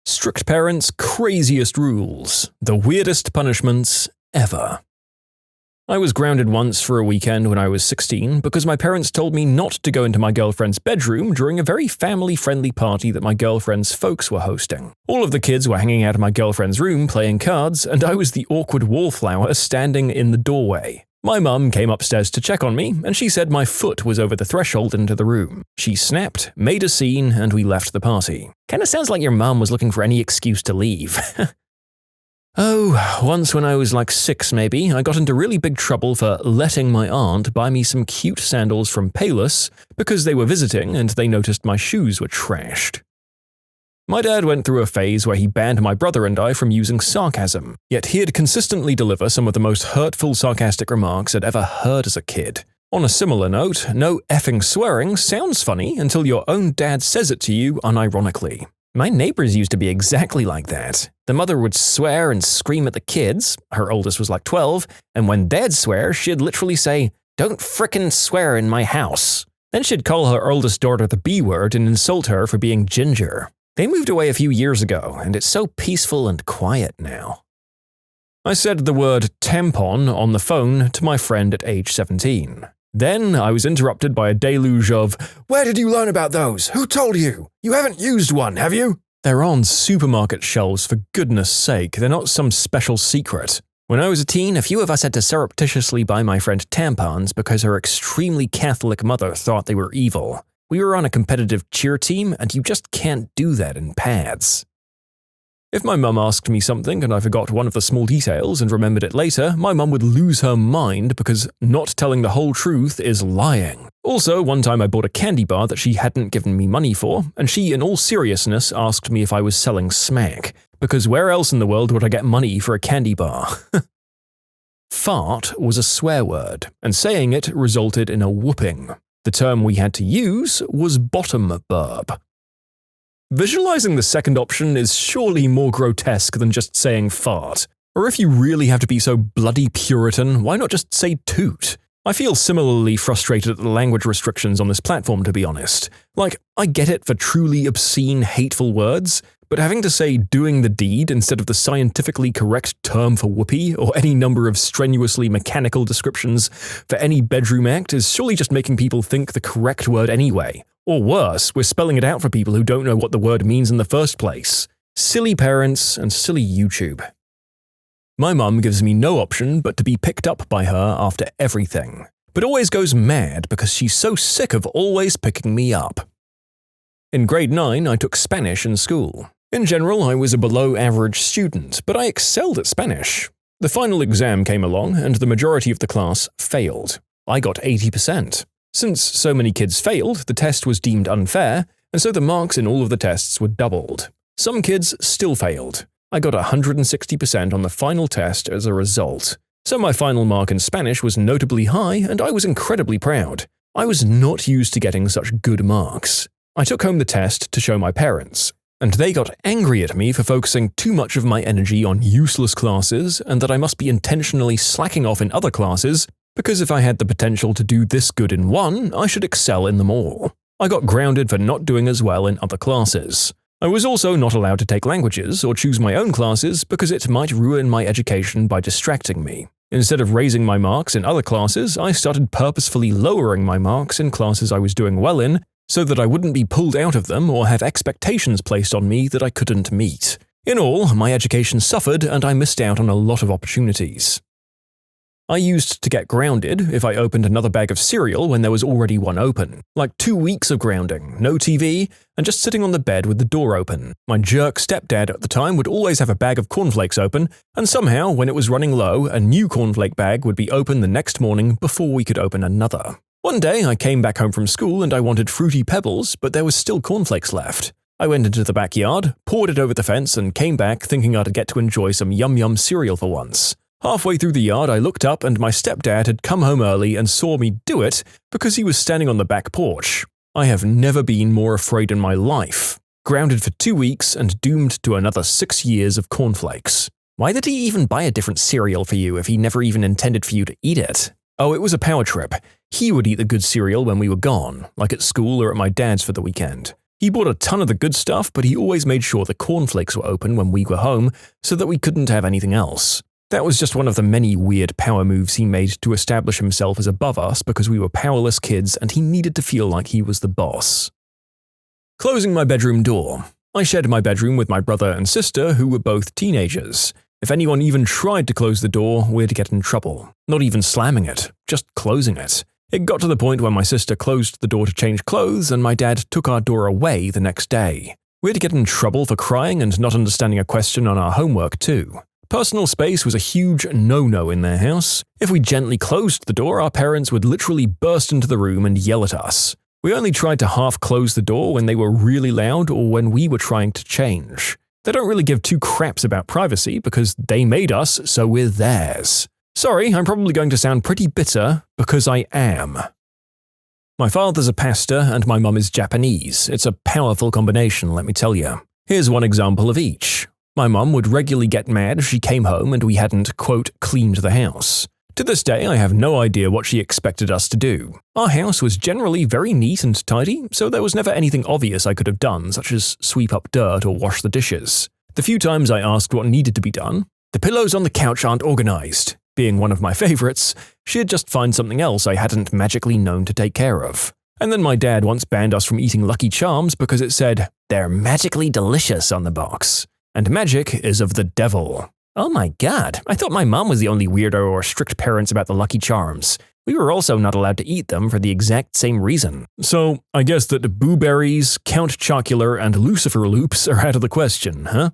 Strict parents' craziest rules. The weirdest punishments ever. I was grounded once for a weekend when I was 16 because my parents told me not to go into my girlfriend's bedroom during a very family-friendly party that my girlfriend's folks were hosting. All of the kids were hanging out in my girlfriend's room playing cards, and I was the awkward wallflower standing in the doorway. My mum came upstairs to check on me, and she said my foot was over the threshold into the room. She snapped, made a scene, and we left the party. Kinda sounds like your mum was looking for any excuse to leave. Oh, once when I was like 6 maybe, I got into really big trouble for letting my aunt buy me some cute sandals from Payless because they were visiting and they noticed my shoes were trashed. My dad went through a phase where he banned my brother and I from using sarcasm, yet he'd consistently deliver some of the most hurtful sarcastic remarks I'd ever heard as a kid. On a similar note, no effing swearing sounds funny until your own dad says it to you unironically. My neighbors used to be exactly like that. The mother would swear and scream at the kids, her oldest was like 12, and when they'd swear, she'd literally say, "Don't frickin' swear in my house." Then she'd call her oldest daughter the B word and insult her for being ginger. They moved away a few years ago, and it's so peaceful and quiet now. I said the word tampon on the phone to my friend at age 17. Then I was interrupted by a deluge of, "Where did you learn about those? Who told you? You haven't used one, have you?" They're on supermarket shelves, for goodness sake, they're not some special secret. When I was a teen, a few of us had to surreptitiously buy my friend tampons because her extremely Catholic mother thought they were evil. We were on a competitive cheer team, and you just can't do that in pads. If my mum asked me something and I forgot one of the small details and remembered it later, my mum would lose her mind because not telling the whole truth is lying. Also, one time I bought a candy bar that she hadn't given me money for, and she, in all seriousness, asked me if I was selling smack, because where else in the world would I get money for a candy bar? Fart was a swear word, and saying it resulted in a whooping. The term we had to use was bottom burp. Visualizing the second option is surely more grotesque than just saying fart. Or if you really have to be so bloody Puritan, why not just say toot? I feel similarly frustrated at the language restrictions on this platform, to be honest. Like, I get it for truly obscene, hateful words, but having to say doing the deed instead of the scientifically correct term for whoopee, or any number of strenuously mechanical descriptions for any bedroom act is surely just making people think the correct word anyway. Or worse, we're spelling it out for people who don't know what the word means in the first place. Silly parents and silly YouTube. My mum gives me no option but to be picked up by her after everything, but always goes mad because she's so sick of always picking me up. In grade 9, I took Spanish in school. In general, I was a below-average student, but I excelled at Spanish. The final exam came along, and the majority of the class failed. I got 80%. Since so many kids failed, the test was deemed unfair, and so the marks in all of the tests were doubled. Some kids still failed. I got 160% on the final test as a result. So my final mark in Spanish was notably high, and I was incredibly proud. I was not used to getting such good marks. I took home the test to show my parents, and they got angry at me for focusing too much of my energy on useless classes and that I must be intentionally slacking off in other classes because if I had the potential to do this good in one, I should excel in them all. I got grounded for not doing as well in other classes. I was also not allowed to take languages or choose my own classes because it might ruin my education by distracting me. Instead of raising my marks in other classes, I started purposefully lowering my marks in classes I was doing well in so that I wouldn't be pulled out of them or have expectations placed on me that I couldn't meet. In all, my education suffered and I missed out on a lot of opportunities. I used to get grounded if I opened another bag of cereal when there was already one open. Like 2 weeks of grounding, no TV, and just sitting on the bed with the door open. My jerk stepdad at the time would always have a bag of cornflakes open, and somehow, when it was running low, a new cornflake bag would be open the next morning before we could open another. One day, I came back home from school and I wanted Fruity Pebbles, but there was still cornflakes left. I went into the backyard, poured it over the fence, and came back thinking I'd get to enjoy some yum-yum cereal for once. Halfway through the yard, I looked up and my stepdad had come home early and saw me do it because he was standing on the back porch. I have never been more afraid in my life. Grounded for 2 weeks and doomed to another 6 years of cornflakes. Why did he even buy a different cereal for you if he never even intended for you to eat it? Oh, it was a power trip. He would eat the good cereal when we were gone, like at school or at my dad's for the weekend. He bought a ton of the good stuff, but he always made sure the cornflakes were open when we were home so that we couldn't have anything else. That was just one of the many weird power moves he made to establish himself as above us because we were powerless kids and he needed to feel like he was the boss. Closing my bedroom door. I shared my bedroom with my brother and sister who were both teenagers. If anyone even tried to close the door, we'd get in trouble. Not even slamming it, just closing it. It got to the point where my sister closed the door to change clothes and my dad took our door away the next day. We'd get in trouble for crying and not understanding a question on our homework too. Personal space was a huge no-no in their house. If we gently closed the door, our parents would literally burst into the room and yell at us. We only tried to half close the door when they were really loud or when we were trying to change. They don't really give two craps about privacy because they made us, so we're theirs. Sorry, I'm probably going to sound pretty bitter, because I am. My father's a pastor and my mum is Japanese. It's a powerful combination, let me tell you. Here's one example of each. My mum would regularly get mad if she came home and we hadn't, quote, cleaned the house. To this day, I have no idea what she expected us to do. Our house was generally very neat and tidy, so there was never anything obvious I could have done, such as sweep up dirt or wash the dishes. The few times I asked what needed to be done, the pillows on the couch aren't organized. Being one of my favorites, she'd just find something else I hadn't magically known to take care of. And then my dad once banned us from eating Lucky Charms because it said, "They're magically delicious" on the box. And magic is of the devil. Oh my god, I thought my mom was the only weirdo or strict parents about the Lucky Charms. We were also not allowed to eat them for the exact same reason. So, I guess that Boo Berries, Count Chocula, and Lucifer Loops are out of the question, huh?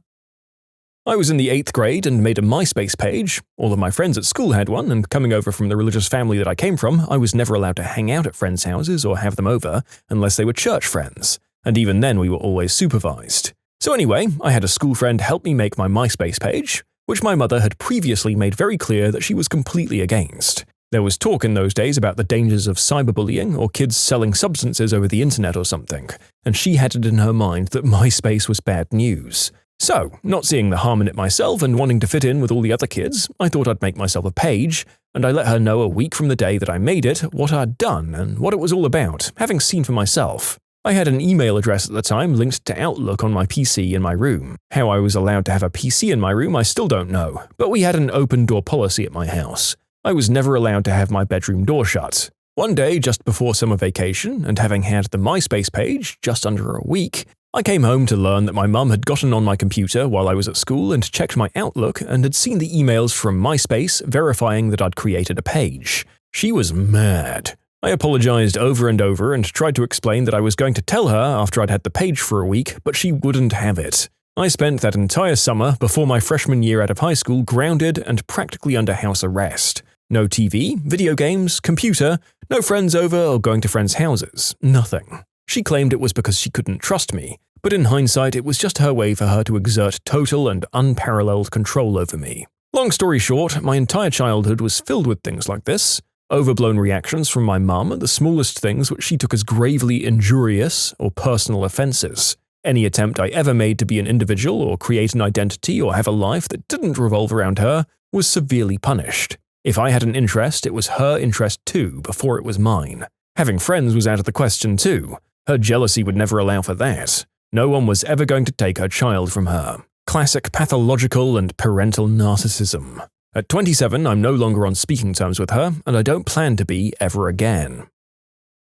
I was in the 8th grade and made a MySpace page. All of my friends at school had one, and coming over from the religious family that I came from, I was never allowed to hang out at friends' houses or have them over unless they were church friends, and even then we were always supervised. So anyway, I had a school friend help me make my MySpace page, which my mother had previously made very clear that she was completely against. There was talk in those days about the dangers of cyberbullying or kids selling substances over the internet or something, and she had it in her mind that MySpace was bad news. So, not seeing the harm in it myself and wanting to fit in with all the other kids, I thought I'd make myself a page, and I let her know a week from the day that I made it what I'd done and what it was all about, having seen for myself. I had an email address at the time linked to Outlook on my PC in my room. How I was allowed to have a PC in my room I still don't know, but we had an open door policy at my house. I was never allowed to have my bedroom door shut. One day, just before summer vacation, and having had the MySpace page just under a week, I came home to learn that my mum had gotten on my computer while I was at school and checked my Outlook and had seen the emails from MySpace verifying that I'd created a page. She was mad. I apologized over and over and tried to explain that I was going to tell her after I'd had the page for a week, but she wouldn't have it. I spent that entire summer before my freshman year out of high school grounded and practically under house arrest. No TV, video games, computer, no friends over or going to friends' houses, nothing. She claimed it was because she couldn't trust me, but in hindsight it was just her way for her to exert total and unparalleled control over me. Long story short, my entire childhood was filled with things like this. Overblown reactions from my mum at the smallest things which she took as gravely injurious or personal offenses. Any attempt I ever made to be an individual or create an identity or have a life that didn't revolve around her was severely punished. If I had an interest, it was her interest too, before it was mine. Having friends was out of the question too. Her jealousy would never allow for that. No one was ever going to take her child from her. Classic pathological and parental narcissism. At 27, I'm no longer on speaking terms with her, and I don't plan to be ever again.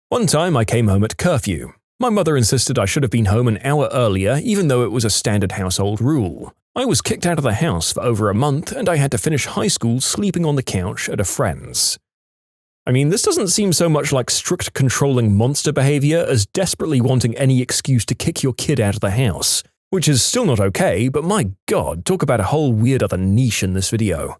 One time I came home at curfew. My mother insisted I should have been home an hour earlier, even though it was a standard household rule. I was kicked out of the house for over a month, and I had to finish high school sleeping on the couch at a friend's. I mean, this doesn't seem so much like strict controlling monster behavior as desperately wanting any excuse to kick your kid out of the house, which is still not okay, but my god, talk about a whole weird other niche in this video.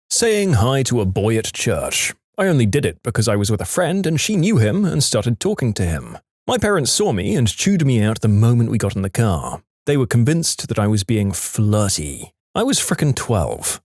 Saying hi to a boy at church. I only did it because I was with a friend and she knew him and started talking to him. My parents saw me and chewed me out the moment we got in the car. They were convinced that I was being flirty. I was frickin' 12.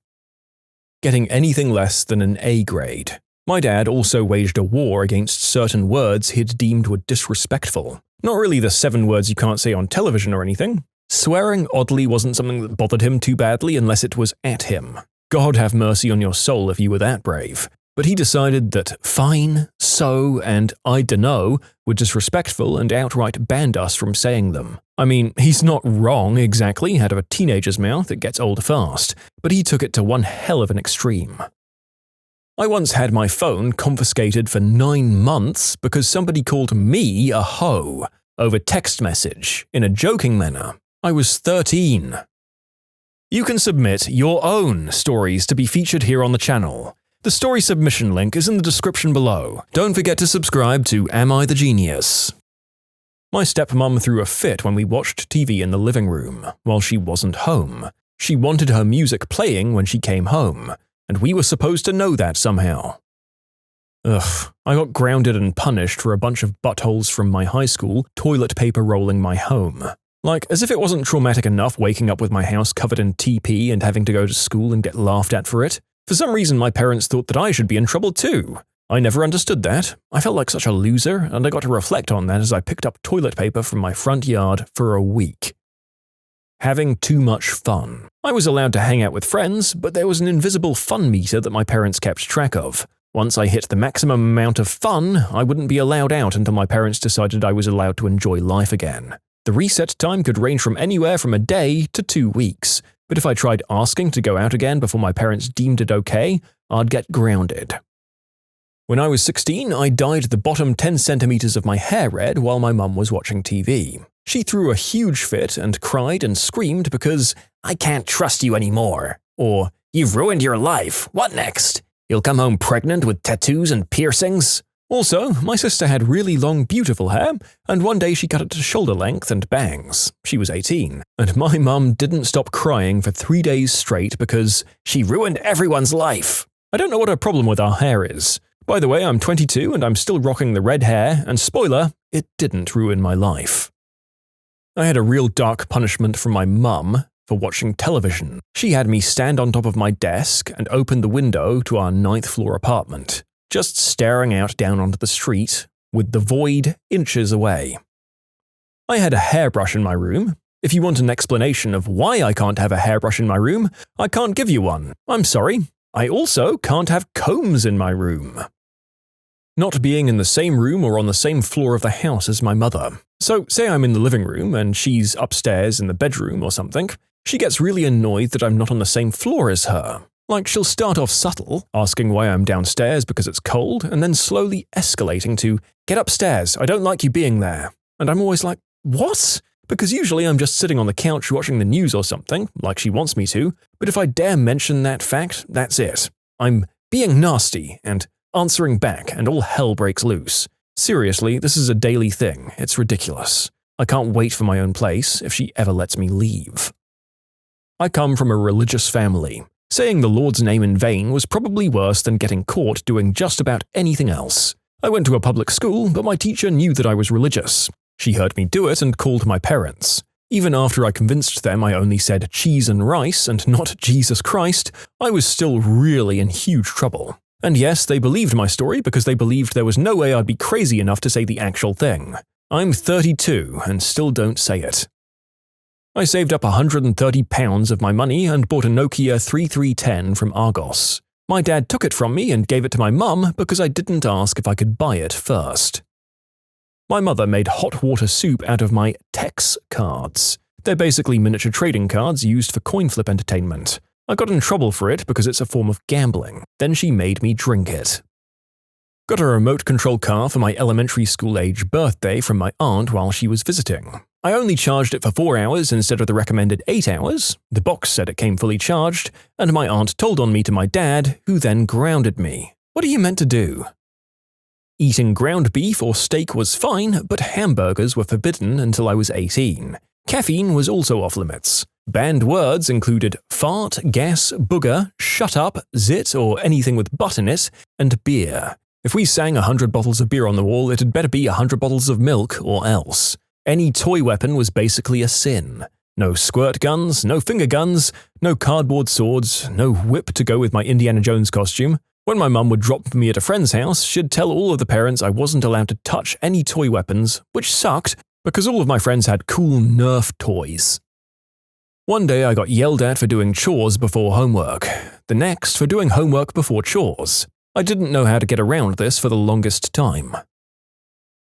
Getting anything less than an A grade. My dad also waged a war against certain words he'd deemed were disrespectful. Not really the 7 words you can't say on television or anything. Swearing oddly wasn't something that bothered him too badly unless it was at him. God have mercy on your soul if you were that brave. but he decided that fine, so, and I dunno were disrespectful and outright banned us from saying them. I mean, he's not wrong exactly, out of a teenager's mouth it gets old fast, but he took it to one hell of an extreme. I once had my phone confiscated for 9 months because somebody called me a hoe over text message in a joking manner. I was 13. You can submit your own stories to be featured here on the channel. The story submission link is in the description below. Don't forget to subscribe to Am I the Genius? My stepmom threw a fit when we watched TV in the living room while she wasn't home. She wanted her music playing when she came home, and we were supposed to know that somehow. Ugh, I got grounded and punished for a bunch of buttholes from my high school toilet paper rolling my home. Like, as if it wasn't traumatic enough waking up with my house covered in TP and having to go to school and get laughed at for it. For some reason, my parents thought that I should be in trouble too. I never understood that. I felt like such a loser, and I got to reflect on that as I picked up toilet paper from my front yard for a week. Having too much fun. I was allowed to hang out with friends, but there was an invisible fun meter that my parents kept track of. Once I hit the maximum amount of fun, I wouldn't be allowed out until my parents decided I was allowed to enjoy life again. The reset time could range from anywhere from a day to 2 weeks, but if I tried asking to go out again before my parents deemed it okay, I'd get grounded. When I was 16, I dyed the bottom 10 centimeters of my hair red while my mum was watching TV. She threw a huge fit and cried and screamed because, "I can't trust you anymore," or, "You've ruined your life, what next? You'll come home pregnant with tattoos and piercings?" Also, my sister had really long, beautiful hair, and one day she cut it to shoulder length and bangs. She was 18, and my mum didn't stop crying for 3 days straight because she ruined everyone's life. I don't know what her problem with our hair is. By the way, I'm 22 and I'm still rocking the red hair, and spoiler, it didn't ruin my life. I had a real dark punishment from my mum for watching television. She had me stand on top of my desk and open the window to our 9th floor apartment, just staring out down onto the street, with the void inches away. I had a hairbrush in my room. If you want an explanation of why I can't have a hairbrush in my room, I can't give you one. I'm sorry. I also can't have combs in my room. Not being in the same room or on the same floor of the house as my mother. So, say I'm in the living room and she's upstairs in the bedroom or something, she gets really annoyed that I'm not on the same floor as her. Like, she'll start off subtle, asking why I'm downstairs because it's cold, and then slowly escalating to, "Get upstairs, I don't like you being there." And I'm always like, what? Because usually I'm just sitting on the couch watching the news or something, like she wants me to, but if I dare mention that fact, that's it. I'm being nasty and answering back, and all hell breaks loose. Seriously, this is a daily thing. It's ridiculous. I can't wait for my own place if she ever lets me leave. I come from a religious family. Saying the Lord's name in vain was probably worse than getting caught doing just about anything else. I went to a public school, but my teacher knew that I was religious. She heard me do it and called my parents. Even after I convinced them I only said cheese and rice and not Jesus Christ, I was still really in huge trouble. And yes, they believed my story because they believed there was no way I'd be crazy enough to say the actual thing. I'm 32 and still don't say it. I saved up £130 of my money and bought a Nokia 3310 from Argos. My dad took it from me and gave it to my mum because I didn't ask if I could buy it first. My mother made hot water soup out of my Tex cards. They're basically miniature trading cards used for coin flip entertainment. I got in trouble for it because it's a form of gambling. Then she made me drink it. Got a remote control car for my elementary school age birthday from my aunt while she was visiting. I only charged it for 4 hours instead of the recommended 8 hours. The box said it came fully charged, and my aunt told on me to my dad, who then grounded me. What are you meant to do? Eating ground beef or steak was fine, but hamburgers were forbidden until I was 18. Caffeine was also off limits. Banned words included fart, gas, booger, shut up, zit or anything with butt in it, and beer. If we sang 100 bottles of beer on the wall, it had better be 100 bottles of milk or else. Any toy weapon was basically a sin. No squirt guns, no finger guns, no cardboard swords, no whip to go with my Indiana Jones costume. When my mum would drop me at a friend's house, she'd tell all of the parents I wasn't allowed to touch any toy weapons, which sucked because all of my friends had cool Nerf toys. One day I got yelled at for doing chores before homework, the next for doing homework before chores. I didn't know how to get around this for the longest time.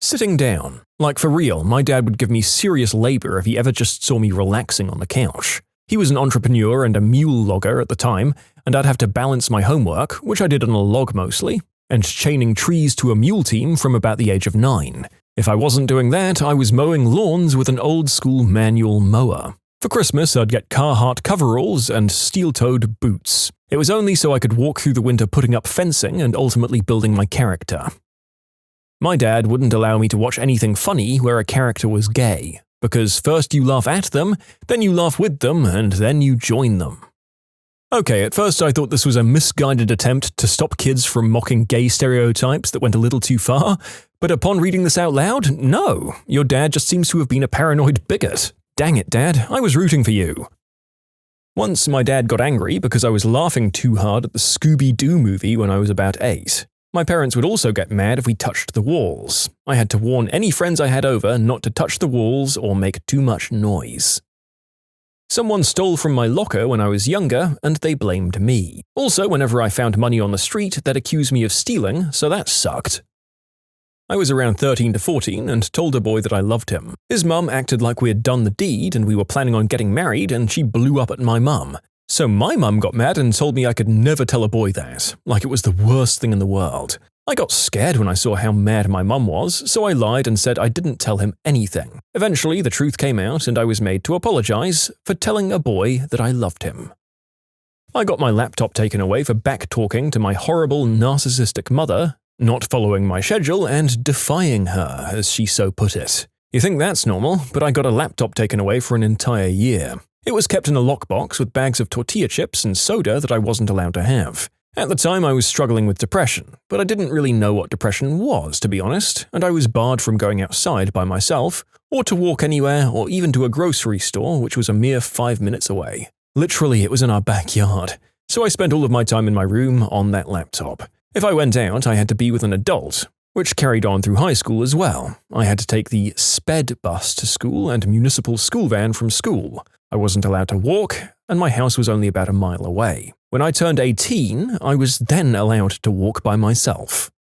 Sitting down. Like for real, my dad would give me serious labor if he ever just saw me relaxing on the couch. He was an entrepreneur and a mule logger at the time, and I'd have to balance my homework, which I did on a log mostly, and chaining trees to a mule team from about the age of 9. If I wasn't doing that, I was mowing lawns with an old-school manual mower. For Christmas, I'd get Carhartt coveralls and steel-toed boots. It was only so I could walk through the winter putting up fencing and ultimately building my character. My dad wouldn't allow me to watch anything funny where a character was gay, because first you laugh at them, then you laugh with them, and then you join them. Okay, at first I thought this was a misguided attempt to stop kids from mocking gay stereotypes that went a little too far, but upon reading this out loud, no, your dad just seems to have been a paranoid bigot. Dang it, Dad, I was rooting for you. Once my dad got angry because I was laughing too hard at the Scooby-Doo movie when I was about 8. My parents would also get mad if we touched the walls. I had to warn any friends I had over not to touch the walls or make too much noise. Someone stole from my locker when I was younger, and they blamed me. Also, whenever I found money on the street, they'd accuse me of stealing, so that sucked. I was around 13 to 14 and told a boy that I loved him. His mum acted like we had done the deed and we were planning on getting married, and she blew up at my mum. So my mum got mad and told me I could never tell a boy that, like it was the worst thing in the world. I got scared when I saw how mad my mum was, so I lied and said I didn't tell him anything. Eventually, the truth came out and I was made to apologize for telling a boy that I loved him. I got my laptop taken away for back-talking to my horrible narcissistic mother, not following my schedule and defying her, as she so put it. You think that's normal, but I got a laptop taken away for an entire year. It was kept in a lockbox with bags of tortilla chips and soda that I wasn't allowed to have. At the time, I was struggling with depression, but I didn't really know what depression was, to be honest, and I was barred from going outside by myself, or to walk anywhere, or even to a grocery store, which was a mere 5 minutes away. Literally, it was in our backyard. So I spent all of my time in my room on that laptop. If I went out, I had to be with an adult, which carried on through high school as well. I had to take the SPED bus to school and municipal school van from school. I wasn't allowed to walk, and my house was only about a mile away. When I turned 18, I was then allowed to walk by myself.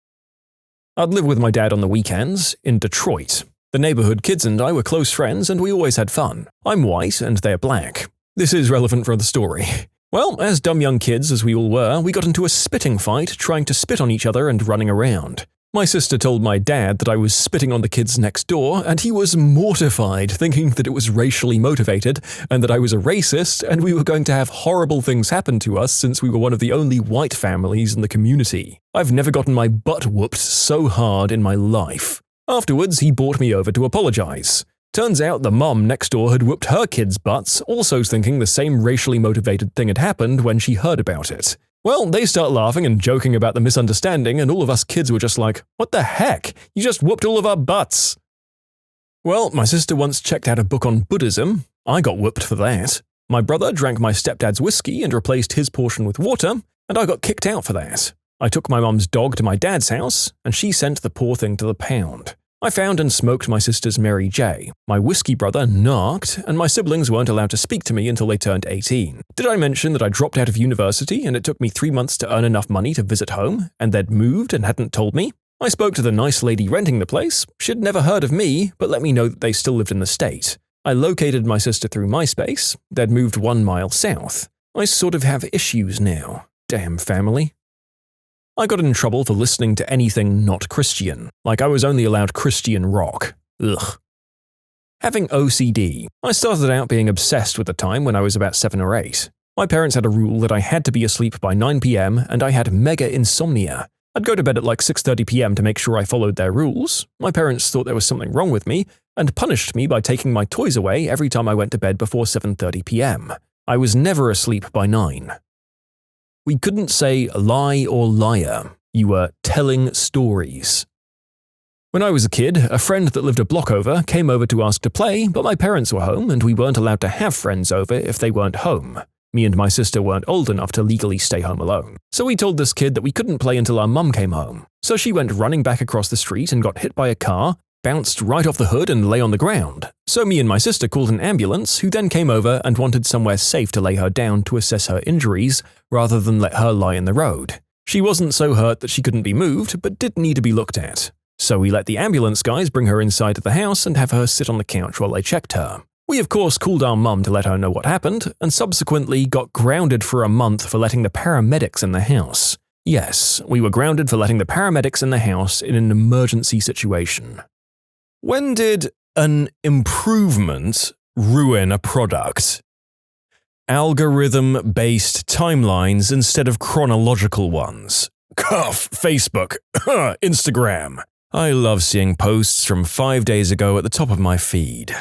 I'd live with my dad on the weekends in Detroit. The neighborhood kids and I were close friends, and we always had fun. I'm white and they're black. This is relevant for the story. Well, as dumb young kids as we all were, we got into a spitting fight, trying to spit on each other and running around. My sister told my dad that I was spitting on the kids next door, and he was mortified, thinking that it was racially motivated, and that I was a racist, and we were going to have horrible things happen to us since we were one of the only white families in the community. I've never gotten my butt whooped so hard in my life. Afterwards, he brought me over to apologize. Turns out the mum next door had whooped her kids' butts, also thinking the same racially motivated thing had happened when she heard about it. Well, they start laughing and joking about the misunderstanding, and all of us kids were just like, "What the heck? You just whooped all of our butts." Well, my sister once checked out a book on Buddhism. I got whooped for that. My brother drank my stepdad's whiskey and replaced his portion with water, and I got kicked out for that. I took my mum's dog to my dad's house, and she sent the poor thing to the pound. I found and smoked my sister's Mary J. My whiskey brother narked, and my siblings weren't allowed to speak to me until they turned 18. Did I mention that I dropped out of university and it took me 3 months to earn enough money to visit home, and they'd moved and hadn't told me? I spoke to the nice lady renting the place. She'd never heard of me, but let me know that they still lived in the state. I located my sister through MySpace. They'd moved 1 mile south. I sort of have issues now. Damn family. I got in trouble for listening to anything not Christian, like I was only allowed Christian rock. Ugh. Having OCD. I started out being obsessed with the time when I was about 7 or 8. My parents had a rule that I had to be asleep by 9 p.m. and I had mega insomnia. I'd go to bed at like 6:30 p.m. to make sure I followed their rules. My parents thought there was something wrong with me and punished me by taking my toys away every time I went to bed before 7:30 p.m. I was never asleep by 9. We couldn't say lie or liar. You were telling stories. When I was a kid, a friend that lived a block over came over to ask to play, but my parents were home and we weren't allowed to have friends over if they weren't home. Me and my sister weren't old enough to legally stay home alone. So we told this kid that we couldn't play until our mum came home. So she went running back across the street and got hit by a car, bounced right off the hood and lay on the ground. So me and my sister called an ambulance, who then came over and wanted somewhere safe to lay her down to assess her injuries, rather than let her lie in the road. She wasn't so hurt that she couldn't be moved, but did need to be looked at. So we let the ambulance guys bring her inside to the house and have her sit on the couch while they checked her. We of course called our mum to let her know what happened, and subsequently got grounded for a month for letting the paramedics in the house. Yes, we were grounded for letting the paramedics in the house in an emergency situation. When did an improvement ruin a product? Algorithm-based timelines instead of chronological ones. Cough, Facebook, Instagram. I love seeing posts from 5 days ago at the top of my feed.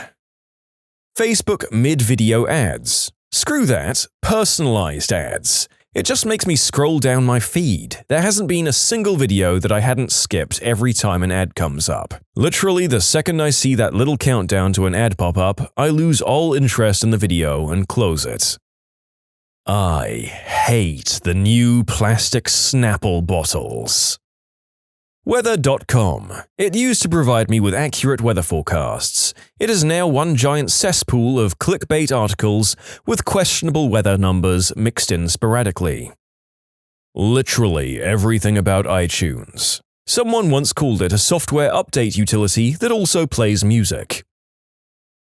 Facebook mid-video ads. Screw that, personalized ads. It just makes me scroll down my feed. There hasn't been a single video that I hadn't skipped every time an ad comes up. Literally, the second I see that little countdown to an ad pop up, I lose all interest in the video and close it. I hate the new plastic Snapple bottles. Weather.com. It used to provide me with accurate weather forecasts. It is now one giant cesspool of clickbait articles with questionable weather numbers mixed in sporadically. Literally everything about iTunes. Someone once called it a software update utility that also plays music.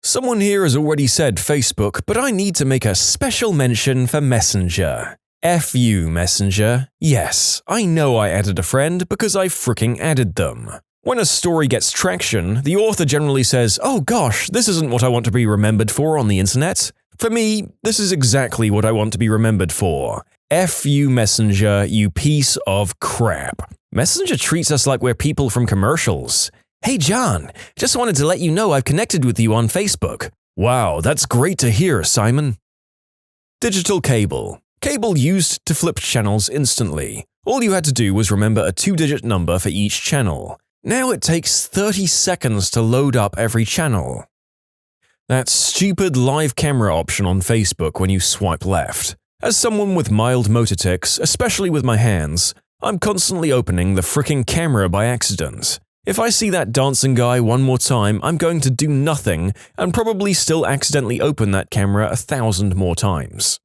Someone here has already said Facebook, but I need to make a special mention for Messenger. F you, Messenger. Yes, I know I added a friend because I fricking added them. When a story gets traction, the author generally says, "Oh gosh, this isn't what I want to be remembered for on the internet." For me, this is exactly what I want to be remembered for. F you, Messenger, you piece of crap. Messenger treats us like we're people from commercials. "Hey John, just wanted to let you know I've connected with you on Facebook." Wow, that's great to hear, Simon. Digital cable. Cable used to flip channels instantly. All you had to do was remember a 2-digit number for each channel. Now it takes 30 seconds to load up every channel. That stupid live camera option on Facebook when you swipe left. As someone with mild motor tics, especially with my hands, I'm constantly opening the fricking camera by accident. If I see that dancing guy one more time, I'm going to do nothing and probably still accidentally open that camera 1,000 more times.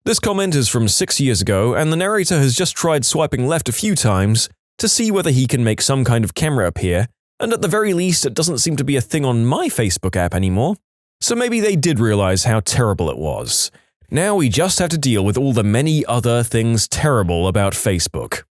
This comment is from 6 years ago, and the narrator has just tried swiping left a few times to see whether he can make some kind of camera appear, and at the very least it doesn't seem to be a thing on my Facebook app anymore. So maybe they did realize how terrible it was. Now we just have to deal with all the many other things terrible about Facebook.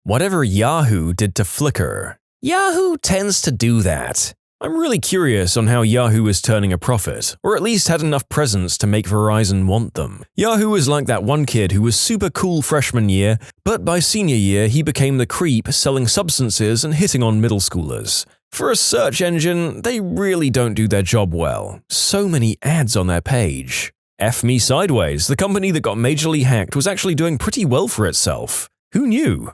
Whatever Yahoo did to Flickr. Yahoo tends to do that. I'm really curious on how Yahoo is turning a profit, or at least had enough presence to make Verizon want them. Yahoo is like that one kid who was super cool freshman year, but by senior year he became the creep selling substances and hitting on middle schoolers. For a search engine, they really don't do their job well. So many ads on their page. F me sideways, the company that got majorly hacked was actually doing pretty well for itself. Who knew?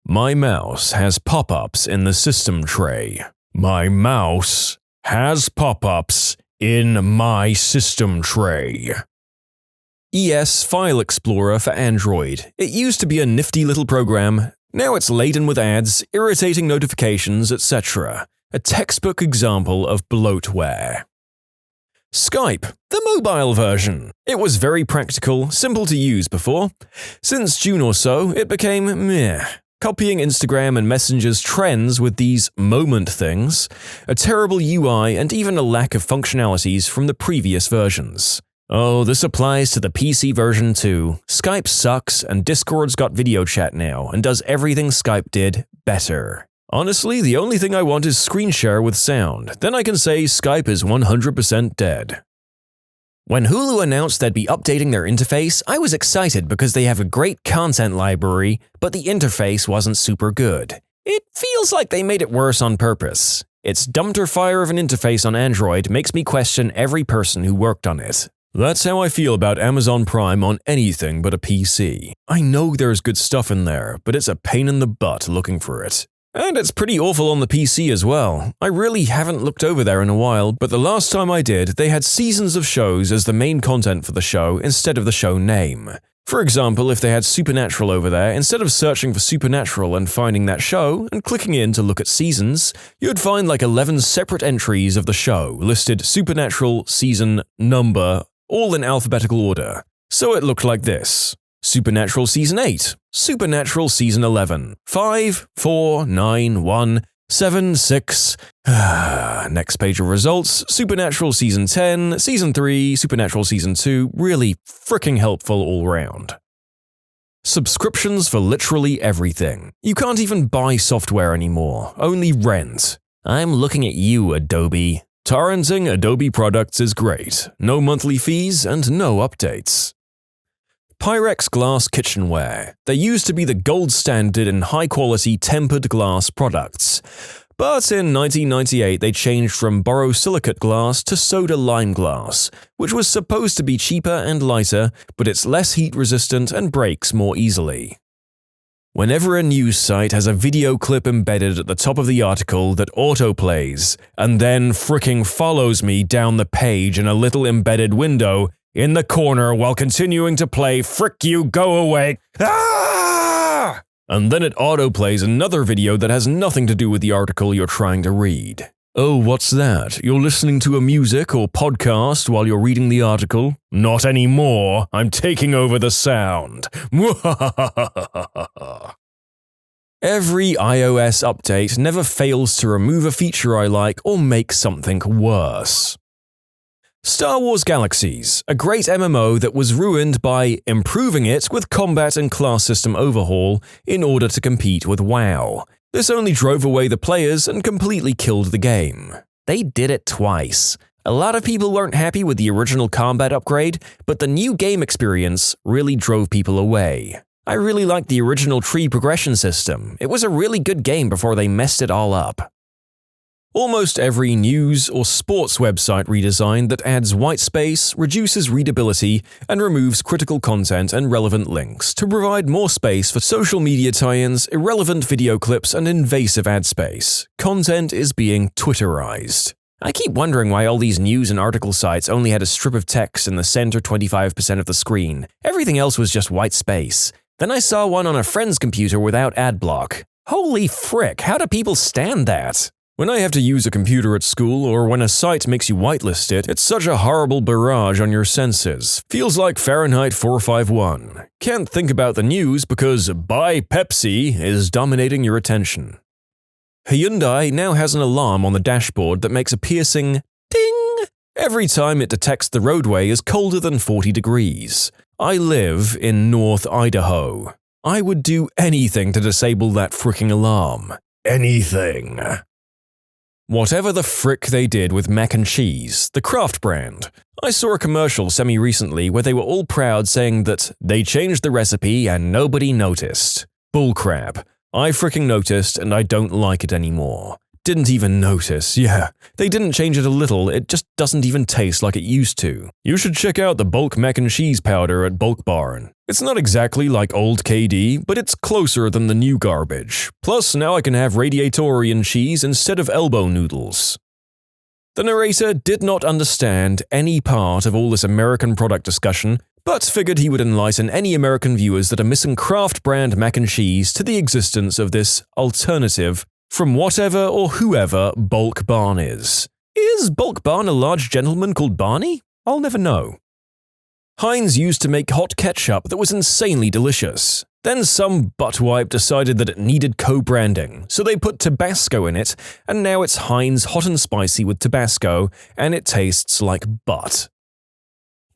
My mouse has pop-ups in the system tray. My mouse has pop-ups in my system tray. ES File Explorer for Android. It used to be a nifty little program. Now it's laden with ads, irritating notifications, etc. A textbook example of bloatware. Skype, the mobile version. It was very practical, simple to use before. Since June or so, it became meh. Copying Instagram and Messenger's trends with these moment things, a terrible UI, and even a lack of functionalities from the previous versions. Oh, this applies to the PC version too. Skype sucks, and Discord's got video chat now, and does everything Skype did better. Honestly, the only thing I want is screen share with sound, then I can say Skype is 100% dead. When Hulu announced they'd be updating their interface, I was excited because they have a great content library, but the interface wasn't super good. It feels like they made it worse on purpose. Its dumpster fire of an interface on Android makes me question every person who worked on it. That's how I feel about Amazon Prime on anything but a PC. I know there's good stuff in there, but it's a pain in the butt looking for it. And it's pretty awful on the PC as well. I really haven't looked over there in a while, but the last time I did, they had seasons of shows as the main content for the show instead of the show name. For example, if they had Supernatural over there, instead of searching for Supernatural and finding that show and clicking in to look at seasons, you'd find like 11 separate entries of the show listed Supernatural, season, number, all in alphabetical order. So it looked like this. Supernatural Season 8, Supernatural Season 11, 5, 4, 9, 1, 7, 6. Next page of results, Supernatural Season 10, Season 3, Supernatural Season 2, really fricking helpful all round. Subscriptions for literally everything. You can't even buy software anymore, only rent. I'm looking at you, Adobe. Torrenting Adobe products is great. No monthly fees and no updates. Pyrex glass kitchenware. They used to be the gold standard in high-quality tempered glass products. But in 1998 they changed from borosilicate glass to soda lime glass, which was supposed to be cheaper and lighter, but it's less heat-resistant and breaks more easily. Whenever a news site has a video clip embedded at the top of the article that autoplays, and then fricking follows me down the page in a little embedded window in the corner while continuing to play "Frick you, go away," and then it autoplays another video that has nothing to do with the article you're trying to read. Oh, what's that? You're listening to a music or podcast while you're reading the article? Not anymore. I'm taking over the sound. Every iOS update never fails to remove a feature I like or make something worse. Star Wars Galaxies, a great MMO that was ruined by improving it with combat and class system overhaul in order to compete with WoW. This only drove away the players and completely killed the game. They did it twice. A lot of people weren't happy with the original combat upgrade, but the new game experience really drove people away. I really liked the original tree progression system. It was a really good game before they messed it all up. Almost every news or sports website redesign that adds white space, reduces readability, and removes critical content and relevant links to provide more space for social media tie-ins, irrelevant video clips, and invasive ad space. Content is being Twitterized. I keep wondering why all these news and article sites only had a strip of text in the center 25% of the screen. Everything else was just white space. Then I saw one on a friend's computer without ad block. Holy frick, how do people stand that? When I have to use a computer at school or when a site makes you whitelist it, it's such a horrible barrage on your senses. Feels like Fahrenheit 451. Can't think about the news because Buy Pepsi is dominating your attention. Hyundai now has an alarm on the dashboard that makes a piercing ding every time it detects the roadway is colder than 40 degrees. I live in North Idaho. I would do anything to disable that fricking alarm. Anything. Whatever the frick they did with mac and cheese, the Kraft brand. I saw a commercial semi-recently where they were all proud saying that they changed the recipe and nobody noticed. Bullcrap. I fricking noticed and I don't like it anymore. Didn't even notice, yeah. They didn't change it a little, it just doesn't even taste like it used to. You should check out the bulk mac and cheese powder at Bulk Barn. It's not exactly like old KD, but it's closer than the new garbage. Plus, now I can have radiatorian cheese instead of elbow noodles. The narrator did not understand any part of all this American product discussion, but figured he would enlighten any American viewers that are missing Kraft brand mac and cheese to the existence of this alternative from whatever or whoever Bulk Barn is. Is Bulk Barn a large gentleman called Barney? I'll never know. Heinz used to make hot ketchup that was insanely delicious. Then some buttwipe decided that it needed co-branding, so they put Tabasco in it, and now it's Heinz hot and spicy with Tabasco, and it tastes like butt.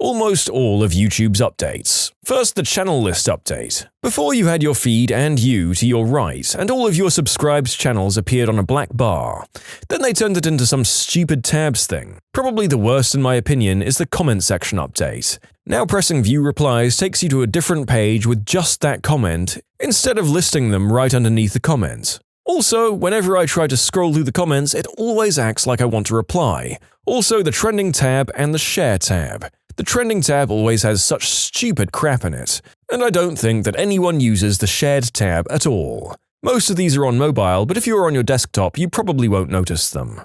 Almost all of YouTube's updates. First, the channel list update. Before you had your feed and you to your right, and all of your subscribed channels appeared on a black bar. Then they turned it into some stupid tabs thing. Probably the worst in my opinion is the comment section update. Now pressing view replies takes you to a different page with just that comment, instead of listing them right underneath the comment. Also, whenever I try to scroll through the comments, it always acts like I want to reply. Also, the trending tab and the share tab. The trending tab always has such stupid crap in it, and I don't think that anyone uses the shared tab at all. Most of these are on mobile, but if you're on your desktop, you probably won't notice them.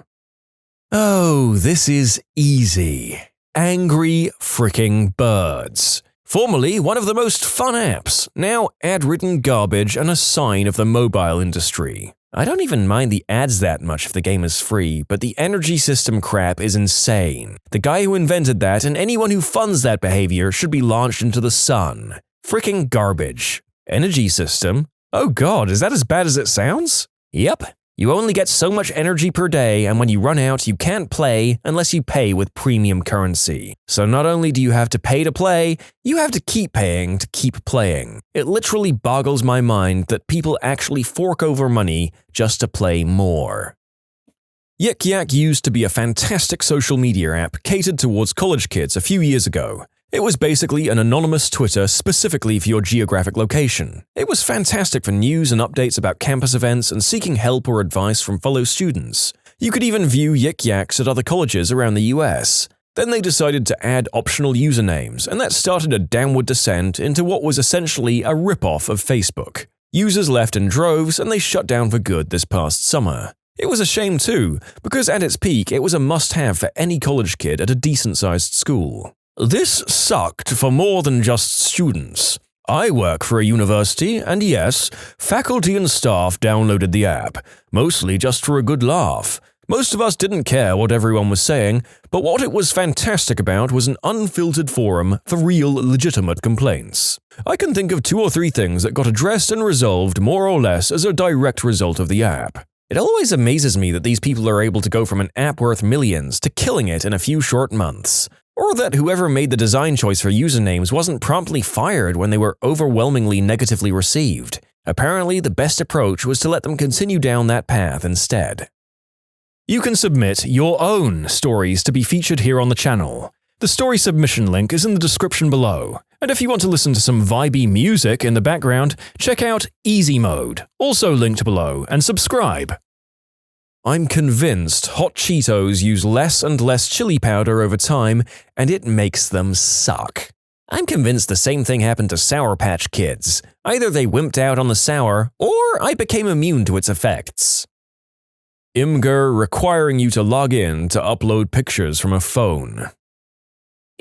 Oh, this is easy. Angry Fricking Birds. Formerly one of the most fun apps, now ad-ridden garbage and a sign of the mobile industry. I don't even mind the ads that much if the game is free, but the energy system crap is insane. The guy who invented that and anyone who funds that behavior should be launched into the sun. Freaking garbage. Energy system? Oh god, is that as bad as it sounds? Yep. You only get so much energy per day, and when you run out, you can't play unless you pay with premium currency. So not only do you have to pay to play, you have to keep paying to keep playing. It literally boggles my mind that people actually fork over money just to play more. Yik Yak used to be a fantastic social media app catered towards college kids a few years ago. It was basically an anonymous Twitter specifically for your geographic location. It was fantastic for news and updates about campus events and seeking help or advice from fellow students. You could even view Yik Yaks at other colleges around the US. Then they decided to add optional usernames, and that started a downward descent into what was essentially a rip-off of Facebook. Users left in droves, and they shut down for good this past summer. It was a shame too, because at its peak it was a must-have for any college kid at a decent-sized school. This sucked for more than just students. I work for a university, and yes, faculty and staff downloaded the app, mostly just for a good laugh. Most of us didn't care what everyone was saying, but what it was fantastic about was an unfiltered forum for real legitimate complaints. I can think of 2 or 3 things that got addressed and resolved more or less as a direct result of the app. It always amazes me that these people are able to go from an app worth millions to killing it in a few short months. Or that whoever made the design choice for usernames wasn't promptly fired when they were overwhelmingly negatively received. Apparently, the best approach was to let them continue down that path instead. You can submit your own stories to be featured here on the channel. The story submission link is in the description below. And if you want to listen to some vibey music in the background, check out easymode, also linked below, and subscribe. I'm convinced hot Cheetos use less and less chili powder over time, and it makes them suck. I'm convinced the same thing happened to Sour Patch Kids. Either they wimped out on the sour, or I became immune to its effects. Imgur requiring you to log in to upload pictures from a phone.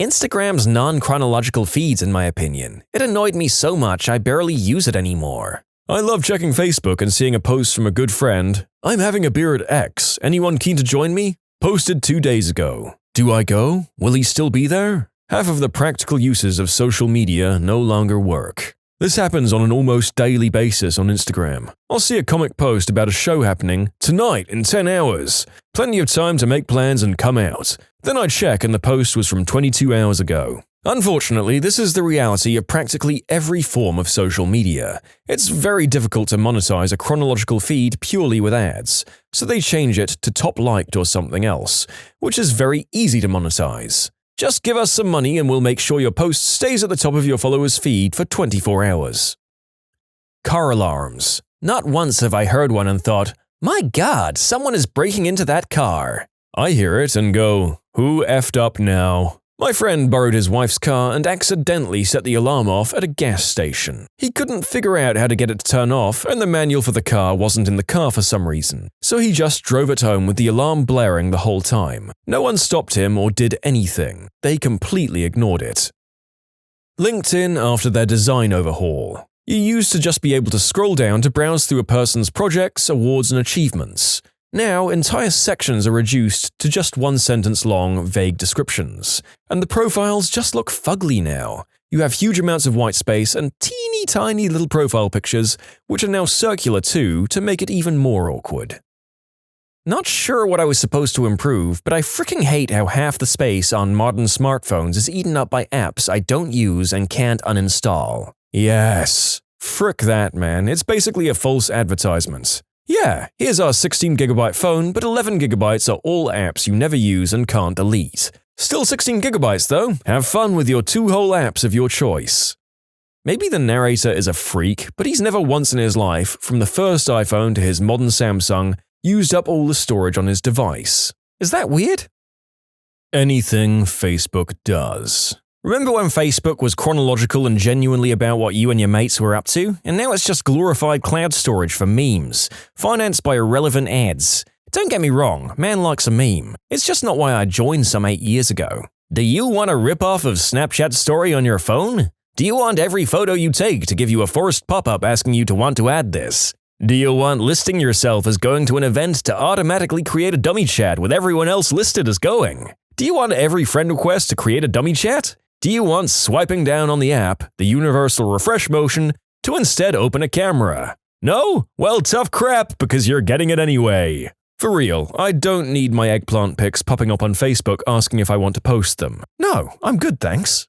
Instagram's non-chronological feeds, in my opinion. It annoyed me so much I barely use it anymore. I love checking Facebook and seeing a post from a good friend. I'm having a beer at X. Anyone keen to join me? Posted 2 days ago. Do I go? Will he still be there? Half of the practical uses of social media no longer work. This happens on an almost daily basis on Instagram. I'll see a comic post about a show happening tonight in 10 hours. Plenty of time to make plans and come out. Then I check and the post was from 22 hours ago. Unfortunately, this is the reality of practically every form of social media. It's very difficult to monetize a chronological feed purely with ads, so they change it to top liked or something else, which is very easy to monetize. Just give us some money and we'll make sure your post stays at the top of your followers' feed for 24 hours. Car alarms. Not once have I heard one and thought, my god, someone is breaking into that car. I hear it and go, who effed up now? My friend borrowed his wife's car and accidentally set the alarm off at a gas station. He couldn't figure out how to get it to turn off, and the manual for the car wasn't in the car for some reason, so he just drove it home with the alarm blaring the whole time. No one stopped him or did anything. They completely ignored it. LinkedIn after their design overhaul. You used to just be able to scroll down to browse through a person's projects, awards, and achievements. Now, entire sections are reduced to just 1-sentence-long, vague descriptions. And the profiles just look fugly now. You have huge amounts of white space and teeny tiny little profile pictures, which are now circular too, to make it even more awkward. Not sure what I was supposed to improve, but I freaking hate how half the space on modern smartphones is eaten up by apps I don't use and can't uninstall. Yes. Frick that, man. It's basically a false advertisement. Yeah, here's our 16GB phone, but 11GB are all apps you never use and can't delete. Still 16GB though. Have fun with your 2 whole apps of your choice. Maybe the narrator is a freak, but he's never once in his life, from the first iPhone to his modern Samsung, used up all the storage on his device. Is that weird? Anything Facebook does. Remember when Facebook was chronological and genuinely about what you and your mates were up to? And now it's just glorified cloud storage for memes, financed by irrelevant ads. Don't get me wrong, man likes a meme. It's just not why I joined some 8 years ago. Do you want a rip-off of Snapchat story on your phone? Do you want every photo you take to give you a forced pop-up asking you to want to add this? Do you want listing yourself as going to an event to automatically create a dummy chat with everyone else listed as going? Do you want every friend request to create a dummy chat? Do you want swiping down on the app, the universal refresh motion, to instead open a camera? No? Well, tough crap, because you're getting it anyway. For real, I don't need my eggplant pics popping up on Facebook asking if I want to post them. No, I'm good, thanks.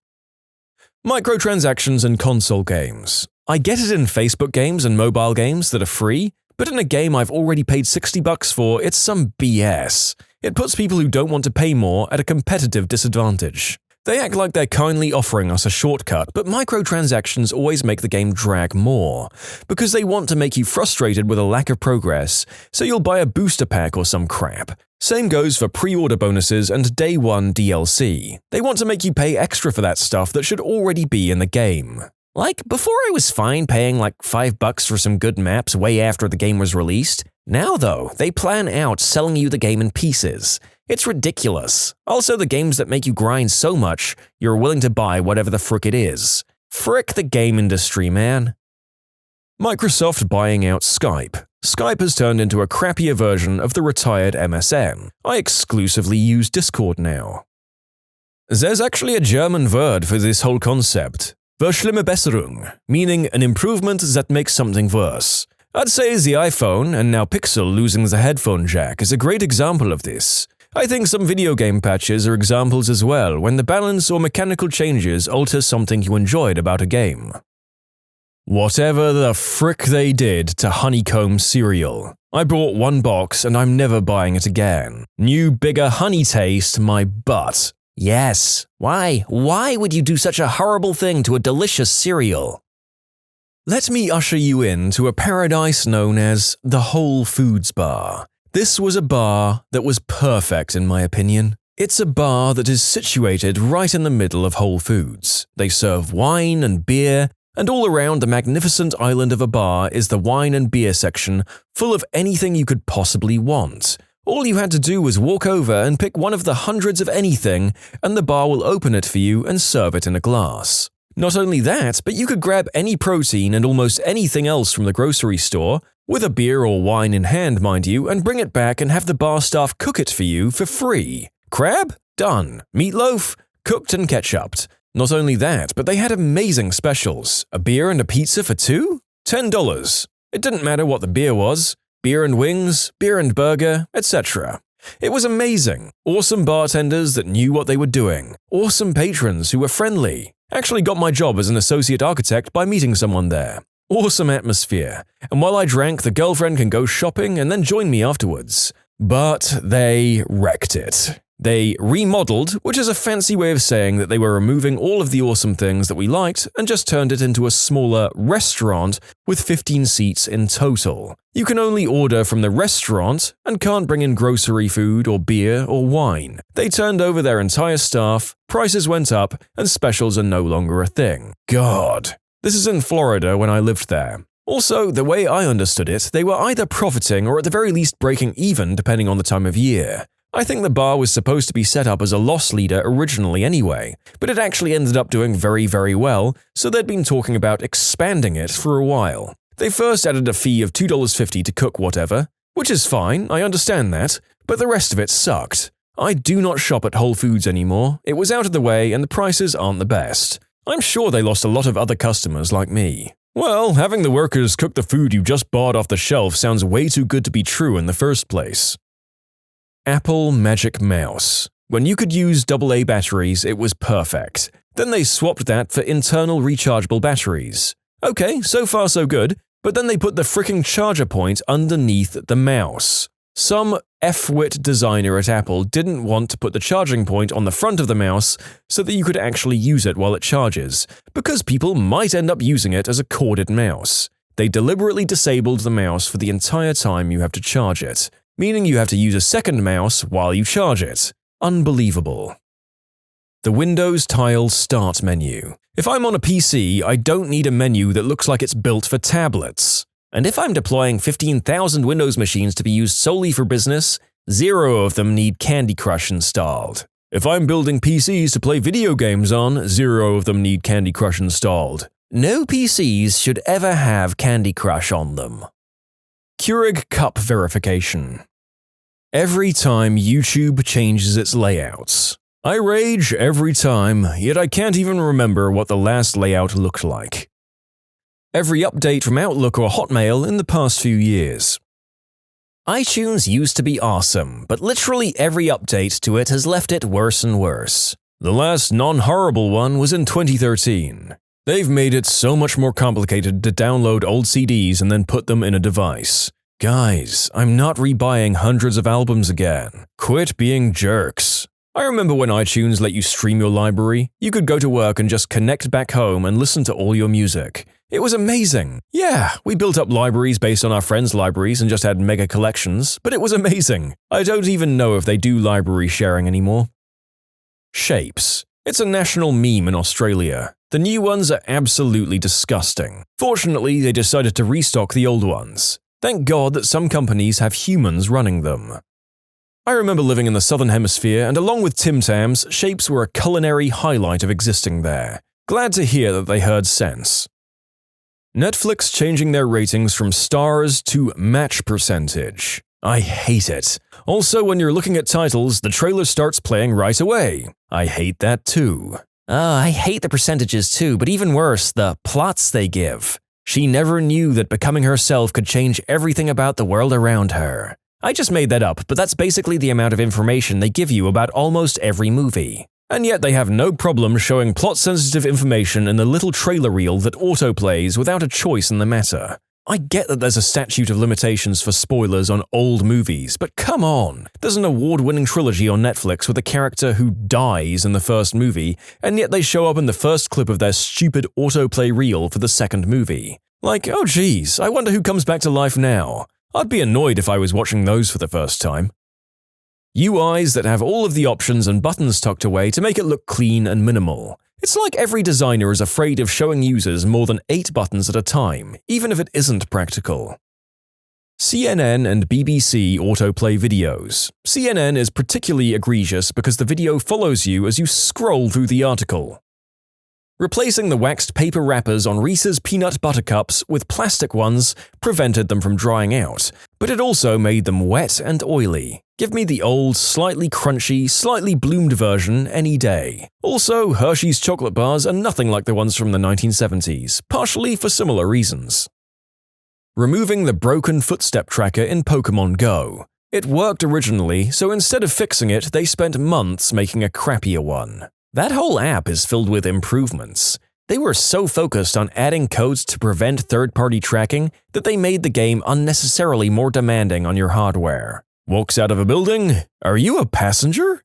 Microtransactions in console games. I get it in Facebook games and mobile games that are free, but in a game I've already paid $60 for, it's some BS. It puts people who don't want to pay more at a competitive disadvantage. They act like they're kindly offering us a shortcut, but microtransactions always make the game drag more, because they want to make you frustrated with a lack of progress, so you'll buy a booster pack or some crap. Same goes for pre-order bonuses and Day 1 DLC. They want to make you pay extra for that stuff that should already be in the game. Like, before I was fine paying like $5 for some good maps way after the game was released. Now though, they plan out selling you the game in pieces. It's ridiculous. Also, the games that make you grind so much, you're willing to buy whatever the frick it is. Frick the game industry, man. Microsoft buying out Skype. Skype has turned into a crappier version of the retired MSN. I exclusively use Discord now. There's actually a German word for this whole concept. Verschlimmbesserung, meaning an improvement that makes something worse. I'd say the iPhone, and now Pixel losing the headphone jack, is a great example of this. I think some video game patches are examples as well, when the balance or mechanical changes alter something you enjoyed about a game. Whatever the frick they did to honeycomb cereal. I bought one box and I'm never buying it again. New bigger honey taste, my butt. Yes. Why? Why would you do such a horrible thing to a delicious cereal? Let me usher you in to a paradise known as the Whole Foods Bar. This was a bar that was perfect in my opinion. It's a bar that is situated right in the middle of Whole Foods. They serve wine and beer, and all around the magnificent island of a bar is the wine and beer section full of anything you could possibly want. All you had to do was walk over and pick one of the hundreds of anything, and the bar will open it for you and serve it in a glass. Not only that, but you could grab any protein and almost anything else from the grocery store, with a beer or wine in hand mind you, and bring it back and have the bar staff cook it for you for free. Crab? Done. Meatloaf? Cooked and ketchuped. Not only that, but they had amazing specials. A beer and a pizza for two? $10. It didn't matter what the beer was. Beer and wings, beer and burger, etc. It was amazing. Awesome bartenders that knew what they were doing. Awesome patrons who were friendly. Actually got my job as an associate architect by meeting someone there. Awesome atmosphere. And while I drank, the girlfriend can go shopping and then join me afterwards. But they wrecked it. They remodeled, which is a fancy way of saying that they were removing all of the awesome things that we liked and just turned it into a smaller restaurant with 15 seats in total. You can only order from the restaurant and can't bring in grocery food or beer or wine. They turned over their entire staff, prices went up, and specials are no longer a thing. God. This is in Florida when I lived there. Also, the way I understood it, they were either profiting or at the very least breaking even depending on the time of year. I think the bar was supposed to be set up as a loss leader originally anyway, but it actually ended up doing very, very well, so they'd been talking about expanding it for a while. They first added a fee of $2.50 to cook whatever, which is fine, I understand that, but the rest of it sucked. I do not shop at Whole Foods anymore, it was out of the way and the prices aren't the best. I'm sure they lost a lot of other customers like me. Well, having the workers cook the food you just bought off the shelf sounds way too good to be true in the first place. Apple Magic Mouse. When you could use AA batteries, it was perfect. Then they swapped that for internal rechargeable batteries. Okay, so far so good, but then they put the fricking charger point underneath the mouse. Some F-wit designer at Apple didn't want to put the charging point on the front of the mouse so that you could actually use it while it charges, because people might end up using it as a corded mouse. They deliberately disabled the mouse for the entire time you have to charge it, meaning you have to use a second mouse while you charge it. Unbelievable. The Windows Tile Start menu. If I'm on a PC, I don't need a menu that looks like it's built for tablets. And if I'm deploying 15,000 Windows machines to be used solely for business, 0 of them need Candy Crush installed. If I'm building PCs to play video games on, 0 of them need Candy Crush installed. No PCs should ever have Candy Crush on them. Keurig cup verification. Every time YouTube changes its layouts, I rage every time, yet I can't even remember what the last layout looked like. Every update from Outlook or Hotmail in the past few years. iTunes used to be awesome, but literally every update to it has left it worse and worse. The last non-horrible one was in 2013. They've made it so much more complicated to download old CDs and then put them in a device. Guys, I'm not rebuying hundreds of albums again. Quit being jerks. I remember when iTunes let you stream your library. You could go to work and just connect back home and listen to all your music. It was amazing. Yeah, we built up libraries based on our friends' libraries and just had mega collections, but it was amazing. I don't even know if they do library sharing anymore. Shapes. It's a national meme in Australia. The new ones are absolutely disgusting. Fortunately, they decided to restock the old ones. Thank God that some companies have humans running them. I remember living in the Southern Hemisphere, and along with Tim Tams, shapes were a culinary highlight of existing there. Glad to hear that they heard sense. Netflix changing their ratings from stars to match percentage. I hate it. Also, when you're looking at titles, the trailer starts playing right away. I hate that too. I hate the percentages too, but even worse, the plots they give. She never knew that becoming herself could change everything about the world around her. I just made that up, but that's basically the amount of information they give you about almost every movie. And yet they have no problem showing plot-sensitive information in the little trailer reel that autoplays without a choice in the matter. I get that there's a statute of limitations for spoilers on old movies, but come on! There's an award-winning trilogy on Netflix with a character who dies in the first movie, and yet they show up in the first clip of their stupid autoplay reel for the second movie. Like, oh geez, I wonder who comes back to life now. I'd be annoyed if I was watching those for the first time. UIs that have all of the options and buttons tucked away to make it look clean and minimal. It's like every designer is afraid of showing users more than 8 buttons at a time, even if it isn't practical. CNN and BBC autoplay videos. CNN is particularly egregious because the video follows you as you scroll through the article. Replacing the waxed paper wrappers on Reese's peanut butter cups with plastic ones prevented them from drying out, but it also made them wet and oily. Give me the old, slightly crunchy, slightly bloomed version any day. Also, Hershey's chocolate bars are nothing like the ones from the 1970s, partially for similar reasons. Removing the broken footstep tracker in Pokemon Go. It worked originally, so instead of fixing it, they spent months making a crappier one. That whole app is filled with improvements. They were so focused on adding codes to prevent third-party tracking that they made the game unnecessarily more demanding on your hardware. Walks out of a building? Are you a passenger?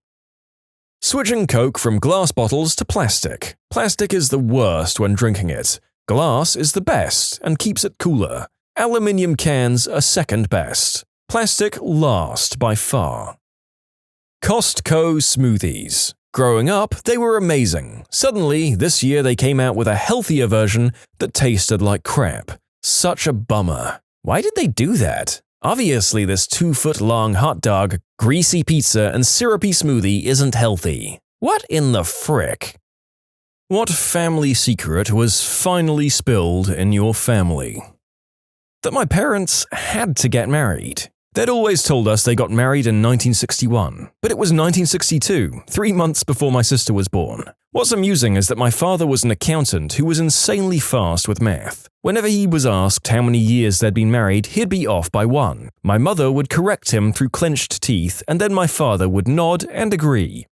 Switching Coke from glass bottles to plastic. Plastic is the worst when drinking it. Glass is the best and keeps it cooler. Aluminium cans are second best. Plastic last by far. Costco smoothies. Growing up, they were amazing. Suddenly, this year they came out with a healthier version that tasted like crap. Such a bummer. Why did they do that? Obviously, this 2-foot-long hot dog, greasy pizza, and syrupy smoothie isn't healthy. What in the frick? What family secret was finally spilled in your family? That my parents had to get married. They'd always told us they got married in 1961, but it was 1962, 3 months before my sister was born. What's amusing is that my father was an accountant who was insanely fast with math. Whenever he was asked how many years they'd been married, he'd be off by 1. My mother would correct him through clenched teeth, and then my father would nod and agree.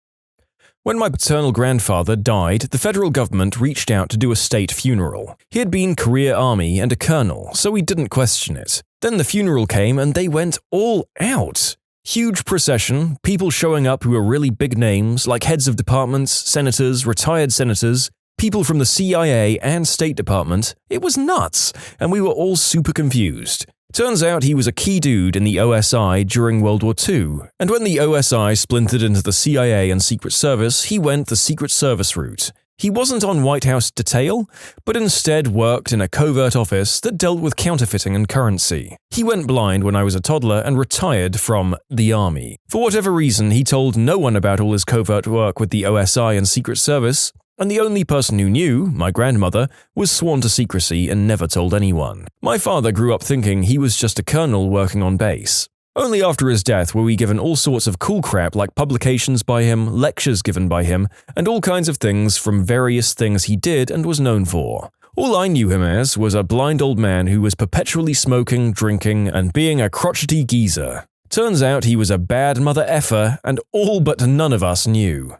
When my paternal grandfather died, the federal government reached out to do a state funeral. He had been career Army and a colonel, so we didn't question it. Then the funeral came and they went all out. Huge procession, people showing up who were really big names, like heads of departments, senators, retired senators, people from the CIA and State Department. It was nuts, and we were all super confused. Turns out he was a key dude in the OSI during World War II, and when the OSI splintered into the CIA and Secret Service, he went the Secret Service route. He wasn't on White House detail, but instead worked in a covert office that dealt with counterfeiting and currency. He went blind when I was a toddler and retired from the Army. For whatever reason, he told no one about all his covert work with the OSI and Secret Service, and the only person who knew, my grandmother, was sworn to secrecy and never told anyone. My father grew up thinking he was just a colonel working on base. Only after his death were we given all sorts of cool crap like publications by him, lectures given by him, and all kinds of things from various things he did and was known for. All I knew him as was a blind old man who was perpetually smoking, drinking, and being a crotchety geezer. Turns out he was a bad mother effer, and all but none of us knew.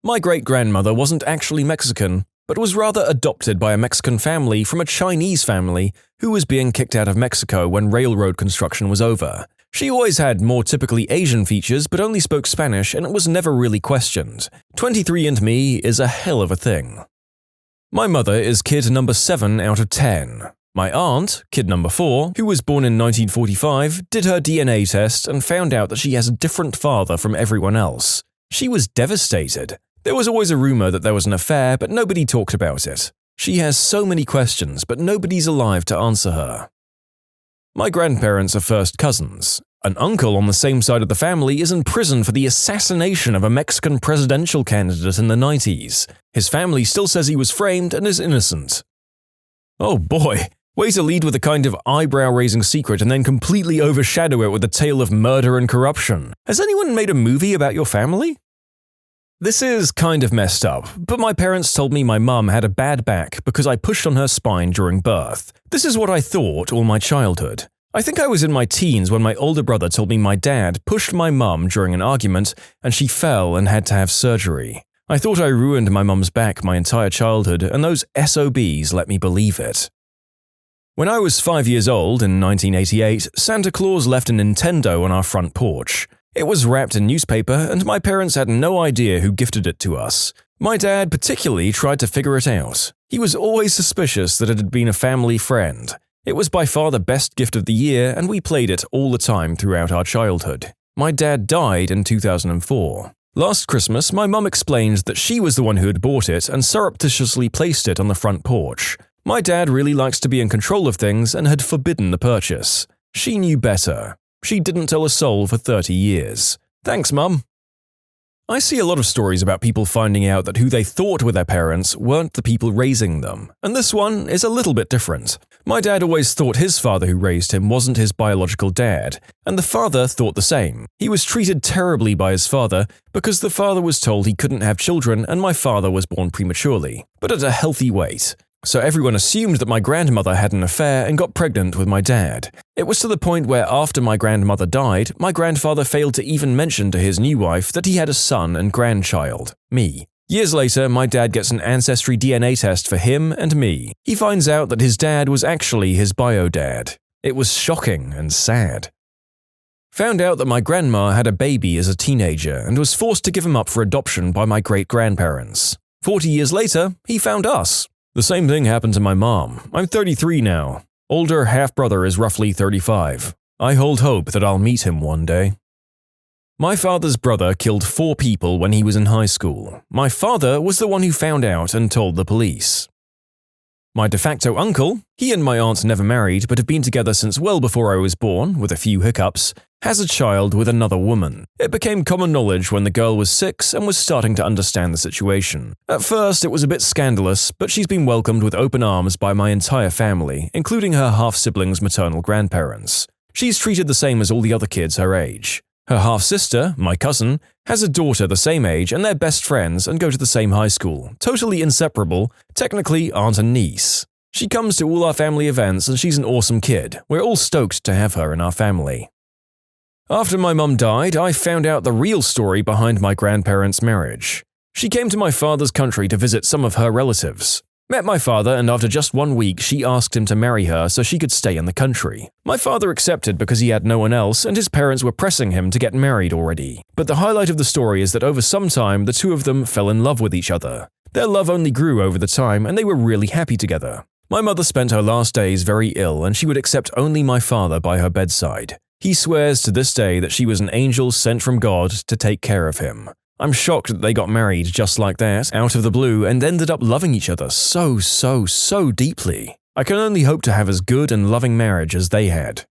My great-grandmother wasn't actually Mexican, but was rather adopted by a Mexican family from a Chinese family who was being kicked out of Mexico when railroad construction was over. She always had more typically Asian features but only spoke Spanish and it was never really questioned. 23andMe is a hell of a thing. My mother is kid number 7 out of 10. My aunt, kid number 4, who was born in 1945, did her DNA test and found out that she has a different father from everyone else. She was devastated. There was always a rumor that there was an affair, but nobody talked about it. She has so many questions, but nobody's alive to answer her. My grandparents are first cousins. An uncle on the same side of the family is in prison for the assassination of a Mexican presidential candidate in the 90s. His family still says he was framed and is innocent. Oh boy, way to lead with a kind of eyebrow-raising secret and then completely overshadow it with a tale of murder and corruption. Has anyone made a movie about your family? This is kind of messed up, but my parents told me my mum had a bad back because I pushed on her spine during birth. This is what I thought all my childhood. I think I was in my teens when my older brother told me my dad pushed my mum during an argument and she fell and had to have surgery. I thought I ruined my mum's back my entire childhood and those SOBs let me believe it. When I was 5 years old in 1988, Santa Claus left a Nintendo on our front porch. It was wrapped in newspaper and my parents had no idea who gifted it to us. My dad particularly tried to figure it out. He was always suspicious that it had been a family friend. It was by far the best gift of the year and we played it all the time throughout our childhood. My dad died in 2004. Last Christmas, my mum explained that she was the one who had bought it and surreptitiously placed it on the front porch. My dad really likes to be in control of things and had forbidden the purchase. She knew better. She didn't tell a soul for 30 years. Thanks, Mum. I see a lot of stories about people finding out that who they thought were their parents weren't the people raising them, and this one is a little bit different. My dad always thought his father who raised him wasn't his biological dad, and the father thought the same. He was treated terribly by his father because the father was told he couldn't have children and my father was born prematurely, but at a healthy weight. So everyone assumed that my grandmother had an affair and got pregnant with my dad. It was to the point where after my grandmother died, my grandfather failed to even mention to his new wife that he had a son and grandchild, me. Years later, my dad gets an Ancestry DNA test for him and me. He finds out that his dad was actually his bio-dad. It was shocking and sad. Found out that my grandma had a baby as a teenager and was forced to give him up for adoption by my great-grandparents. 40 years later, he found us. The same thing happened to my mom. I'm 33 now. Older half-brother is roughly 35. I hold hope that I'll meet him one day. My father's brother killed 4 people when he was in high school. My father was the one who found out and told the police. My de facto uncle, he and my aunt never married but have been together since well before I was born, with a few hiccups, has a child with another woman. It became common knowledge when the girl was 6 and was starting to understand the situation. At first, it was a bit scandalous, but she's been welcomed with open arms by my entire family, including her half-siblings' maternal grandparents. She's treated the same as all the other kids her age. Her half-sister, my cousin, has a daughter the same age and they're best friends and go to the same high school, totally inseparable, technically aunt and niece. She comes to all our family events and she's an awesome kid. We're all stoked to have her in our family. After my mum died, I found out the real story behind my grandparents' marriage. She came to my father's country to visit some of her relatives. Met my father and after just 1 week she asked him to marry her so she could stay in the country. My father accepted because he had no one else and his parents were pressing him to get married already. But the highlight of the story is that over some time the two of them fell in love with each other. Their love only grew over the time and they were really happy together. My mother spent her last days very ill and she would accept only my father by her bedside. He swears to this day that she was an angel sent from God to take care of him. I'm shocked that they got married just like that, out of the blue, and ended up loving each other so deeply. I can only hope to have as good and loving marriage as they had.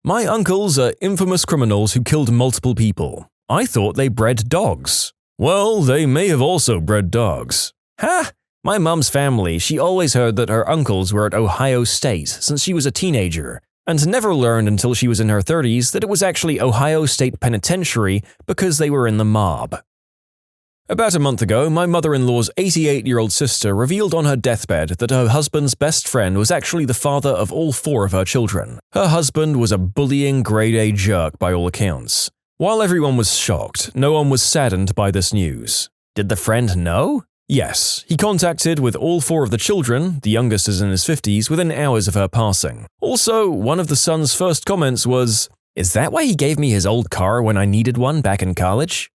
My uncles are infamous criminals who killed multiple people. I thought they bred dogs. Well, they may have also bred dogs. Ha! My mum's family, she always heard that her uncles were at Ohio State since she was a teenager. and never learned until she was in her 30s that it was actually Ohio State Penitentiary because they were in the mob. About a month ago, my mother-in-law's 88-year-old sister revealed on her deathbed that her husband's best friend was actually the father of all 4 of her children. Her husband was a bullying grade-A jerk by all accounts. While everyone was shocked, no one was saddened by this news. Did the friend know? Yes, he contacted with all 4 of the children, the youngest is in his 50s, within hours of her passing. Also, one of the son's first comments was, "Is that why he gave me his old car when I needed one back in college?"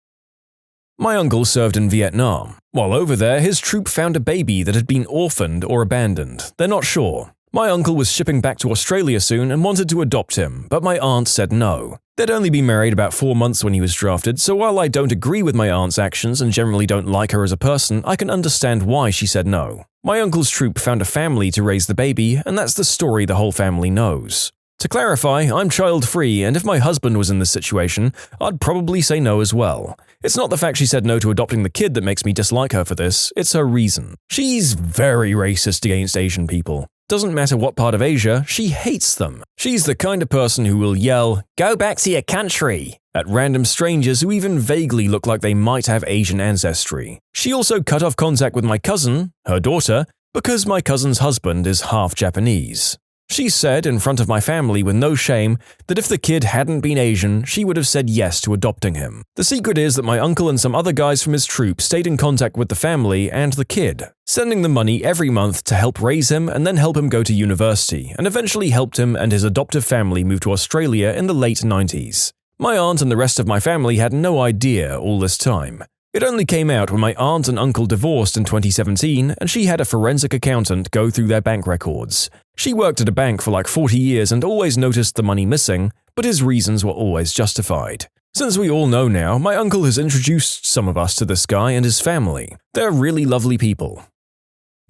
My uncle served in Vietnam. While over there, his troop found a baby that had been orphaned or abandoned. They're not sure. My uncle was shipping back to Australia soon and wanted to adopt him, but my aunt said no. They'd only been married about 4 months when he was drafted, so while I don't agree with my aunt's actions and generally don't like her as a person, I can understand why she said no. My uncle's troop found a family to raise the baby, and that's the story the whole family knows. To clarify, I'm child-free, and if my husband was in this situation, I'd probably say no as well. It's not the fact she said no to adopting the kid that makes me dislike her for this, it's her reason. She's very racist against Asian people. Doesn't matter what part of Asia, she hates them. She's the kind of person who will yell, "Go back to your country!" at random strangers who even vaguely look like they might have Asian ancestry. She also cut off contact with my cousin, her daughter, because my cousin's husband is half Japanese. She said in front of my family with no shame that if the kid hadn't been Asian, she would have said yes to adopting him. The secret is that my uncle and some other guys from his troop stayed in contact with the family and the kid, sending them money every month to help raise him and then help him go to university, and eventually helped him and his adoptive family move to Australia in the late 90s. My aunt and the rest of my family had no idea all this time. It only came out when my aunt and uncle divorced in 2017 and she had a forensic accountant go through their bank records. She worked at a bank for like 40 years and always noticed the money missing, but his reasons were always justified. Since we all know now, my uncle has introduced some of us to this guy and his family. They're really lovely people.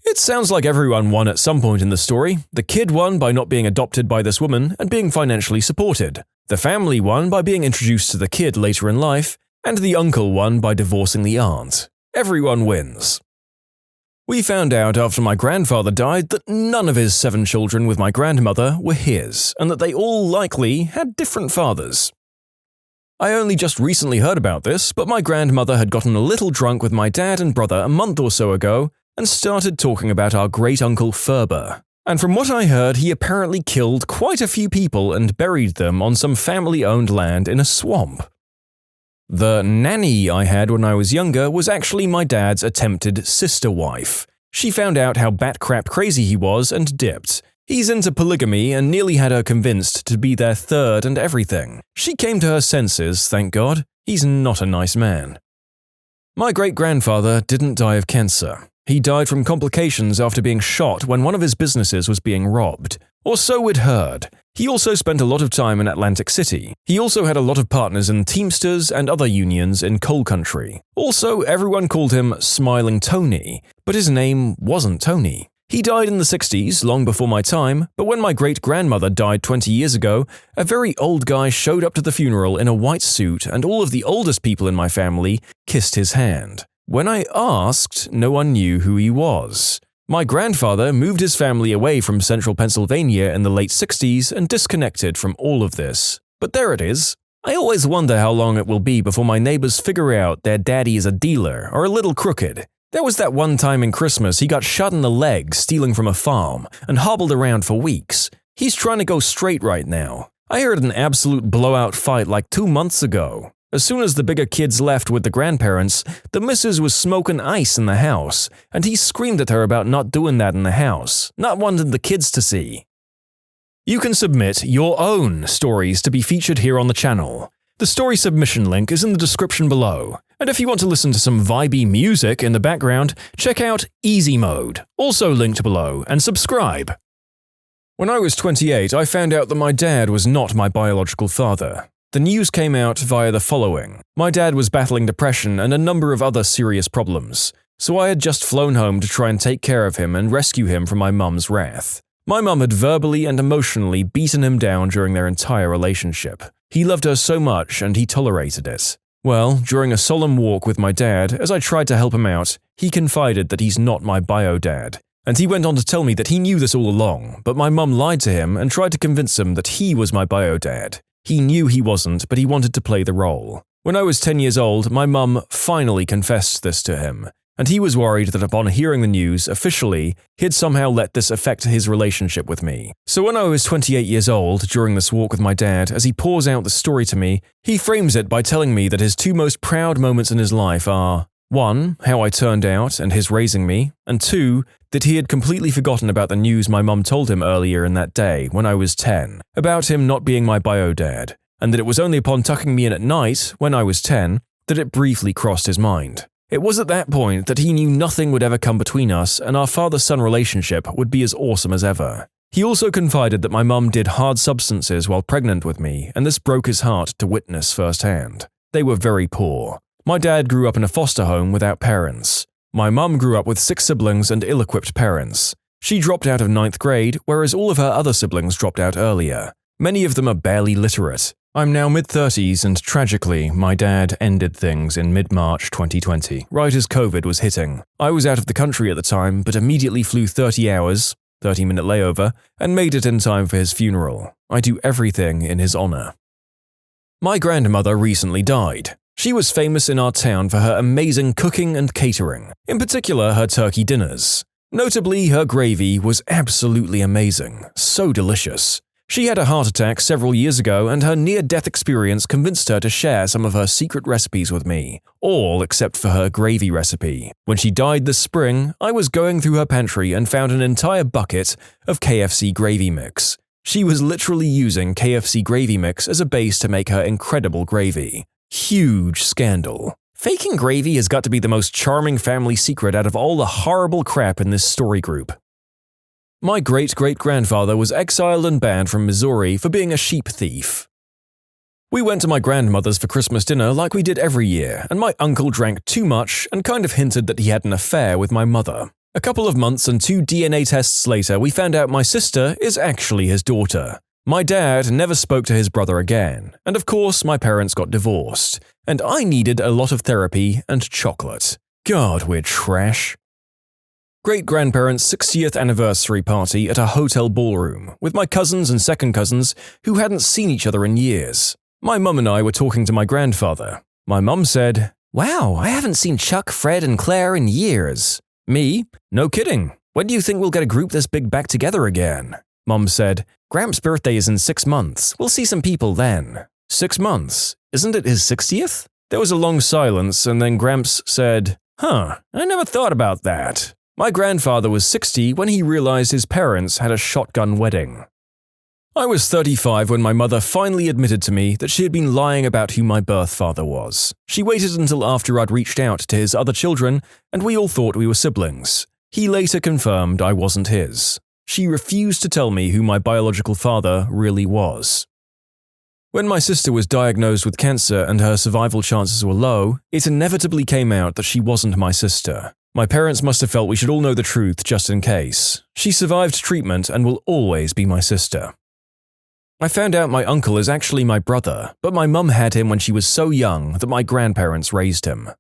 It sounds like everyone won at some point in the story. The kid won by not being adopted by this woman and being financially supported. The family won by being introduced to the kid later in life, and the uncle won by divorcing the aunt. Everyone wins. We found out after my grandfather died that none of his 7 children with my grandmother were his, and that they all likely had different fathers. I only just recently heard about this, but my grandmother had gotten a little drunk with my dad and brother a month or so ago and started talking about our great-uncle Ferber. And from what I heard, he apparently killed quite a few people and buried them on some family-owned land in a swamp. The nanny I had when I was younger was actually my dad's attempted sister wife. She found out how bat-crap crazy he was and dipped. He's into polygamy and nearly had her convinced to be their third and everything. She came to her senses, thank God. He's not a nice man. My great-grandfather didn't die of cancer. He died from complications after being shot when one of his businesses was being robbed. Or so we'd heard. He also spent a lot of time in Atlantic City. He also had a lot of partners in Teamsters and other unions in coal country. Also, everyone called him Smiling Tony, but his name wasn't Tony. He died in the 60s, long before my time, but when my great-grandmother died 20 years ago, a very old guy showed up to the funeral in a white suit and all of the oldest people in my family kissed his hand. When I asked, no one knew who he was. My grandfather moved his family away from central Pennsylvania in the late 60s and disconnected from all of this. But there it is. I always wonder how long it will be before my neighbors figure out their daddy is a dealer or a little crooked. There was that one time in Christmas he got shot in the leg stealing from a farm and hobbled around for weeks. He's trying to go straight right now. I heard an absolute blowout fight like 2 months ago. As soon as the bigger kids left with the grandparents, the missus was smoking ice in the house, and he screamed at her about not doing that in the house, not wanting the kids to see. You can submit your own stories to be featured here on the channel. The story submission link is in the description below, and if you want to listen to some vibey music in the background, check out easymode, also linked below, and subscribe. When I was 28, I found out that my dad was not my biological father. The news came out via the following. My dad was battling depression and a number of other serious problems, so I had just flown home to try and take care of him and rescue him from my mum's wrath. My mum had verbally and emotionally beaten him down during their entire relationship. He loved her so much and he tolerated it. Well, during a solemn walk with my dad, as I tried to help him out, he confided that he's not my bio dad. And he went on to tell me that he knew this all along, but my mum lied to him and tried to convince him that he was my bio dad. He knew he wasn't, but he wanted to play the role. When I was 10 years old, my mum finally confessed this to him, and he was worried that upon hearing the news officially, he'd somehow let this affect his relationship with me. So when I was 28 years old, during this walk with my dad, as he pours out the story to me, he frames it by telling me that his two most proud moments in his life are 1. How I turned out and his raising me, and 2. That he had completely forgotten about the news my mum told him earlier in that day, when I was 10, about him not being my bio dad, and that it was only upon tucking me in at night, when I was 10, that it briefly crossed his mind. It was at that point that he knew nothing would ever come between us and our father-son relationship would be as awesome as ever. He also confided that my mum did hard substances while pregnant with me, and this broke his heart to witness firsthand. They were very poor. My dad grew up in a foster home without parents. My mum grew up with 6 siblings and ill-equipped parents. She dropped out of 9th grade, whereas all of her other siblings dropped out earlier. Many of them are barely literate. I'm now mid-30s and tragically, my dad ended things in mid-March 2020, right as COVID was hitting. I was out of the country at the time, but immediately flew 30 hours, 30-minute layover, and made it in time for his funeral. I do everything in his honor. My grandmother recently died. She was famous in our town for her amazing cooking and catering, in particular her turkey dinners. Notably, her gravy was absolutely amazing, so delicious. She had a heart attack several years ago and her near-death experience convinced her to share some of her secret recipes with me, all except for her gravy recipe. When she died this spring, I was going through her pantry and found an entire bucket of KFC gravy mix. She was literally using KFC gravy mix as a base to make her incredible gravy. Huge scandal. Faking gravy has got to be the most charming family secret out of all the horrible crap in this story group. My great-great-grandfather was exiled and banned from Missouri for being a sheep thief. We went to my grandmother's for Christmas dinner like we did every year, and my uncle drank too much and kind of hinted that he had an affair with my mother. A couple of months and 2 DNA tests later, we found out my sister is actually his daughter. My dad never spoke to his brother again, and of course my parents got divorced, and I needed a lot of therapy and chocolate. God, we're trash. Great-grandparents' 60th anniversary party at a hotel ballroom, with my cousins and second cousins who hadn't seen each other in years. My mum and I were talking to my grandfather. My mum said, "Wow, I haven't seen Chuck, Fred, and Claire in years." Me, "No kidding. When do you think we'll get a group this big back together again?" Mum said, "Gramps' birthday is in 6 months. We'll see some people then." 6 months? Isn't it his 60th? There was a long silence, and then Gramps said, "Huh, I never thought about that." My grandfather was 60 when he realized his parents had a shotgun wedding. I was 35 when my mother finally admitted to me that she had been lying about who my birth father was. She waited until after I'd reached out to his other children, and we all thought we were siblings. He later confirmed I wasn't his. She refused to tell me who my biological father really was. When my sister was diagnosed with cancer and her survival chances were low, it inevitably came out that she wasn't my sister. My parents must have felt we should all know the truth just in case. She survived treatment and will always be my sister. I found out my uncle is actually my brother, but my mum had him when she was so young that my grandparents raised him.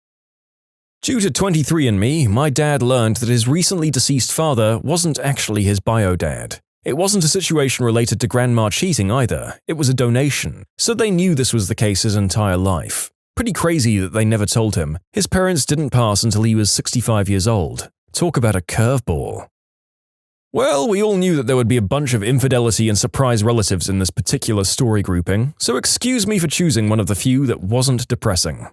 Due to 23andMe, my dad learned that his recently deceased father wasn't actually his bio dad. It wasn't a situation related to grandma cheating either, it was a donation, so they knew this was the case his entire life. Pretty crazy that they never told him. His parents didn't pass until he was 65 years old. Talk about a curveball. Well, we all knew that there would be a bunch of infidelity and surprise relatives in this particular story grouping, so excuse me for choosing one of the few that wasn't depressing.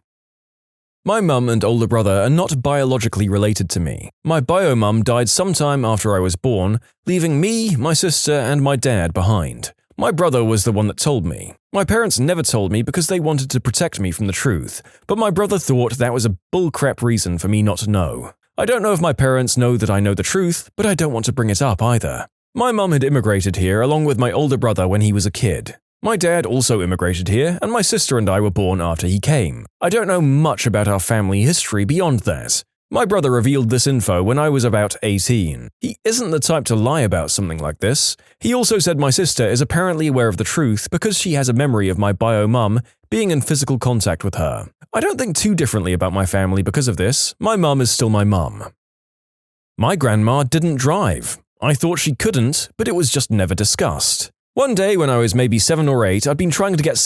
My mum and older brother are not biologically related to me. My bio mum died sometime after I was born, leaving me, my sister, and my dad behind. My brother was the one that told me. My parents never told me because they wanted to protect me from the truth, but my brother thought that was a bullcrap reason for me not to know. I don't know if my parents know that I know the truth, but I don't want to bring it up either. My mum had immigrated here along with my older brother when he was a kid. My dad also immigrated here, and my sister and I were born after he came. I don't know much about our family history beyond that. My brother revealed this info when I was about 18. He isn't the type to lie about something like this. He also said my sister is apparently aware of the truth because she has a memory of my bio mum being in physical contact with her. I don't think too differently about my family because of this. My mum is still my mum. My grandma didn't drive. I thought she couldn't, but it was just never discussed. One day when I was maybe 7 or 8, I'd been trying to get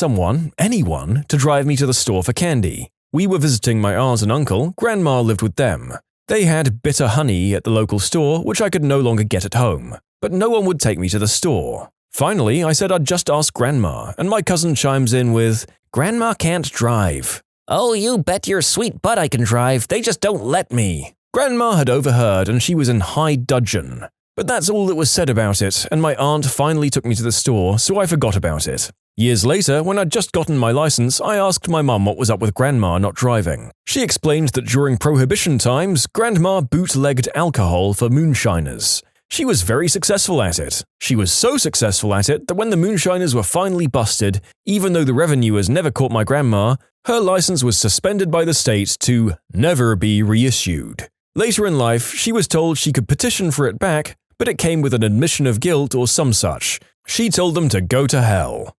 anyone, to drive me to the store for candy. We were visiting my aunt and uncle. Grandma lived with them. They had bitter honey at the local store, which I could no longer get at home. But no one would take me to the store. Finally, I said I'd just ask Grandma, and my cousin chimes in with, "Grandma can't drive." "Oh, you bet your sweet butt I can drive, they just don't let me." Grandma had overheard and she was in high dudgeon. But that's all that was said about it, and my aunt finally took me to the store, so I forgot about it. Years later, when I'd just gotten my license, I asked my mum what was up with Grandma not driving. She explained that during Prohibition times, Grandma bootlegged alcohol for moonshiners. She was very successful at it. She was so successful at it that when the moonshiners were finally busted, even though the revenuers never caught my grandma, her license was suspended by the state to never be reissued. Later in life, she was told she could petition for it back, but it came with an admission of guilt or some such. She told them to go to hell.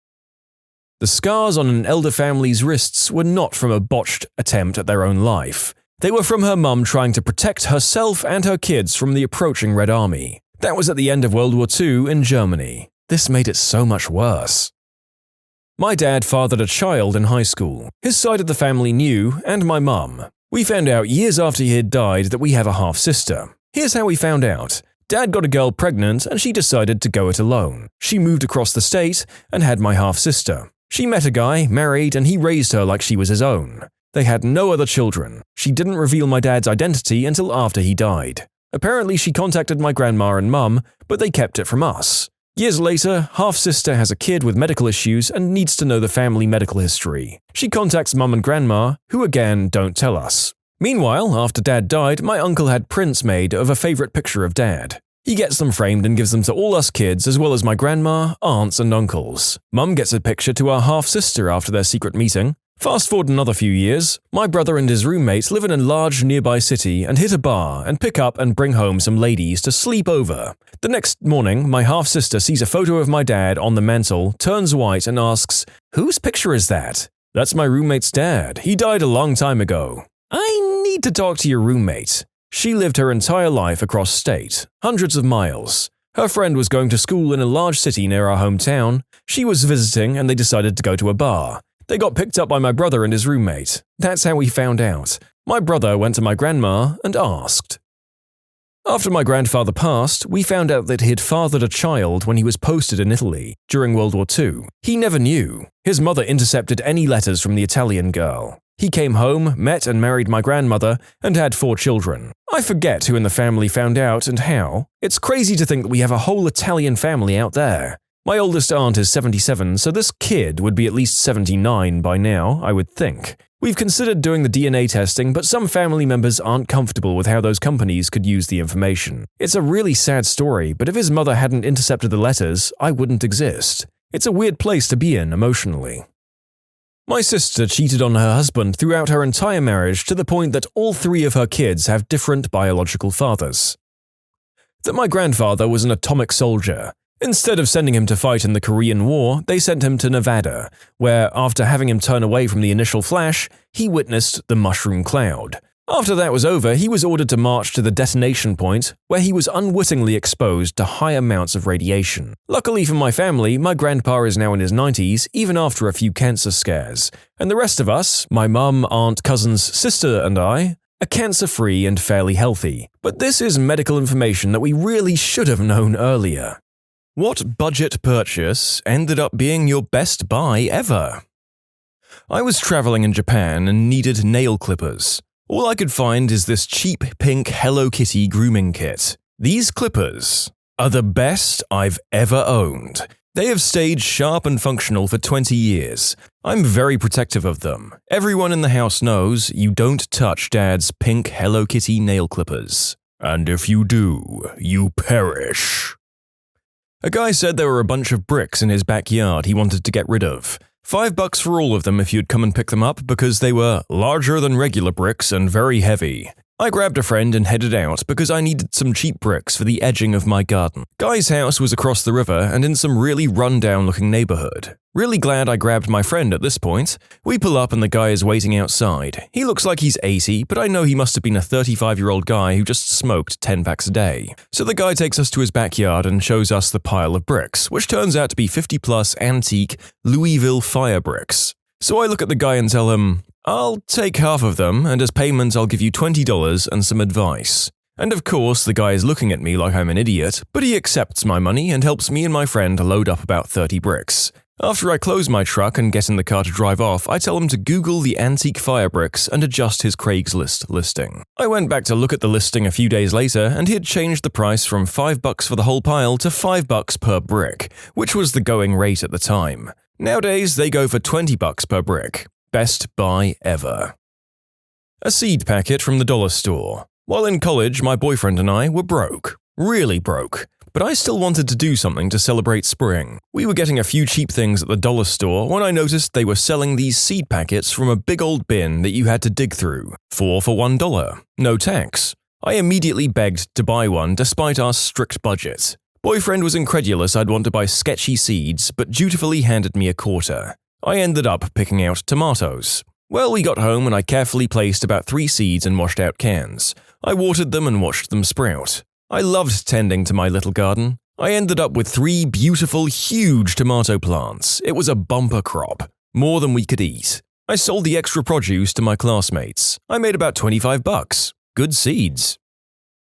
The scars on an elder family's wrists were not from a botched attempt at their own life. They were from her mum trying to protect herself and her kids from the approaching Red Army. That was at the end of World War II in Germany. This made it so much worse. My dad fathered a child in high school. His side of the family knew, and my mum. We found out years after he had died that we have a half-sister. Here's how we found out. Dad got a girl pregnant and she decided to go it alone. She moved across the state and had my half-sister. She met a guy, married, and he raised her like she was his own. They had no other children. She didn't reveal my dad's identity until after he died. Apparently she contacted my grandma and mum, but they kept it from us. Years later, half-sister has a kid with medical issues and needs to know the family medical history. She contacts mum and grandma, who again don't tell us. Meanwhile, after Dad died, my uncle had prints made of a favorite picture of Dad. He gets them framed and gives them to all us kids as well as my grandma, aunts and uncles. Mum gets a picture to our half-sister after their secret meeting. Fast forward another few years, my brother and his roommate live in a large nearby city and hit a bar and pick up and bring home some ladies to sleep over. The next morning, my half-sister sees a photo of my dad on the mantel, turns white and asks, "Whose picture is that?" "That's my roommate's dad. He died a long time ago." "I need to talk to your roommate." She lived her entire life across state, hundreds of miles. Her friend was going to school in a large city near our hometown. She was visiting and they decided to go to a bar. They got picked up by my brother and his roommate. That's how we found out. My brother went to my grandma and asked. After my grandfather passed, we found out that he'd fathered a child when he was posted in Italy during World War II. He never knew. His mother intercepted any letters from the Italian girl. He came home, met and married my grandmother, and had 4 children. I forget who in the family found out and how. It's crazy to think that we have a whole Italian family out there. My oldest aunt is 77, so this kid would be at least 79 by now, I would think. We've considered doing the DNA testing, but some family members aren't comfortable with how those companies could use the information. It's a really sad story, but if his mother hadn't intercepted the letters, I wouldn't exist. It's a weird place to be in emotionally. My sister cheated on her husband throughout her entire marriage to the point that all 3 of her kids have different biological fathers. That my grandfather was an atomic soldier. Instead of sending him to fight in the Korean War, they sent him to Nevada, where, after having him turn away from the initial flash, he witnessed the mushroom cloud. After that was over, he was ordered to march to the detonation point, where he was unwittingly exposed to high amounts of radiation. Luckily for my family, my grandpa is now in his 90s, even after a few cancer scares. And the rest of us, my mum, aunt, cousins, sister and I, are cancer-free and fairly healthy. But this is medical information that we really should have known earlier. What budget purchase ended up being your best buy ever? I was traveling in Japan and needed nail clippers. All I could find is this cheap pink Hello Kitty grooming kit. These clippers are the best I've ever owned. They have stayed sharp and functional for 20 years. I'm very protective of them. Everyone in the house knows you don't touch Dad's pink Hello Kitty nail clippers. And if you do, you perish. A guy said there were a bunch of bricks in his backyard he wanted to get rid of. $5 for all of them if you'd come and pick them up because they were larger than regular bricks and very heavy. I grabbed a friend and headed out because I needed some cheap bricks for the edging of my garden. Guy's house was across the river and in some really run-down looking neighborhood. Really glad I grabbed my friend at this point. We pull up and the guy is waiting outside. He looks like he's 80, but I know he must have been a 35-year-old guy who just smoked 10 packs a day. So the guy takes us to his backyard and shows us the pile of bricks, which turns out to be 50-plus antique Louisville fire bricks. So I look at the guy and tell him, I'll take half of them, and as payment I'll give you $20 and some advice. And of course, the guy is looking at me like I'm an idiot, but he accepts my money and helps me and my friend load up about 30 bricks. After I close my truck and get in the car to drive off, I tell him to Google the antique fire bricks and adjust his Craigslist listing. I went back to look at the listing a few days later, and he had changed the price from $5 for the whole pile to $5 per brick, which was the going rate at the time. Nowadays, they go for $20 per brick. Best buy ever. A seed packet from the dollar store. While in college, my boyfriend and I were broke. Really broke. But I still wanted to do something to celebrate spring. We were getting a few cheap things at the dollar store when I noticed they were selling these seed packets from a big old bin that you had to dig through. 4 for $1. No tax. I immediately begged to buy one despite our strict budget. Boyfriend was incredulous I'd want to buy sketchy seeds, but dutifully handed me a quarter. I ended up picking out tomatoes. Well, we got home and I carefully placed about 3 seeds in washed out cans. I watered them and watched them sprout. I loved tending to my little garden. I ended up with 3 beautiful, huge tomato plants. It was a bumper crop, more than we could eat. I sold the extra produce to my classmates. I made about $25. Good seeds.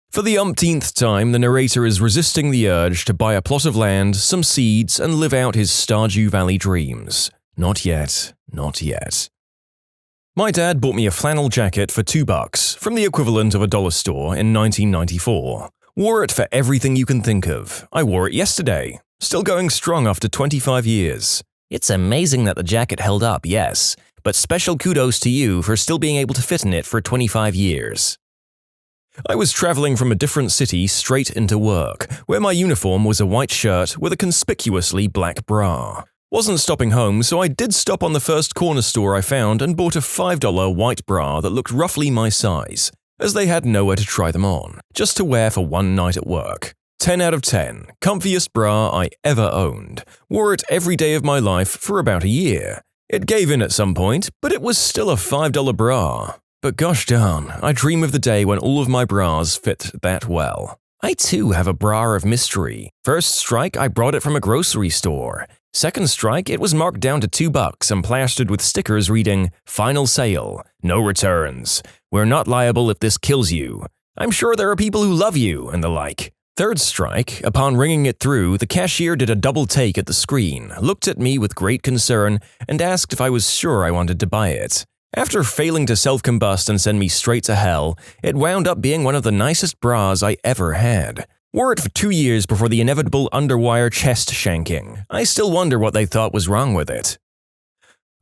For the umpteenth time, the narrator is resisting the urge to buy a plot of land, some seeds, and live out his Stardew Valley dreams. Not yet, not yet. My dad bought me a flannel jacket for $2 from the equivalent of a dollar store in 1994. Wore it for everything you can think of. I wore it yesterday. Still going strong after 25 years. It's amazing that the jacket held up, yes, but special kudos to you for still being able to fit in it for 25 years. I was traveling from a different city straight into work, where my uniform was a white shirt with a conspicuously black bra. Wasn't stopping home, so I did stop on the first corner store I found and bought a $5 white bra that looked roughly my size, as they had nowhere to try them on, just to wear for one night at work. 10 out of 10, comfiest bra I ever owned. Wore it every day of my life for about a year. It gave in at some point, but it was still a $5 bra. But gosh darn, I dream of the day when all of my bras fit that well. I too have a bra of mystery. First strike, I brought it from a grocery store. Second strike, it was marked down to $2 and plastered with stickers reading, "Final sale, no returns. We're not liable if this kills you. I'm sure there are people who love you," and the like. Third strike, upon ringing it through, the cashier did a double take at the screen, looked at me with great concern, and asked if I was sure I wanted to buy it. After failing to self-combust and send me straight to hell, it wound up being one of the nicest bras I ever had. Wore it for 2 years before the inevitable underwire chest shanking. I still wonder what they thought was wrong with it.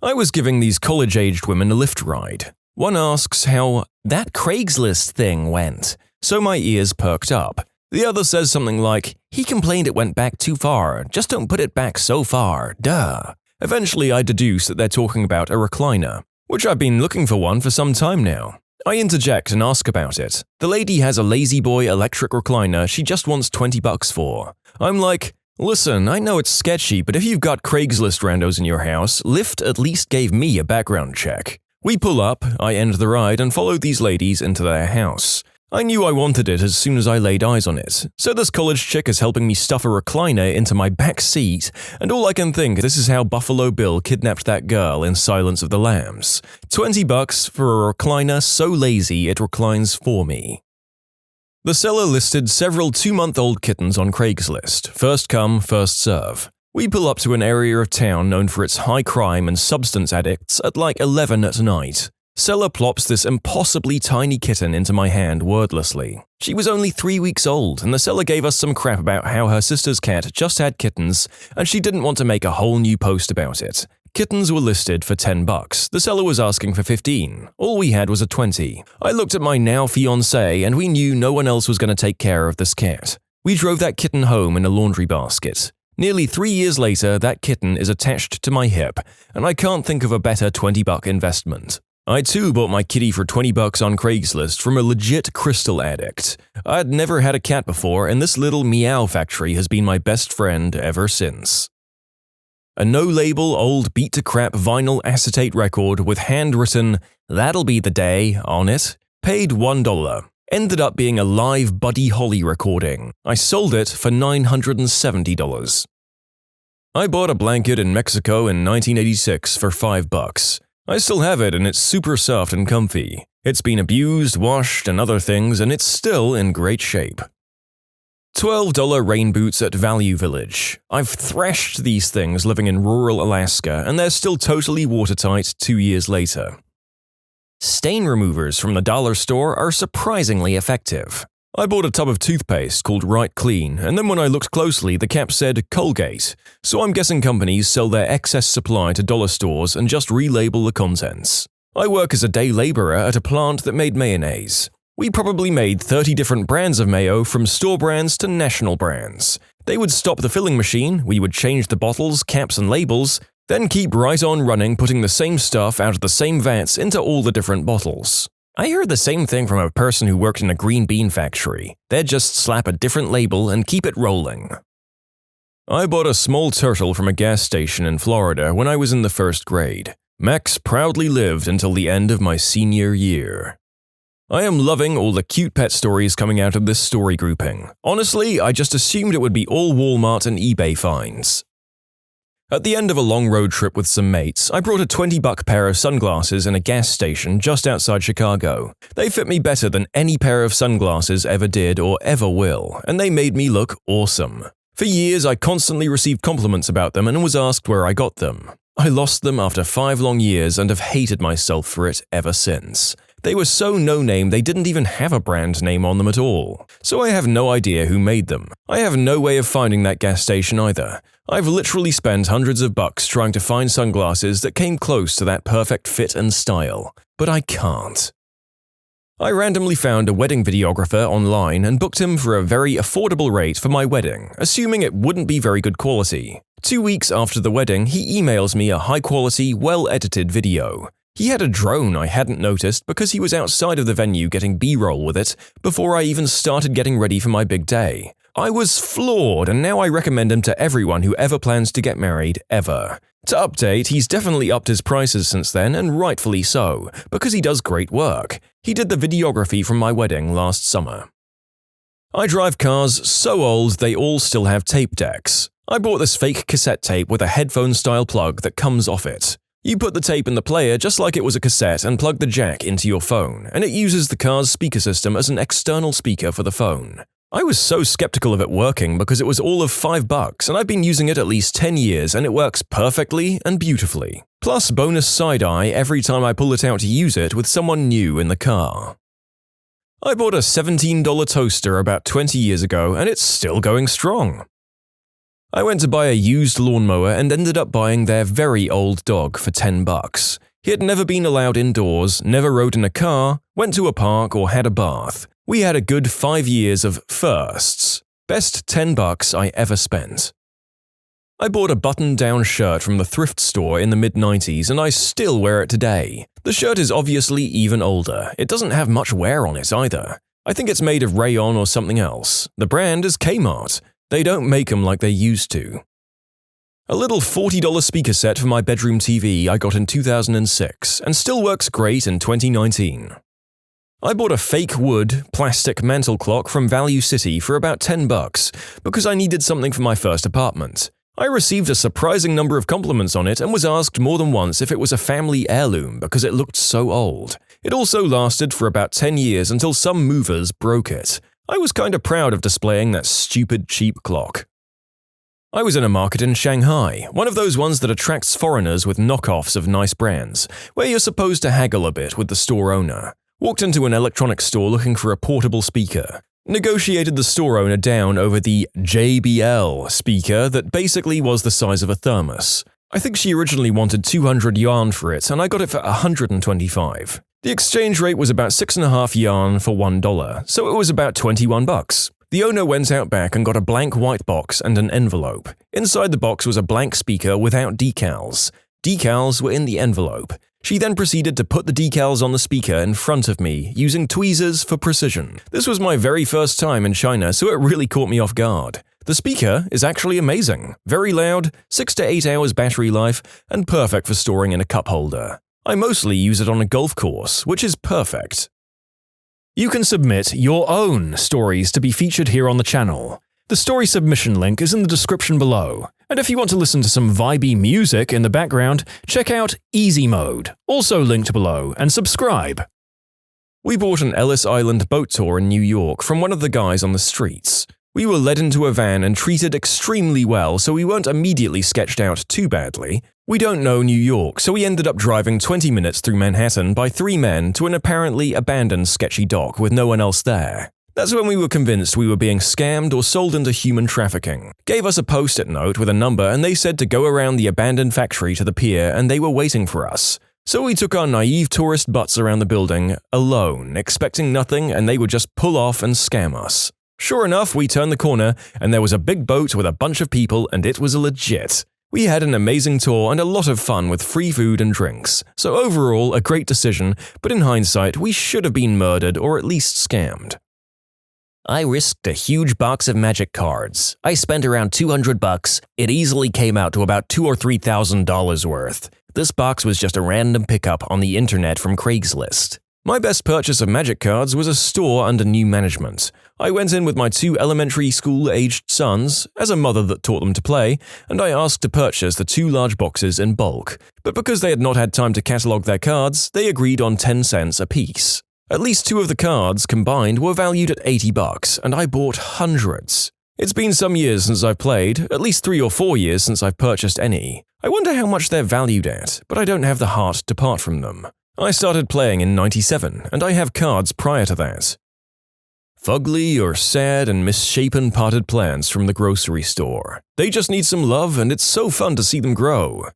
I was giving these college-aged women a lift ride. One asks how that Craigslist thing went, so my ears perked up. The other says something like, "He complained it went back too far, just don't put it back so far, duh." Eventually I deduce that they're talking about a recliner, which I've been looking for one for some time now. I interject and ask about it. The lady has a Lazy Boy electric recliner she just wants $20 for. I'm like, listen, I know it's sketchy, but if you've got Craigslist randos in your house, Lyft at least gave me a background check. We pull up, I end the ride and follow these ladies into their house. I knew I wanted it as soon as I laid eyes on it, so this college chick is helping me stuff a recliner into my back seat, and all I can think this is how Buffalo Bill kidnapped that girl in Silence of the Lambs. $20 for a recliner so lazy it reclines for me. The seller listed several 2-month-old kittens on Craigslist, first come, first serve. We pull up to an area of town known for its high crime and substance addicts at like 11 at night. Seller plops this impossibly tiny kitten into my hand wordlessly. She was only 3 weeks old, and the seller gave us some crap about how her sister's cat just had kittens, and she didn't want to make a whole new post about it. Kittens were listed for $10. The seller was asking for $15. All we had was a $20. I looked at my now fiancé, and we knew no one else was going to take care of this cat. We drove that kitten home in a laundry basket. Nearly 3 years later, that kitten is attached to my hip, and I can't think of a better $20 investment. I too bought my kitty for $20 on Craigslist from a legit crystal addict. I'd never had a cat before, and this little meow factory has been my best friend ever since. A no-label old beat-to-crap vinyl acetate record with handwritten "That'll be the day" on it, paid $1. Ended up being a live Buddy Holly recording. I sold it for $970. I bought a blanket in Mexico in 1986 for $5. I still have it and it's super soft and comfy. It's been abused, washed, and other things, and it's still in great shape. $12 rain boots at Value Village. I've thrashed these things living in rural Alaska, and they're still totally watertight 2 years later. Stain removers from the dollar store are surprisingly effective. I bought a tub of toothpaste called Right Clean, and then when I looked closely, the cap said Colgate, so I'm guessing companies sell their excess supply to dollar stores and just relabel the contents. I work as a day laborer at a plant that made mayonnaise. We probably made 30 different brands of mayo, from store brands to national brands. They would stop the filling machine, we would change the bottles, caps, and labels, then keep right on running, putting the same stuff out of the same vats into all the different bottles. I heard the same thing from a person who worked in a green bean factory. They'd just slap a different label and keep it rolling. I bought a small turtle from a gas station in Florida when I was in the 1st grade. Max proudly lived until the end of my senior year. I am loving all the cute pet stories coming out of this story grouping. Honestly, I just assumed it would be all Walmart and eBay finds. At the end of a long road trip with some mates, I brought a $20 pair of sunglasses in a gas station just outside Chicago. They fit me better than any pair of sunglasses ever did or ever will, and they made me look awesome. For years, I constantly received compliments about them and was asked where I got them. I lost them after 5 long years and have hated myself for it ever since. They were so no-name they didn't even have a brand name on them at all, so I have no idea who made them. I have no way of finding that gas station either. I've literally spent hundreds of bucks trying to find sunglasses that came close to that perfect fit and style, but I can't. I randomly found a wedding videographer online and booked him for a very affordable rate for my wedding, assuming it wouldn't be very good quality. 2 weeks after the wedding, he emails me a high-quality, well-edited video. He had a drone I hadn't noticed because he was outside of the venue getting B-roll with it before I even started getting ready for my big day. I was floored, and now I recommend him to everyone who ever plans to get married, ever. To update, he's definitely upped his prices since then, and rightfully so, because he does great work. He did the videography from my wedding last summer. I drive cars so old they all still have tape decks. I bought this fake cassette tape with a headphone-style plug that comes off it. You put the tape in the player just like it was a cassette and plug the jack into your phone, and it uses the car's speaker system as an external speaker for the phone. I was so skeptical of it working because it was all of $5, and I've been using it at least 10 years and it works perfectly and beautifully. Plus bonus side-eye every time I pull it out to use it with someone new in the car. I bought a $17 toaster about 20 years ago and it's still going strong. I went to buy a used lawnmower and ended up buying their very old dog for $10. He had never been allowed indoors, never rode in a car, went to a park, or had a bath. We had a good 5 years of firsts. Best $10 I ever spent. I bought a button-down shirt from the thrift store in the mid-90s and I still wear it today. The shirt is obviously even older. It doesn't have much wear on it either. I think it's made of rayon or something else. The brand is Kmart. They don't make them like they used to. A little $40 speaker set for my bedroom TV I got in 2006 and still works great in 2019. I bought a fake wood, plastic mantel clock from Value City for about $10 because I needed something for my first apartment. I received a surprising number of compliments on it and was asked more than once if it was a family heirloom because it looked so old. It also lasted for about 10 years until some movers broke it. I was kind of proud of displaying that stupid cheap clock. I was in a market in Shanghai, one of those ones that attracts foreigners with knockoffs of nice brands, where you're supposed to haggle a bit with the store owner. Walked into an electronics store looking for a portable speaker. Negotiated the store owner down over the JBL speaker that basically was the size of a thermos. I think she originally wanted 200 yuan for it, and I got it for 125. The exchange rate was about 6.5 yuan for $1, so it was about $21. The owner went out back and got a blank white box and an envelope. Inside the box was a blank speaker without decals. Decals were in the envelope. She then proceeded to put the decals on the speaker in front of me, using tweezers for precision. This was my very first time in China, so it really caught me off guard. The speaker is actually amazing. Very loud, 6 to 8 hours battery life, and perfect for storing in a cup holder. I mostly use it on a golf course, which is perfect. You can submit your own stories to be featured here on the channel. The story submission link is in the description below. And if you want to listen to some vibey music in the background, check out easymode, also linked below, and subscribe. We bought an Ellis Island boat tour in New York from one of the guys on the streets. We were led into a van and treated extremely well, so we weren't immediately sketched out too badly. We don't know New York, so we ended up driving 20 minutes through Manhattan by 3 men to an apparently abandoned sketchy dock with no one else there. That's when we were convinced we were being scammed or sold into human trafficking. Gave us a post-it note with a number and they said to go around the abandoned factory to the pier and they were waiting for us. So we took our naive tourist butts around the building, alone, expecting nothing, and they would just pull off and scam us. Sure enough, we turned the corner and there was a big boat with a bunch of people and it was legit. We had an amazing tour and a lot of fun with free food and drinks. So overall, a great decision, but in hindsight, we should have been murdered or at least scammed. I risked a huge box of magic cards. I spent around $200. It easily came out to about $2,000 or $3,000 worth. This box was just a random pickup on the internet from Craigslist. My best purchase of magic cards was a store under new management. I went in with my 2 elementary school-aged sons, as a mother that taught them to play, and I asked to purchase the 2 large boxes in bulk. But because they had not had time to catalog their cards, they agreed on 10 cents apiece. At least 2 of the cards combined were valued at $80, and I bought hundreds. It's been some years since I've played, at least 3 or 4 years since I've purchased any. I wonder how much they're valued at, but I don't have the heart to part from them. I started playing in '97, and I have cards prior to that. Fugly or sad and misshapen potted plants from the grocery store. They just need some love, and it's so fun to see them grow.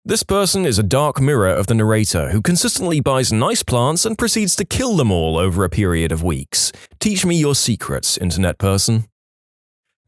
This person is a dark mirror of the narrator who consistently buys nice plants and proceeds to kill them all over a period of weeks. Teach me your secrets, internet person.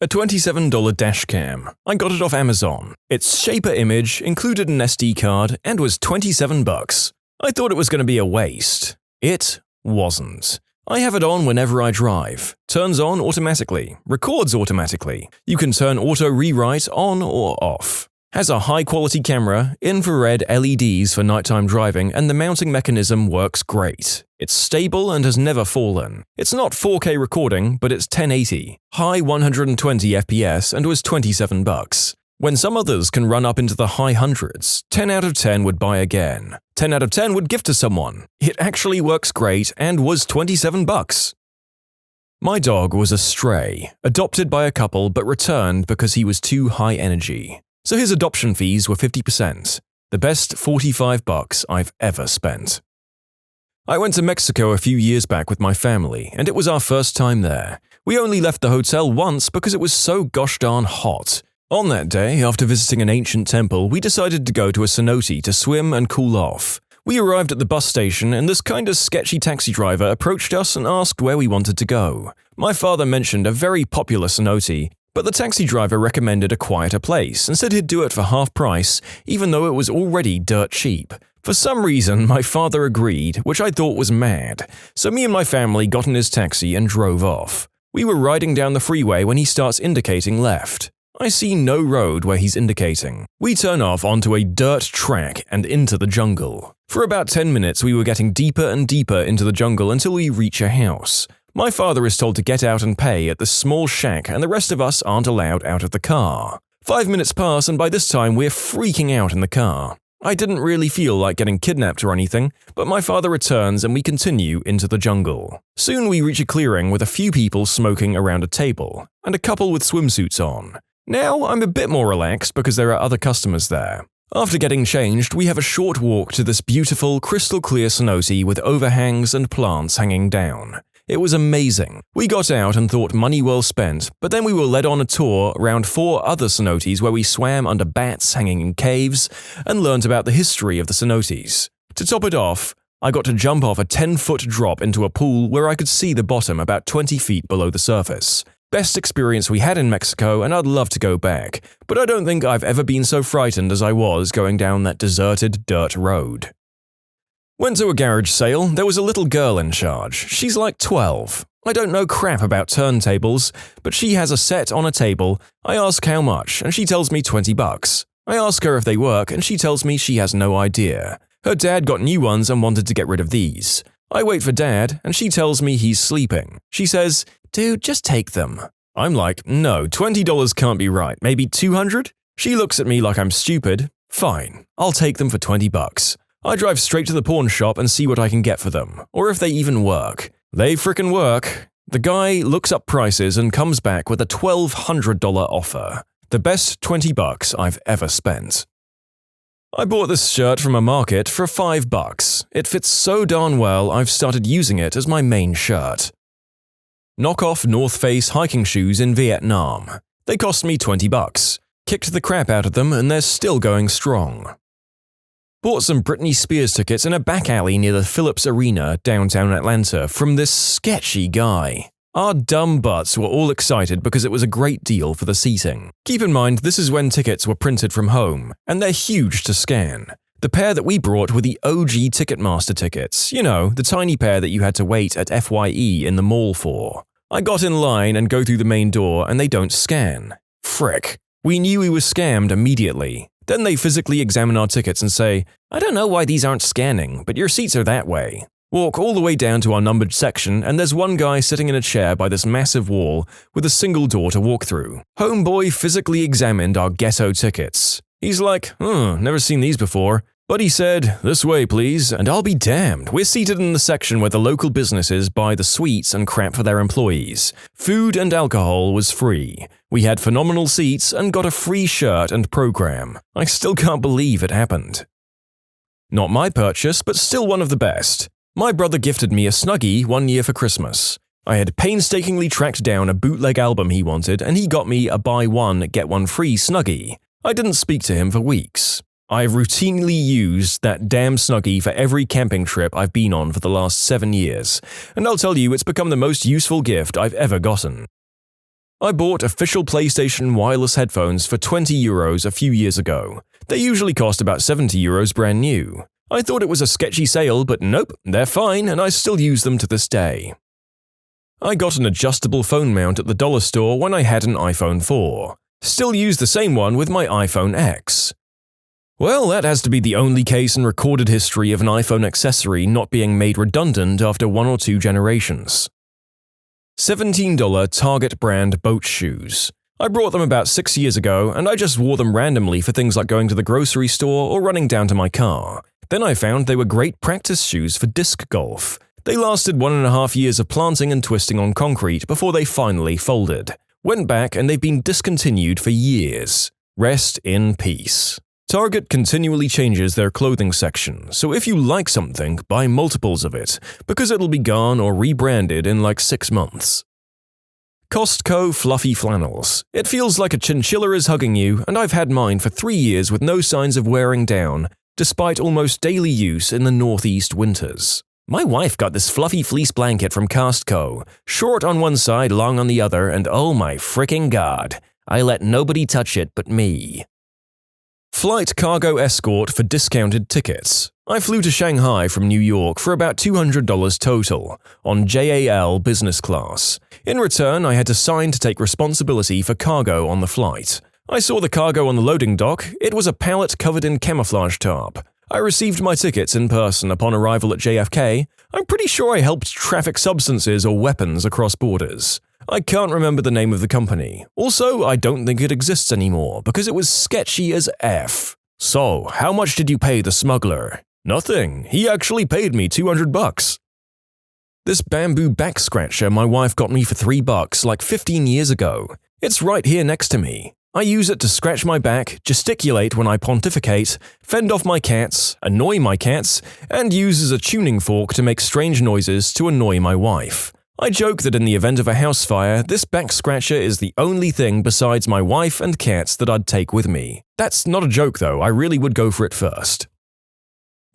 A $27 dashcam. I got it off Amazon. Its shaper image included an SD card and was $27. I thought it was going to be a waste. It wasn't. I have it on whenever I drive. Turns on automatically. Records automatically. You can turn auto rewrite on or off. Has a high-quality camera, infrared LEDs for nighttime driving, and the mounting mechanism works great. It's stable and has never fallen. It's not 4K recording, but it's 1080, high 120 FPS, and was $27. When some others can run up into the high hundreds, 10 out of 10 would buy again. 10 out of 10 would gift to someone. It actually works great and was $27. My dog was a stray, adopted by a couple but returned because he was too high energy. So his adoption fees were 50%, the best $45 I've ever spent. I went to Mexico a few years back with my family, and it was our first time there. We only left the hotel once because it was so gosh darn hot. On that day, after visiting an ancient temple, we decided to go to a cenote to swim and cool off. We arrived at the bus station and this kind of sketchy taxi driver approached us and asked where we wanted to go. My father mentioned a very popular cenote, but the taxi driver recommended a quieter place and said he'd do it for half price, even though it was already dirt cheap. For some reason, my father agreed, which I thought was mad, so me and my family got in his taxi and drove off. We were riding down the freeway when he starts indicating left. I see no road where he's indicating. We turn off onto a dirt track and into the jungle. For about 10 minutes, we were getting deeper and deeper into the jungle until we reach a house. My father is told to get out and pay at this small shack, and the rest of us aren't allowed out of the car. 5 minutes pass, and by this time we're freaking out in the car. I didn't really feel like getting kidnapped or anything, but my father returns and we continue into the jungle. Soon we reach a clearing with a few people smoking around a table, and a couple with swimsuits on. Now I'm a bit more relaxed because there are other customers there. After getting changed, we have a short walk to this beautiful, crystal clear cenote with overhangs and plants hanging down. It was amazing. We got out and thought money well spent, but then we were led on a tour around 4 other cenotes where we swam under bats hanging in caves and learnt about the history of the cenotes. To top it off, I got to jump off a 10-foot drop into a pool where I could see the bottom about 20 feet below the surface. Best experience we had in Mexico, and I'd love to go back, but I don't think I've ever been so frightened as I was going down that deserted dirt road. Went to a garage sale. There was a little girl in charge. She's like 12. I don't know crap about turntables, but she has a set on a table. I ask how much, and she tells me $20. I ask her if they work, and she tells me she has no idea. Her dad got new ones and wanted to get rid of these. I wait for Dad, and she tells me he's sleeping. She says, "Dude, just take them." I'm like, "No, $20 can't be right. Maybe $200? She looks at me like I'm stupid. Fine, I'll take them for $20. I drive straight to the pawn shop and see what I can get for them, or if they even work. They frickin' work. The guy looks up prices and comes back with a $1,200 offer. The best $20 I've ever spent. I bought this shirt from a market for $5. It fits so darn well I've started using it as my main shirt. Knockoff North Face hiking shoes in Vietnam. They cost me $20. Kicked the crap out of them and they're still going strong. Bought some Britney Spears tickets in a back alley near the Phillips Arena, downtown Atlanta, from this sketchy guy. Our dumb butts were all excited because it was a great deal for the seating. Keep in mind, this is when tickets were printed from home, and they're huge to scan. The pair that we brought were the OG Ticketmaster tickets, you know, the tiny pair that you had to wait at FYE in the mall for. I got in line and go through the main door and they don't scan. Frick. We knew we were scammed immediately. Then they physically examine our tickets and say, "I don't know why these aren't scanning, but your seats are that way." Walk all the way down to our numbered section and there's one guy sitting in a chair by this massive wall with a single door to walk through. Homeboy physically examined our ghetto tickets. He's like, never seen these before. But he said, "This way, please," and I'll be damned. We're seated in the section where the local businesses buy the sweets and crap for their employees. Food and alcohol was free. We had phenomenal seats and got a free shirt and program. I still can't believe it happened. Not my purchase, but still one of the best. My brother gifted me a Snuggie one year for Christmas. I had painstakingly tracked down a bootleg album he wanted, and he got me a buy one, get one free Snuggie. I didn't speak to him for weeks. I've routinely used that damn Snuggie for every camping trip I've been on for the last 7 years, and I'll tell you it's become the most useful gift I've ever gotten. I bought official PlayStation wireless headphones for €20 a few years ago. They usually cost about €70 brand new. I thought it was a sketchy sale, but nope, they're fine and I still use them to this day. I got an adjustable phone mount at the dollar store when I had an iPhone 4. Still use the same one with my iPhone X. Well, that has to be the only case in recorded history of an iPhone accessory not being made redundant after 1 or 2 generations. $17 Target brand boat shoes. I bought them about 6 years ago and I just wore them randomly for things like going to the grocery store or running down to my car. Then I found they were great practice shoes for disc golf. They lasted 1.5 years of planting and twisting on concrete before they finally folded. Went back and they've been discontinued for years. Rest in peace. Target continually changes their clothing section, so if you like something, buy multiples of it, because it'll be gone or rebranded in like 6 months. Costco Fluffy Flannels. It feels like a chinchilla is hugging you, and I've had mine for 3 years with no signs of wearing down, despite almost daily use in the northeast winters. My wife got this fluffy fleece blanket from Costco, short on one side, long on the other, and oh my fricking god, I let nobody touch it but me. Flight cargo escort for discounted tickets. I flew to Shanghai from New York for about $200 total, on JAL business class. In return, I had to sign to take responsibility for cargo on the flight. I saw the cargo on the loading dock. It was a pallet covered in camouflage tarp. I received my tickets in person upon arrival at JFK. I'm pretty sure I helped traffic substances or weapons across borders. I can't remember the name of the company. Also, I don't think it exists anymore because it was sketchy as F. So, how much did you pay the smuggler? Nothing. He actually paid me $200. This bamboo back scratcher my wife got me for $3 like 15 years ago. It's right here next to me. I use it to scratch my back, gesticulate when I pontificate, fend off my cats, annoy my cats, and use as a tuning fork to make strange noises to annoy my wife. I joke that in the event of a house fire, this back scratcher is the only thing besides my wife and cats that I'd take with me. That's not a joke though, I really would go for it first.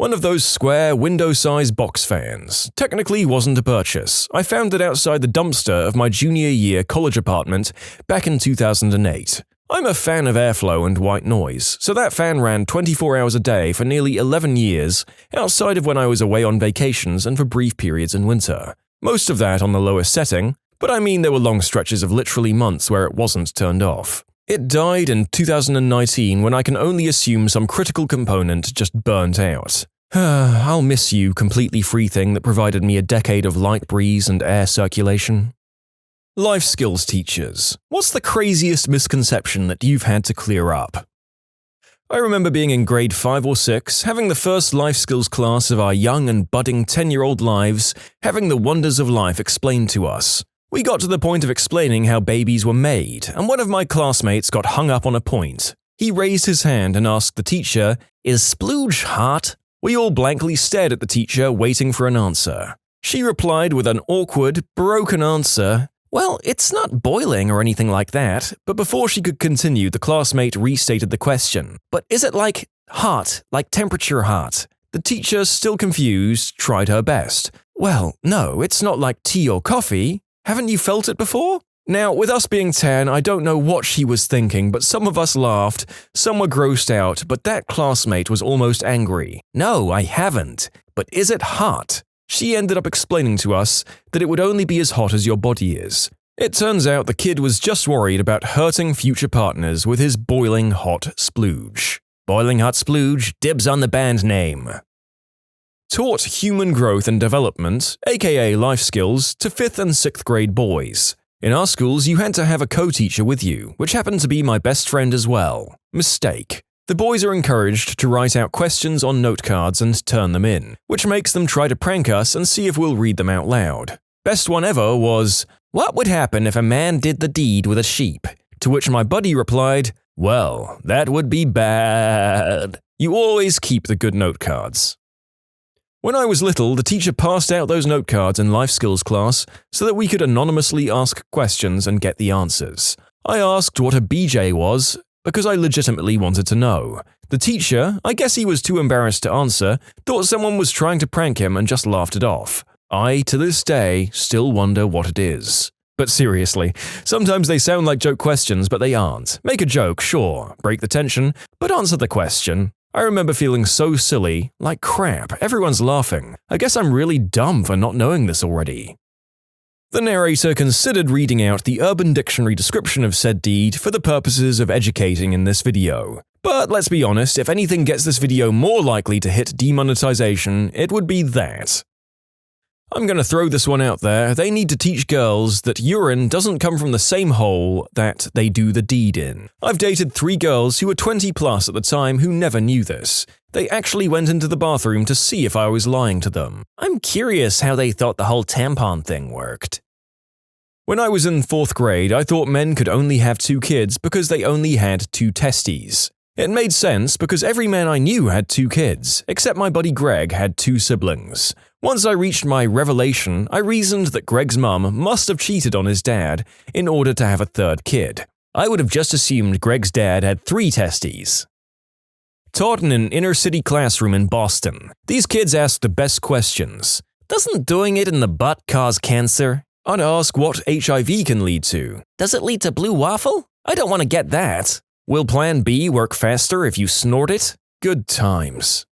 One of those square, window-sized box fans. Technically wasn't a purchase. I found it outside the dumpster of my junior year college apartment back in 2008. I'm a fan of airflow and white noise, so that fan ran 24 hours a day for nearly 11 years, outside of when I was away on vacations and for brief periods in winter. Most of that on the lowest setting, but I mean there were long stretches of literally months where it wasn't turned off. It died in 2019 when I can only assume some critical component just burnt out. I'll miss you, completely free thing that provided me a decade of light breeze and air circulation. Life skills teachers. What's the craziest misconception that you've had to clear up? I remember being in grade 5 or 6, having the first life skills class of our young and budding 10-year-old lives, having the wonders of life explained to us. We got to the point of explaining how babies were made, and one of my classmates got hung up on a point. He raised his hand and asked the teacher, "Is splooge hot?" We all blankly stared at the teacher, waiting for an answer. She replied with an awkward, broken answer, "Well, it's not boiling or anything like that," but before she could continue, the classmate restated the question. "But is it like hot, like temperature hot?" The teacher, still confused, tried her best. "Well, no, it's not like tea or coffee. Haven't you felt it before?" Now, with us being 10, I don't know what she was thinking, but some of us laughed, some were grossed out, but that classmate was almost angry. "No, I haven't. But is it hot?" She ended up explaining to us that it would only be as hot as your body is. It turns out the kid was just worried about hurting future partners with his boiling hot splooge. Boiling hot splooge, dibs on the band name. Taught human growth and development, aka life skills, to 5th and 6th grade boys. In our schools, you had to have a co-teacher with you, which happened to be my best friend as well. Mistake. The boys are encouraged to write out questions on note cards and turn them in, which makes them try to prank us and see if we'll read them out loud. Best one ever was, "What would happen if a man did the deed with a sheep?" To which my buddy replied, "Well, that would be bad." You always keep the good note cards. When I was little, the teacher passed out those note cards in life skills class so that we could anonymously ask questions and get the answers. I asked what a BJ was because I legitimately wanted to know. The teacher, I guess he was too embarrassed to answer, thought someone was trying to prank him and just laughed it off. I, to this day, still wonder what it is. But seriously, sometimes they sound like joke questions, but they aren't. Make a joke, sure, break the tension, but answer the question. I remember feeling so silly, like crap, everyone's laughing. I guess I'm really dumb for not knowing this already. The narrator considered reading out the Urban Dictionary description of said deed for the purposes of educating in this video. But let's be honest, if anything gets this video more likely to hit demonetization, it would be that. I'm gonna throw this one out there. They need to teach girls that urine doesn't come from the same hole that they do the deed in. I've dated 3 girls who were 20 plus at the time who never knew this. They actually went into the bathroom to see if I was lying to them. I'm curious how they thought the whole tampon thing worked. When I was in 4th grade, I thought men could only have 2 kids because they only had 2 testes. It made sense because every man I knew had 2 kids, except my buddy Greg had 2 siblings. Once I reached my revelation, I reasoned that Greg's mum must have cheated on his dad in order to have a 3rd kid. I would have just assumed Greg's dad had 3 testes. Taught in an inner-city classroom in Boston, these kids asked the best questions. Doesn't doing it in the butt cause cancer? I'd ask what HIV can lead to. Does it lead to blue waffle? I don't want to get that. Will Plan B work faster if you snort it? Good times.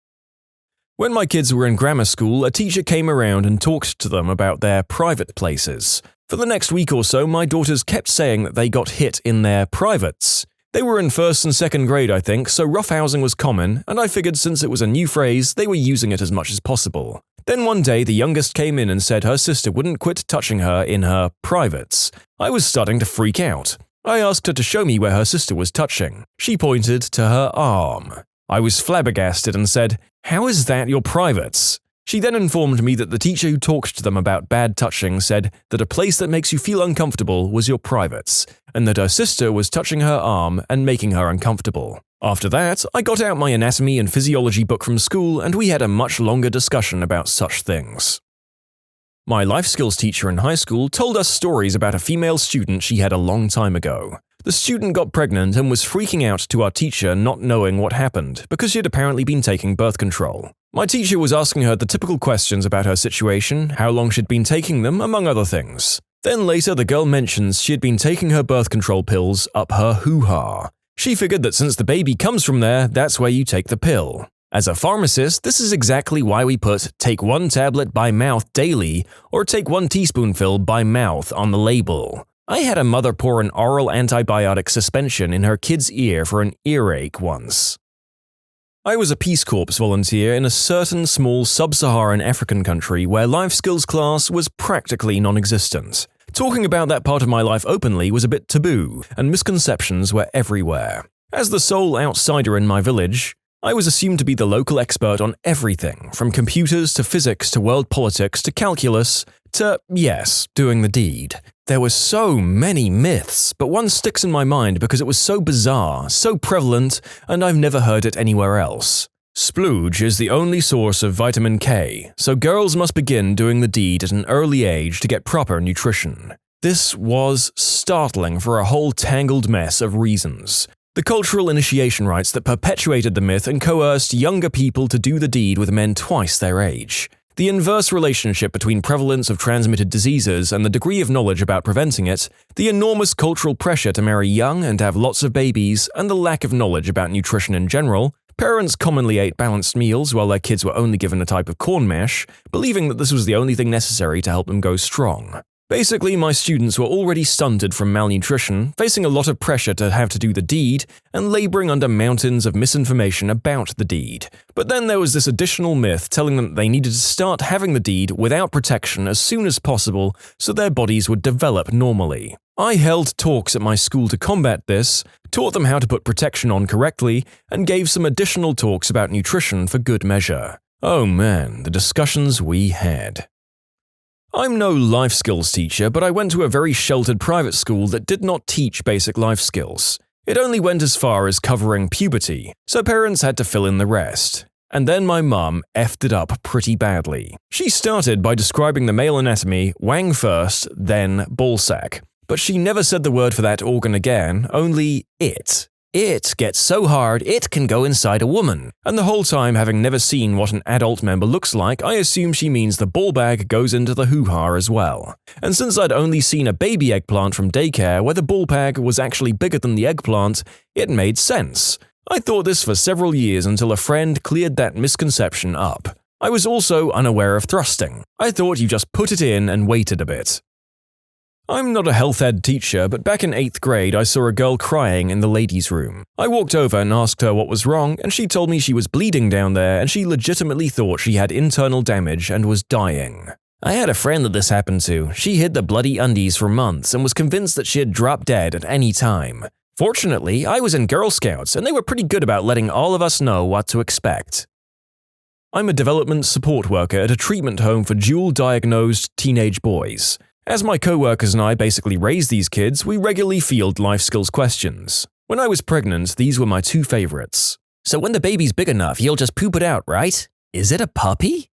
When my kids were in grammar school, a teacher came around and talked to them about their private places. For the next week or so, my daughters kept saying that they got hit in their privates. They were in 1st and 2nd grade, I think, so roughhousing was common, and I figured since it was a new phrase, they were using it as much as possible. Then one day, the youngest came in and said her sister wouldn't quit touching her in her privates. I was starting to freak out. I asked her to show me where her sister was touching. She pointed to her arm. I was flabbergasted and said, "How is that your privates?" She then informed me that the teacher who talked to them about bad touching said that a place that makes you feel uncomfortable was your privates, and that her sister was touching her arm and making her uncomfortable. After that, I got out my anatomy and physiology book from school and we had a much longer discussion about such things. My life skills teacher in high school told us stories about a female student she had a long time ago. The student got pregnant and was freaking out to our teacher not knowing what happened because she had apparently been taking birth control. My teacher was asking her the typical questions about her situation, how long she'd been taking them, among other things. Then later the girl mentions she had been taking her birth control pills up her hoo-ha. She figured that since the baby comes from there, that's where you take the pill. As a pharmacist, this is exactly why we put take 1 tablet by mouth daily or take 1 teaspoonful by mouth on the label. I had a mother pour an oral antibiotic suspension in her kid's ear for an earache once. I was a Peace Corps volunteer in a certain small sub-Saharan African country where life skills class was practically non-existent. Talking about that part of my life openly was a bit taboo, and misconceptions were everywhere. As the sole outsider in my village, I was assumed to be the local expert on everything, from computers to physics to world politics to calculus to, yes, doing the deed. There were so many myths, but one sticks in my mind because it was so bizarre, so prevalent, and I've never heard it anywhere else. Splooge is the only source of vitamin K, so girls must begin doing the deed at an early age to get proper nutrition. This was startling for a whole tangled mess of reasons. The cultural initiation rites that perpetuated the myth and coerced younger people to do the deed with men twice their age. The inverse relationship between prevalence of transmitted diseases and the degree of knowledge about preventing it, the enormous cultural pressure to marry young and have lots of babies, and the lack of knowledge about nutrition in general. Parents commonly ate balanced meals while their kids were only given a type of corn mash, believing that this was the only thing necessary to help them go strong. Basically, my students were already stunted from malnutrition, facing a lot of pressure to have to do the deed, and laboring under mountains of misinformation about the deed. But then there was this additional myth telling them that they needed to start having the deed without protection as soon as possible so their bodies would develop normally. I held talks at my school to combat this, taught them how to put protection on correctly, and gave some additional talks about nutrition for good measure. Oh man, the discussions we had. I'm no life skills teacher, but I went to a very sheltered private school that did not teach basic life skills. It only went as far as covering puberty, so parents had to fill in the rest. And then my mum effed it up pretty badly. She started by describing the male anatomy, wang first, then ballsack. But she never said the word for that organ again, only it. It gets so hard it can go inside a woman. And the whole time, having never seen what an adult member looks like, I assume she means the ball bag goes into the hoo-ha as well. And since I'd only seen a baby eggplant from daycare where the ball bag was actually bigger than the eggplant, it made sense. I thought this for several years until a friend cleared that misconception up. I was also unaware of thrusting. I thought you just put it in and waited a bit. I'm not a health ed teacher, but back in 8th grade I saw a girl crying in the ladies' room. I walked over and asked her what was wrong, and she told me she was bleeding down there and she legitimately thought she had internal damage and was dying. I had a friend that this happened to. She hid the bloody undies for months and was convinced that she had dropped dead at any time. Fortunately, I was in Girl Scouts and they were pretty good about letting all of us know what to expect. I'm a development support worker at a treatment home for dual-diagnosed teenage boys. As my co-workers and I basically raise these kids, we regularly field life skills questions. When I was pregnant, these were my 2 favorites. So when the baby's big enough, you'll just poop it out, right? Is it a puppy?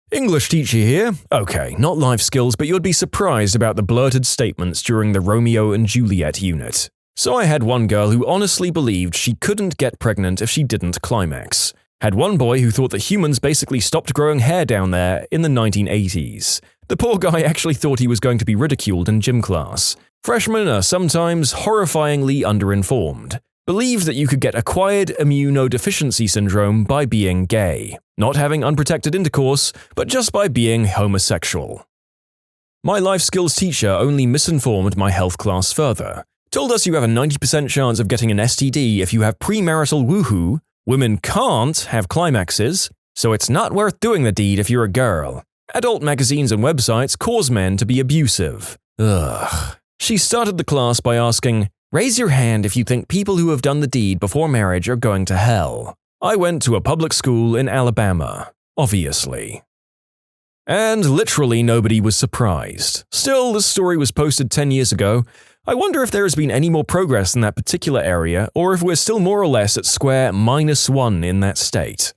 English teacher here. Okay, not life skills, but you'd be surprised about the blurted statements during the Romeo and Juliet unit. So I had one girl who honestly believed she couldn't get pregnant if she didn't climax. Had one boy who thought that humans basically stopped growing hair down there in the 1980s. The poor guy actually thought he was going to be ridiculed in gym class. Freshmen are sometimes horrifyingly underinformed. Believed that you could get acquired immunodeficiency syndrome by being gay, not having unprotected intercourse, but just by being homosexual. My life skills teacher only misinformed my health class further. Told us you have a 90% chance of getting an STD if you have premarital woohoo, women can't have climaxes, so it's not worth doing the deed if you're a girl. Adult magazines and websites cause men to be abusive. Ugh. She started the class by asking, "Raise your hand if you think people who have done the deed before marriage are going to hell." I went to a public school in Alabama, obviously. And literally nobody was surprised. Still, this story was posted 10 years ago. I wonder if there has been any more progress in that particular area, or if we're still more or less at square -1 in that state.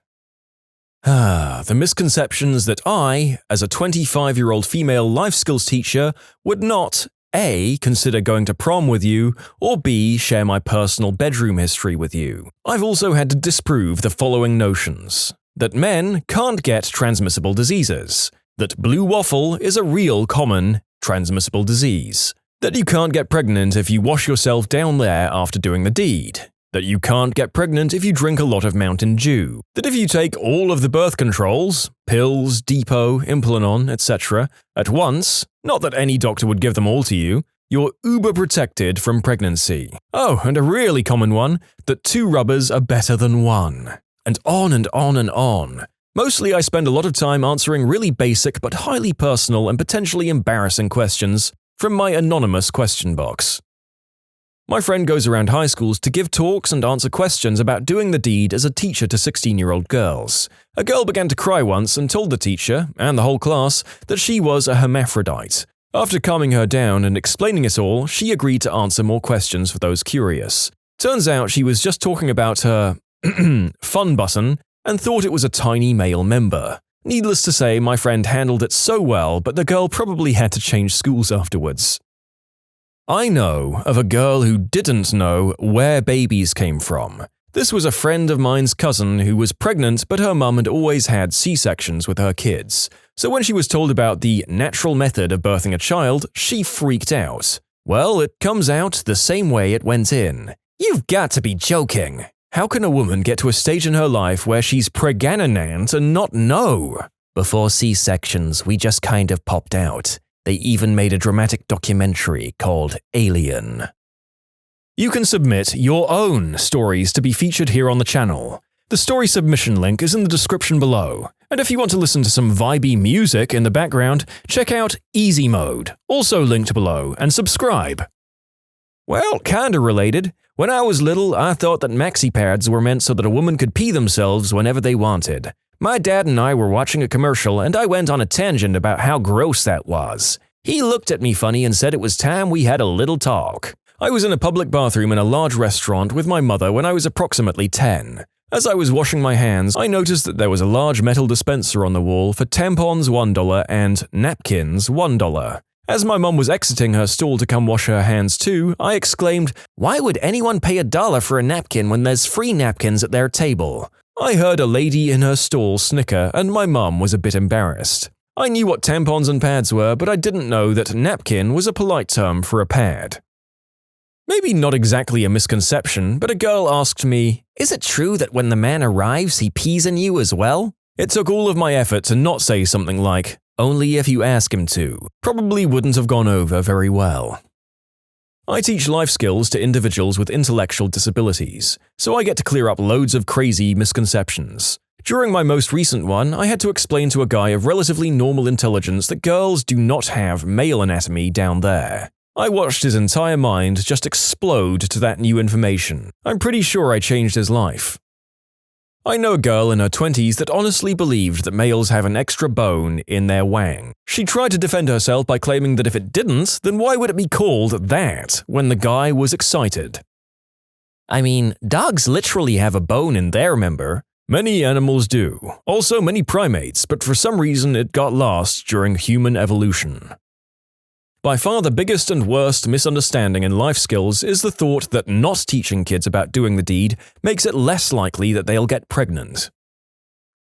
The misconceptions that I, as a 25-year-old female life skills teacher, would not A. consider going to prom with you, or B. share my personal bedroom history with you. I've also had to disprove the following notions. that men can't get transmissible diseases, that blue waffle is a real common transmissible disease, that you can't get pregnant if you wash yourself down there after doing the deed, that you can't get pregnant if you drink a lot of Mountain Dew, that if you take all of the birth controls, pills, Depot, Implanon, etc., at once, not that any doctor would give them all to you, you're uber protected from pregnancy. Oh, and a really common one, that 2 rubbers are better than 1. And on and on and on. Mostly I spend a lot of time answering really basic but highly personal and potentially embarrassing questions from my anonymous question box. My friend goes around high schools to give talks and answer questions about doing the deed as a teacher to 16-year-old girls. A girl began to cry once and told the teacher, and the whole class, that she was a hermaphrodite. After calming her down and explaining it all, she agreed to answer more questions for those curious. Turns out she was just talking about her fun button and thought it was a tiny male member. Needless to say, my friend handled it so well, but the girl probably had to change schools afterwards. I know of a girl who didn't know where babies came from. This was a friend of mine's cousin who was pregnant, but her mum had always had C-sections with her kids. So when she was told about the natural method of birthing a child, she freaked out. Well, it comes out the same way it went in. You've got to be joking. How can a woman get to a stage in her life where she's pregnant and not know? Before C-sections, we just kind of popped out. They even made a dramatic documentary called Alien. You can submit your own stories to be featured here on the channel. The story submission link is in the description below. And if you want to listen to some vibey music in the background, check out easymode, also linked below, and subscribe. Well, kinda related. When I was little, I thought that maxi pads were meant so that a woman could pee themselves whenever they wanted. My dad and I were watching a commercial and I went on a tangent about how gross that was. He looked at me funny and said it was time we had a little talk. I was in a public bathroom in a large restaurant with my mother when I was approximately 10. As I was washing my hands, I noticed that there was a large metal dispenser on the wall for tampons $1 and napkins $1. As my mum was exiting her stall to come wash her hands too, I exclaimed, "Why would anyone pay $1 for a napkin when there's free napkins at their table?" I heard a lady in her stall snicker and my mum was a bit embarrassed. I knew what tampons and pads were, but I didn't know that napkin was a polite term for a pad. Maybe not exactly a misconception, but a girl asked me, "Is it true that when the man arrives, he pees in you as well?" It took all of my effort to not say something like, "Only if you ask him to." Probably wouldn't have gone over very well. I teach life skills to individuals with intellectual disabilities, so I get to clear up loads of crazy misconceptions. During my most recent one, I had to explain to a guy of relatively normal intelligence that girls do not have male anatomy down there. I watched his entire mind just explode to that new information. I'm pretty sure I changed his life. I know a girl in her 20s that honestly believed that males have an extra bone in their wang. She tried to defend herself by claiming that if it didn't, then why would it be called that when the guy was excited? I mean, dogs literally have a bone in their member. Many animals do. Also many primates, but for some reason it got lost during human evolution. By far the biggest and worst misunderstanding in life skills is the thought that not teaching kids about doing the deed makes it less likely that they'll get pregnant.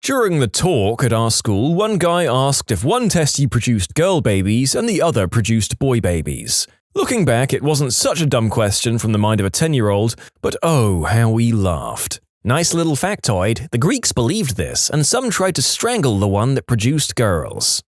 During the talk at our school, one guy asked if one testy produced girl babies and the other produced boy babies. Looking back, it wasn't such a dumb question from the mind of a 10-year-old, but oh, how we laughed. Nice little factoid, the Greeks believed this, and some tried to strangle the one that produced girls.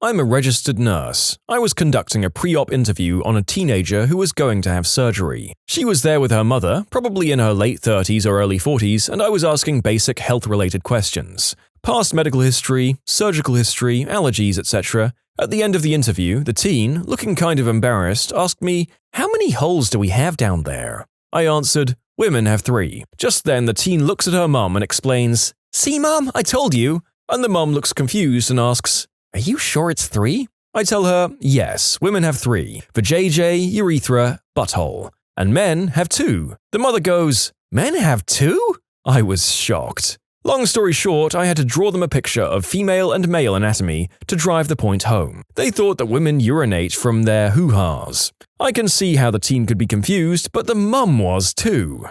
I'm a registered nurse. I was conducting a pre-op interview on a teenager who was going to have surgery. She was there with her mother, probably in her late 30s or early 40s, and I was asking basic health-related questions. Past medical history, surgical history, allergies, etc. At the end of the interview, the teen, looking kind of embarrassed, asked me, "How many holes do we have down there?" I answered, "Women have 3. Just then, the teen looks at her mum and explains, "See, Mum, I told you." And the mum looks confused and asks, "Are you sure it's 3? I tell her, yes, women have 3, vajayjay, urethra, butthole, and men have 2. The mother goes, "Men have 2? I was shocked. Long story short, I had to draw them a picture of female and male anatomy to drive the point home. They thought that women urinate from their hoo-has. I can see how the teen could be confused, but the mum was too.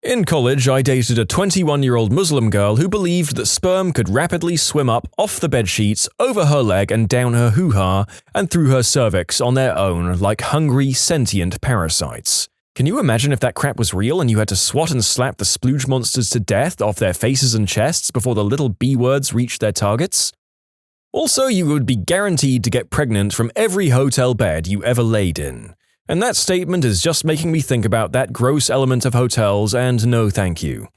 In college, I dated a 21-year-old Muslim girl who believed that sperm could rapidly swim up off the bedsheets, over her leg and down her hoo-ha, and through her cervix on their own like hungry, sentient parasites. Can you imagine if that crap was real and you had to swat and slap the splooge monsters to death off their faces and chests before the little B-words reached their targets? Also, you would be guaranteed to get pregnant from every hotel bed you ever laid in. And that statement is just making me think about that gross element of hotels, and no thank you.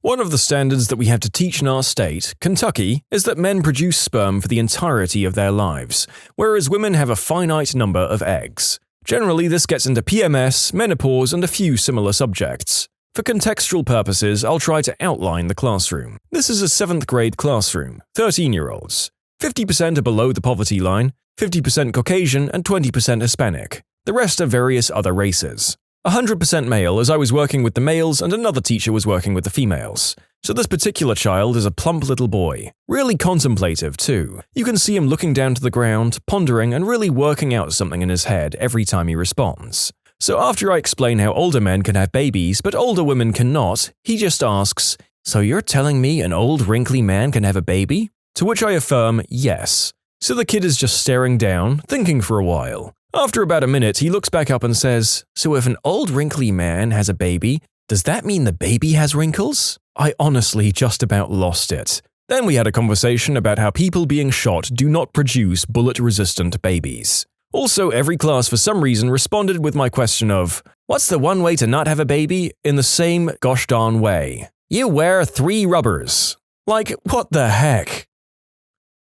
One of the standards that we have to teach in our state, Kentucky, is that men produce sperm for the entirety of their lives, whereas women have a finite number of eggs. Generally, this gets into PMS, menopause, and a few similar subjects. For contextual purposes, I'll try to outline the classroom. This is a 7th grade classroom, 13-year-olds. 50% are below the poverty line, 50% Caucasian, and 20% Hispanic. The rest are various other races. 100% male, as I was working with the males and another teacher was working with the females. So this particular child is a plump little boy. Really contemplative, too. You can see him looking down to the ground, pondering, and really working out something in his head every time he responds. So after I explain how older men can have babies, but older women cannot, he just asks, "So you're telling me an old wrinkly man can have a baby?" To which I affirm, yes. So the kid is just staring down, thinking for a while. After about a minute, he looks back up and says, "So if an old wrinkly man has a baby, does that mean the baby has wrinkles?" I honestly just about lost it. Then we had a conversation about how people being shot do not produce bullet-resistant babies. Also, every class for some reason responded with my question of, "What's the one way to not have a baby?" in the same gosh darn way. "You wear 3 rubbers." Like, what the heck?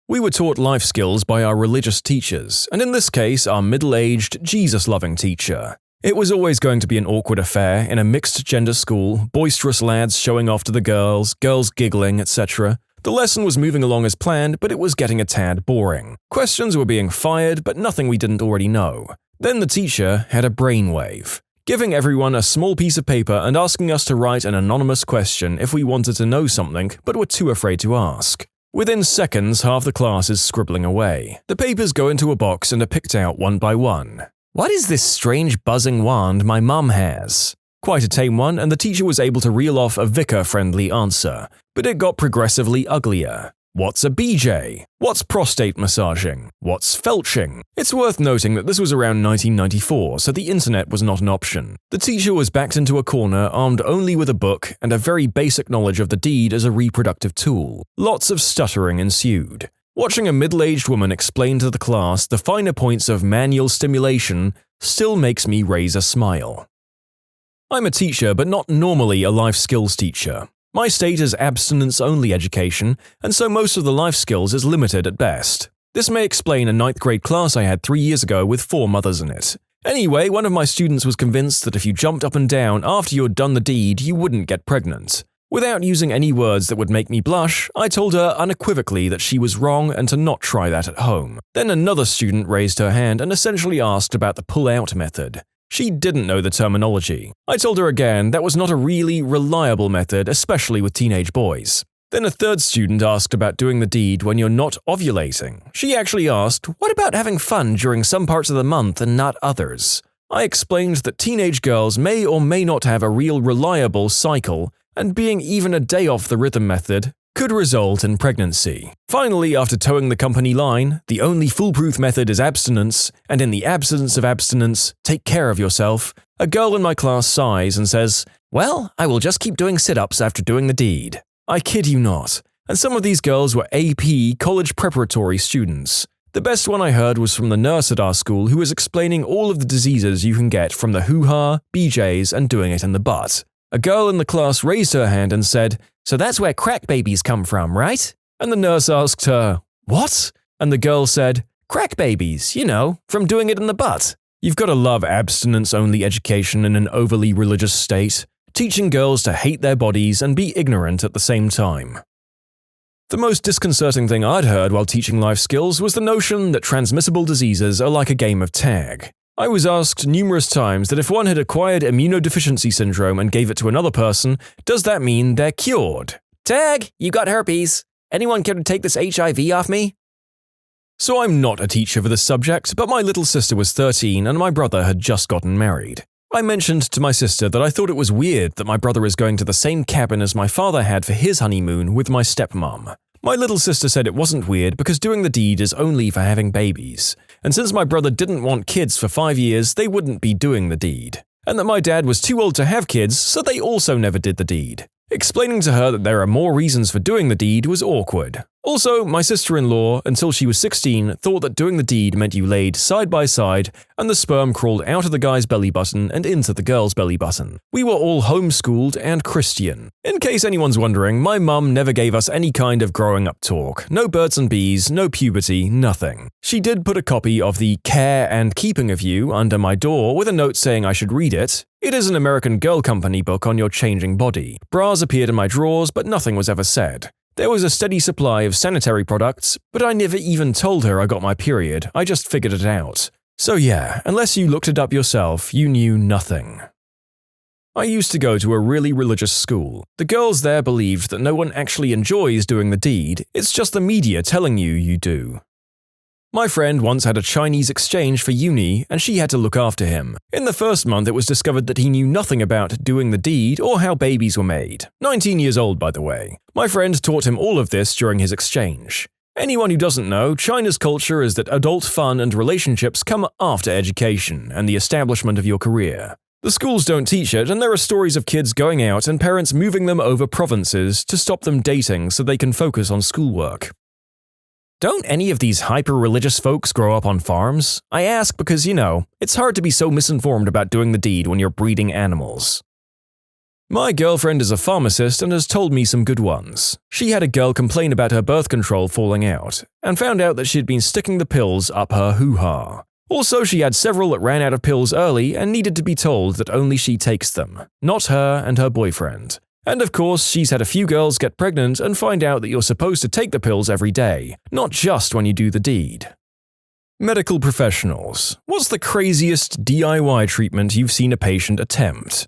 We were taught life skills by our religious teachers, and in this case, our middle-aged, Jesus-loving teacher. It was always going to be an awkward affair in a mixed-gender school, boisterous lads showing off to the girls giggling, etc. The lesson was moving along as planned, but it was getting a tad boring. Questions were being fired, but nothing we didn't already know. Then the teacher had a brainwave, giving everyone a small piece of paper and asking us to write an anonymous question if we wanted to know something but were too afraid to ask. Within seconds, half the class is scribbling away. The papers go into a box and are picked out one by one. "What is this strange buzzing wand my mum has?" Quite a tame one, and the teacher was able to reel off a vicar-friendly answer, but it got progressively uglier. What's a BJ? What's prostate massaging? What's felching? It's worth noting that this was around 1994, so the internet was not an option. The teacher was backed into a corner, armed only with a book and a very basic knowledge of the deed as a reproductive tool. Lots of stuttering ensued. Watching a middle-aged woman explain to the class the finer points of manual stimulation still makes me raise a smile. I'm a teacher, but not normally a life skills teacher. My state is abstinence-only education, and so most of the life skills is limited at best. This may explain a 9th grade class I had 3 years ago with 4 mothers in it. Anyway, one of my students was convinced that if you jumped up and down after you had done the deed, you wouldn't get pregnant. Without using any words that would make me blush, I told her unequivocally that she was wrong and to not try that at home. Then another student raised her hand and essentially asked about the pull-out method. She didn't know the terminology. I told her again that was not a really reliable method, especially with teenage boys. Then a third student asked about doing the deed when you're not ovulating. She actually asked, "What about having fun during some parts of the month and not others?" I explained that teenage girls may or may not have a real reliable cycle, and being even a day off the rhythm method could result in pregnancy. Finally, after towing the company line, the only foolproof method is abstinence, and in the absence of abstinence, take care of yourself, a girl in my class sighs and says, "Well, I will just keep doing sit-ups after doing the deed." I kid you not. And some of these girls were AP college preparatory students. The best one I heard was from the nurse at our school who was explaining all of the diseases you can get from the hoo-ha, BJs, and doing it in the butt. A girl in the class raised her hand and said, "So that's where crack babies come from, right?" And the nurse asked her, "What?" And the girl said, "Crack babies, you know, from doing it in the butt." You've got to love abstinence-only education in an overly religious state, teaching girls to hate their bodies and be ignorant at the same time. The most disconcerting thing I'd heard while teaching life skills was the notion that transmissible diseases are like a game of tag. I was asked numerous times that if one had acquired immunodeficiency syndrome and gave it to another person, does that mean they're cured? "Tag, you got herpes. Anyone care to take this HIV off me?" So I'm not a teacher for this subject, but my little sister was 13 and my brother had just gotten married. I mentioned to my sister that I thought it was weird that my brother is going to the same cabin as my father had for his honeymoon with my stepmom. My little sister said it wasn't weird because doing the deed is only for having babies, and since my brother didn't want kids for 5 years, they wouldn't be doing the deed, and that my dad was too old to have kids, so they also never did the deed. Explaining to her that there are more reasons for doing the deed was awkward. Also, my sister-in-law, until she was 16, thought that doing the deed meant you laid side by side and the sperm crawled out of the guy's belly button and into the girl's belly button. We were all homeschooled and Christian. In case anyone's wondering, my mum never gave us any kind of growing up talk. No birds and bees, no puberty, nothing. She did put a copy of The Care and Keeping of You under my door with a note saying I should read it. It is an American Girl Company book on your changing body. Bras appeared in my drawers, but nothing was ever said. There was a steady supply of sanitary products, but I never even told her I got my period, I just figured it out. So yeah, unless you looked it up yourself, you knew nothing. I used to go to a really religious school. The girls there believed that no one actually enjoys doing the deed, it's just the media telling you you do. My friend once had a Chinese exchange for uni, and she had to look after him. In the first month, it was discovered that he knew nothing about doing the deed or how babies were made. 19 years old, by the way. My friend taught him all of this during his exchange. Anyone who doesn't know, China's culture is that adult fun and relationships come after education and the establishment of your career. The schools don't teach it, and there are stories of kids going out and parents moving them over provinces to stop them dating so they can focus on schoolwork. Don't any of these hyper-religious folks grow up on farms? I ask because, it's hard to be so misinformed about doing the deed when you're breeding animals. My girlfriend is a pharmacist and has told me some good ones. She had a girl complain about her birth control falling out, and found out that she had been sticking the pills up her hoo-ha. Also, she had several that ran out of pills early and needed to be told that only she takes them, not her and her boyfriend. And of course, she's had a few girls get pregnant and find out that you're supposed to take the pills every day, not just when you do the deed. Medical professionals. What's the craziest DIY treatment you've seen a patient attempt?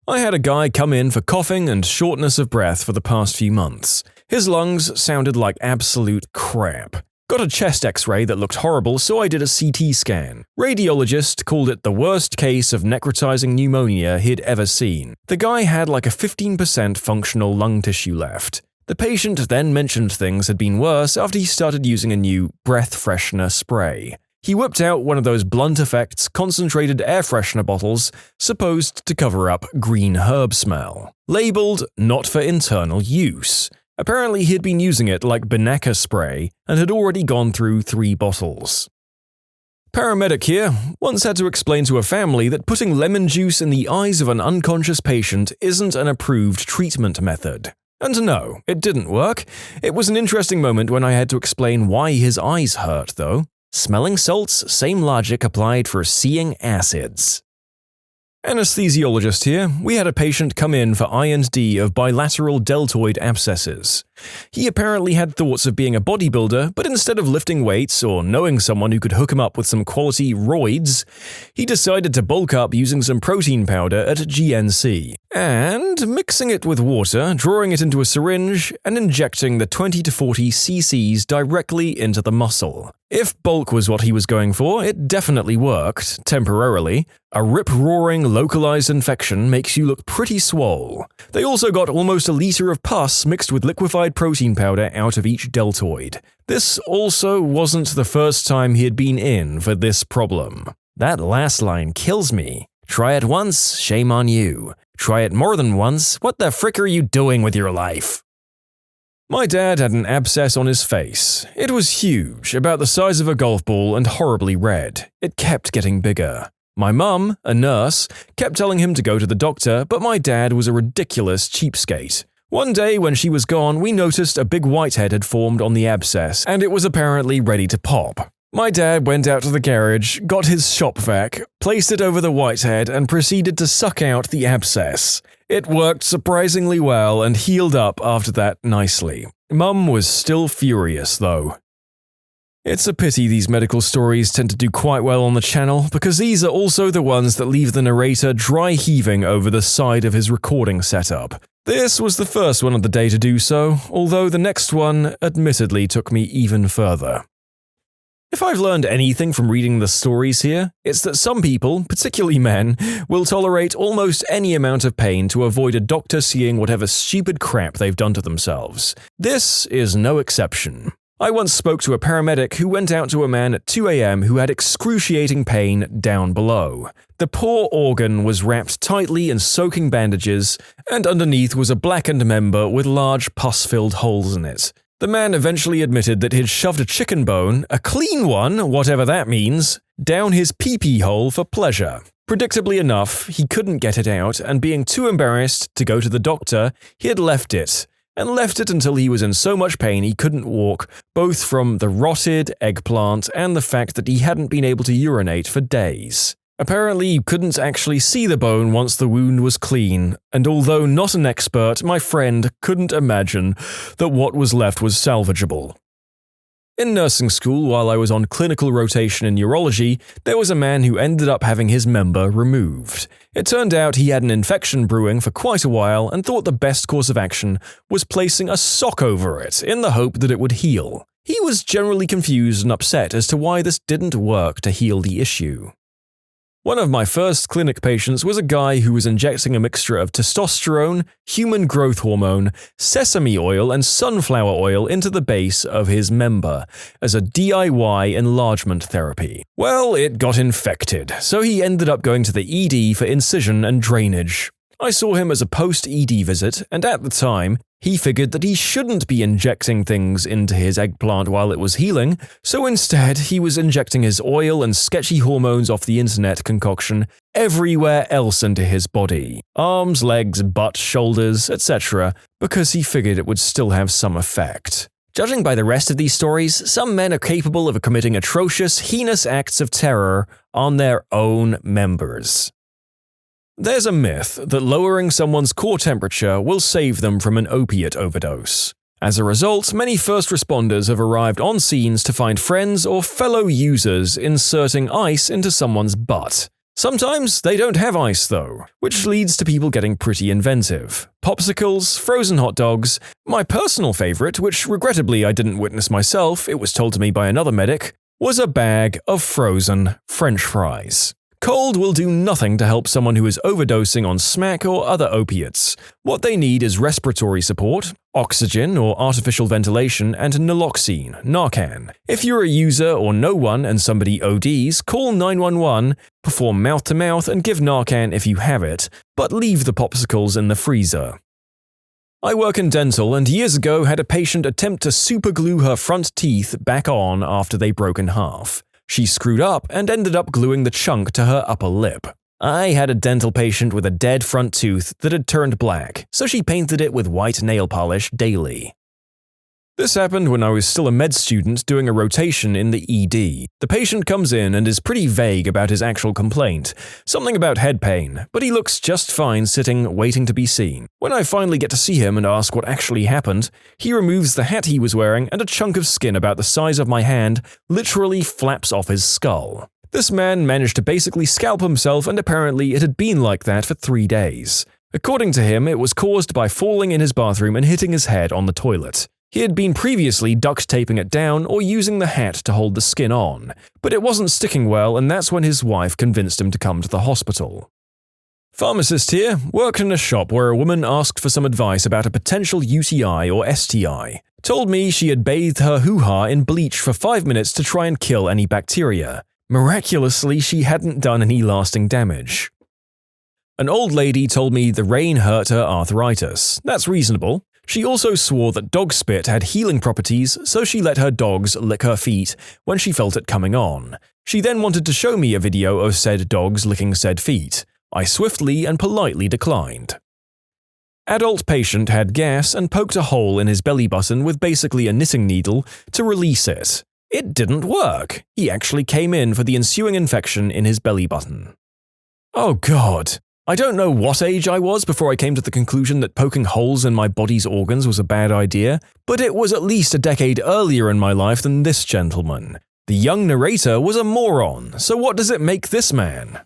I had a guy come in for coughing and shortness of breath for the past few months. His lungs sounded like absolute crap. Got a chest x-ray that looked horrible, so I did a CT scan. Radiologist called it the worst case of necrotizing pneumonia he'd ever seen. The guy had like a 15% functional lung tissue left. The patient then mentioned things had been worse after he started using a new breath freshener spray. He whipped out one of those blunt effects concentrated air freshener bottles supposed to cover up green herb smell. Labeled not for internal use. Apparently he'd been using it like Banaka spray and had already gone through 3 bottles. Paramedic here once had to explain to a family that putting lemon juice in the eyes of an unconscious patient isn't an approved treatment method. And no, it didn't work. It was an interesting moment when I had to explain why his eyes hurt, though. Smelling salts, same logic applied for seeing acids. Anesthesiologist here, we had a patient come in for I&D of bilateral deltoid abscesses. He apparently had thoughts of being a bodybuilder, but instead of lifting weights or knowing someone who could hook him up with some quality roids, he decided to bulk up using some protein powder at GNC, and mixing it with water, drawing it into a syringe, and injecting the 20 to 40 cc's directly into the muscle. If bulk was what he was going for, it definitely worked, temporarily. A rip-roaring localized infection makes you look pretty swole. They also got almost a liter of pus mixed with liquefied protein powder out of each deltoid. This also wasn't the first time he had been in for this problem. That last line kills me. Try it once, shame on you. Try it more than once, what the frick are you doing with your life? My dad had an abscess on his face. It was huge, about the size of a golf ball and horribly red. It kept getting bigger. My mum, a nurse, kept telling him to go to the doctor, but my dad was a ridiculous cheapskate. One day when she was gone, we noticed a big whitehead had formed on the abscess, and it was apparently ready to pop. My dad went out to the garage, got his shop vac, placed it over the whitehead, and proceeded to suck out the abscess. It worked surprisingly well and healed up after that nicely. Mum was still furious, though. It's a pity these medical stories tend to do quite well on the channel, because these are also the ones that leave the narrator dry heaving over the side of his recording setup. This was the first one of the day to do so, although the next one admittedly took me even further. If I've learned anything from reading the stories here, it's that some people, particularly men, will tolerate almost any amount of pain to avoid a doctor seeing whatever stupid crap they've done to themselves. This is no exception. I once spoke to a paramedic who went out to a man at 2 a.m. who had excruciating pain down below. The poor organ was wrapped tightly in soaking bandages, and underneath was a blackened member with large pus-filled holes in it. The man eventually admitted that he'd shoved a chicken bone, a clean one, whatever that means, down his pee-pee hole for pleasure. Predictably enough, he couldn't get it out, and being too embarrassed to go to the doctor, he had left it until he was in so much pain he couldn't walk, both from the rotted eggplant and the fact that he hadn't been able to urinate for days. Apparently, you couldn't actually see the bone once the wound was clean, and although not an expert, my friend couldn't imagine that what was left was salvageable. In nursing school, while I was on clinical rotation in neurology, there was a man who ended up having his member removed. It turned out he had an infection brewing for quite a while and thought the best course of action was placing a sock over it in the hope that it would heal. He was generally confused and upset as to why this didn't work to heal the issue. One of my first clinic patients was a guy who was injecting a mixture of testosterone, human growth hormone, sesame oil, and sunflower oil into the base of his member as a DIY enlargement therapy. Well, it got infected, so he ended up going to the ED for incision and drainage. I saw him as a post-ED visit, and at the time, he figured that he shouldn't be injecting things into his eggplant while it was healing, so instead he was injecting his oil and sketchy hormones off the internet concoction everywhere else into his body. Arms, legs, butt, shoulders, etc., because he figured it would still have some effect. Judging by the rest of these stories, some men are capable of committing atrocious, heinous acts of terror on their own members. There's a myth that lowering someone's core temperature will save them from an opiate overdose. As a result, many first responders have arrived on scenes to find friends or fellow users inserting ice into someone's butt. Sometimes they don't have ice though, which leads to people getting pretty inventive. Popsicles, frozen hot dogs, my personal favorite, which regrettably I didn't witness myself, it was told to me by another medic, was a bag of frozen French fries. Cold will do nothing to help someone who is overdosing on smack or other opiates. What they need is respiratory support, oxygen or artificial ventilation, and naloxone, Narcan. If you're a user or know one and somebody ODs, call 911, perform mouth-to-mouth and give Narcan if you have it, but leave the popsicles in the freezer. I work in dental and years ago had a patient attempt to superglue her front teeth back on after they broke in half. She screwed up and ended up gluing the chunk to her upper lip. I had a dental patient with a dead front tooth that had turned black, so she painted it with white nail polish daily. This happened when I was still a med student doing a rotation in the ED. The patient comes in and is pretty vague about his actual complaint, something about head pain, but he looks just fine sitting, waiting to be seen. When I finally get to see him and ask what actually happened, he removes the hat he was wearing and a chunk of skin about the size of my hand literally flaps off his skull. This man managed to basically scalp himself, and apparently it had been like that for 3 days. According to him, it was caused by falling in his bathroom and hitting his head on the toilet. He had been previously duct taping it down or using the hat to hold the skin on, but it wasn't sticking well, and that's when his wife convinced him to come to the hospital. Pharmacist here, worked in a shop where a woman asked for some advice about a potential UTI or STI. Told me she had bathed her hoo-ha in bleach for 5 minutes to try and kill any bacteria. Miraculously, she hadn't done any lasting damage. An old lady told me the rain hurt her arthritis. That's reasonable. She also swore that dog spit had healing properties, so she let her dogs lick her feet when she felt it coming on. She then wanted to show me a video of said dogs licking said feet. I swiftly and politely declined. Adult patient had gas and poked a hole in his belly button with basically a knitting needle to release it. It didn't work. He actually came in for the ensuing infection in his belly button. Oh God. I don't know what age I was before I came to the conclusion that poking holes in my body's organs was a bad idea, but it was at least a decade earlier in my life than this gentleman. The young narrator was a moron, so what does it make this man?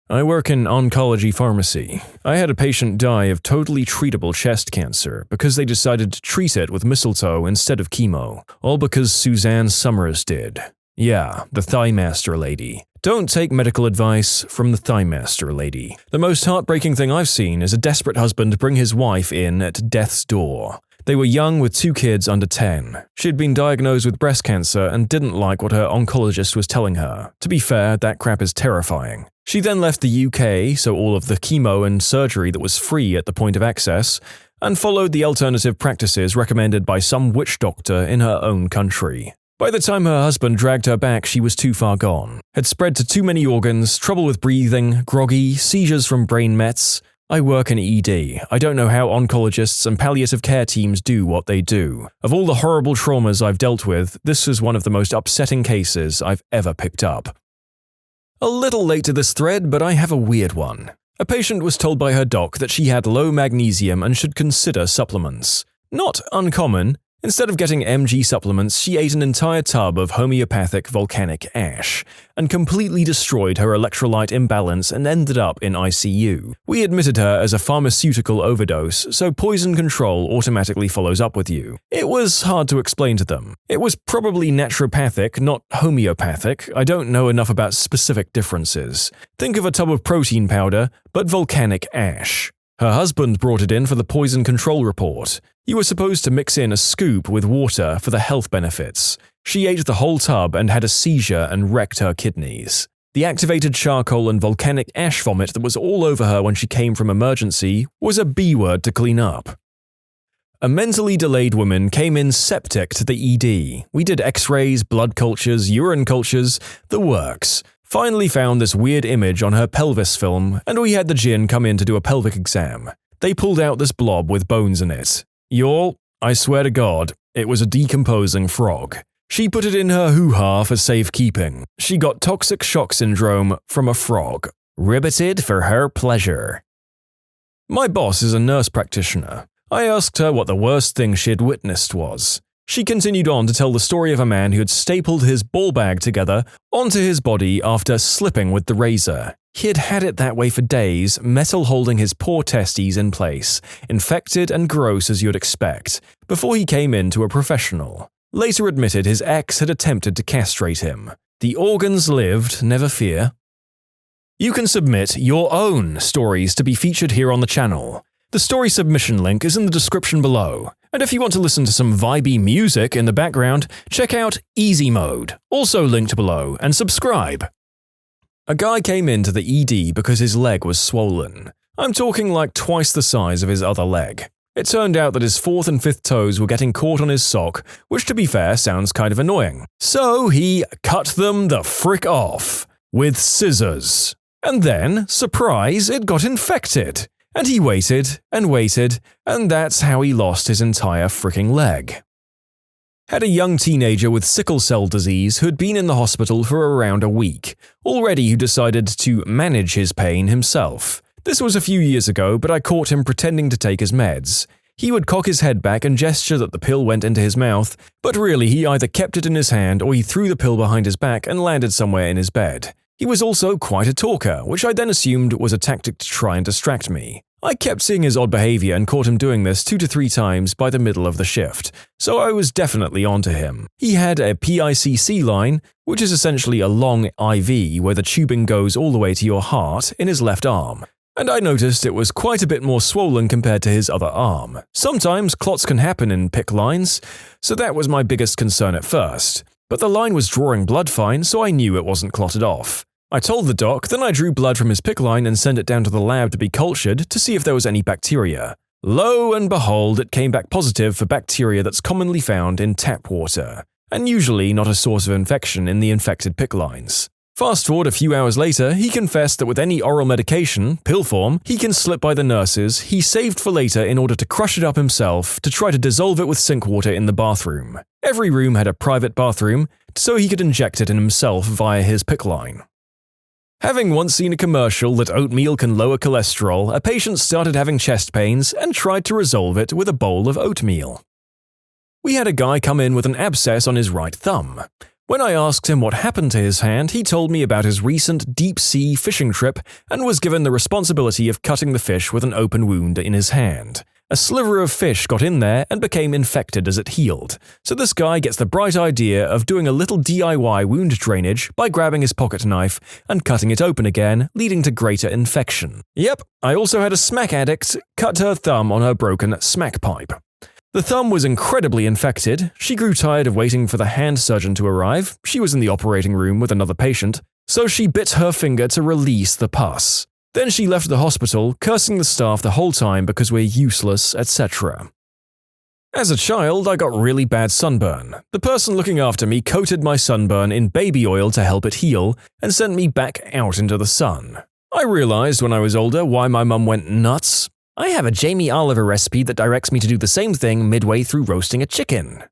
I work in oncology pharmacy. I had a patient die of totally treatable chest cancer because they decided to treat it with mistletoe instead of chemo, all because Suzanne Summers did. Yeah, the Thighmaster Lady. Don't take medical advice from the Thighmaster Lady. The most heartbreaking thing I've seen is a desperate husband bring his wife in at death's door. They were young with 2 kids under 10. She had been diagnosed with breast cancer and didn't like what her oncologist was telling her. To be fair, that crap is terrifying. She then left the UK, so all of the chemo and surgery that was free at the point of access, and followed the alternative practices recommended by some witch doctor in her own country. By the time her husband dragged her back, she was too far gone. Had spread to too many organs, trouble with breathing, groggy, seizures from brain mets. I work in ED. I don't know how oncologists and palliative care teams do what they do. Of all the horrible traumas I've dealt with, this is one of the most upsetting cases I've ever picked up. A little late to this thread, but I have a weird one. A patient was told by her doc that she had low magnesium and should consider supplements. Not uncommon. Instead of getting MG supplements, she ate an entire tub of homeopathic volcanic ash and completely destroyed her electrolyte imbalance and ended up in ICU. We admitted her as a pharmaceutical overdose, so poison control automatically follows up with you. It was hard to explain to them. It was probably naturopathic, not homeopathic. I don't know enough about specific differences. Think of a tub of protein powder, but volcanic ash. Her husband brought it in for the poison control report. You were supposed to mix in a scoop with water for the health benefits. She ate the whole tub and had a seizure and wrecked her kidneys. The activated charcoal and volcanic ash vomit that was all over her when she came from emergency was a B word to clean up. A mentally delayed woman came in septic to the ED. We did x-rays, blood cultures, urine cultures, the works. Finally found this weird image on her pelvis film, and we had the gyn come in to do a pelvic exam. They pulled out this blob with bones in it. Y'all, I swear to God, it was a decomposing frog. She put it in her hoo-ha for safekeeping. She got toxic shock syndrome from a frog. Ribbited for her pleasure. My boss is a nurse practitioner. I asked her what the worst thing she had witnessed was. She continued on to tell the story of a man who had stapled his ball bag together onto his body after slipping with the razor. He had had it that way for days, metal holding his poor testes in place, infected and gross as you'd expect, before he came in to a professional. Later admitted his ex had attempted to castrate him. The organs lived, never fear. You can submit your own stories to be featured here on the channel. The story submission link is in the description below. And if you want to listen to some vibey music in the background, check out easymode, also linked below, and subscribe. A guy came into the ED because his leg was swollen. I'm talking like twice the size of his other leg. It turned out that his 4th and 5th toes were getting caught on his sock, which to be fair sounds kind of annoying. So he cut them the frick off with scissors. And then, surprise, it got infected. And he waited, and that's how he lost his entire fricking leg. Had a young teenager with sickle cell disease who had been in the hospital for around a week, already who decided to manage his pain himself. This was a few years ago, but I caught him pretending to take his meds. He would cock his head back and gesture that the pill went into his mouth, but really he either kept it in his hand or he threw the pill behind his back and landed somewhere in his bed. He was also quite a talker, which I then assumed was a tactic to try and distract me. I kept seeing his odd behavior and caught him doing this 2 to 3 times by the middle of the shift, so I was definitely onto him. He had a PICC line, which is essentially a long IV where the tubing goes all the way to your heart, in his left arm. And I noticed it was quite a bit more swollen compared to his other arm. Sometimes clots can happen in PICC lines, so that was my biggest concern at first. But the line was drawing blood fine, so I knew it wasn't clotted off. I told the doc, then I drew blood from his PICC line and sent it down to the lab to be cultured to see if there was any bacteria. Lo and behold, it came back positive for bacteria that's commonly found in tap water, and usually not a source of infection in the infected PICC lines. Fast forward a few hours later, he confessed that with any oral medication, pill form, he can slip by the nurses, he saved for later in order to crush it up himself to try to dissolve it with sink water in the bathroom. Every room had a private bathroom, so he could inject it in himself via his PICC line. Having once seen a commercial that oatmeal can lower cholesterol, a patient started having chest pains and tried to resolve it with a bowl of oatmeal. We had a guy come in with an abscess on his right thumb. When I asked him what happened to his hand, he told me about his recent deep-sea fishing trip and was given the responsibility of cutting the fish with an open wound in his hand. A sliver of fish got in there and became infected as it healed, so this guy gets the bright idea of doing a little DIY wound drainage by grabbing his pocket knife and cutting it open again, leading to greater infection. Yep, I also had a smack addict cut her thumb on her broken smack pipe. The thumb was incredibly infected. She grew tired of waiting for the hand surgeon to arrive. She was in the operating room with another patient, so she bit her finger to release the pus. Then she left the hospital, cursing the staff the whole time because we're useless, etc. As a child, I got really bad sunburn. The person looking after me coated my sunburn in baby oil to help it heal and sent me back out into the sun. I realized when I was older why my mum went nuts. I have a Jamie Oliver recipe that directs me to do the same thing midway through roasting a chicken.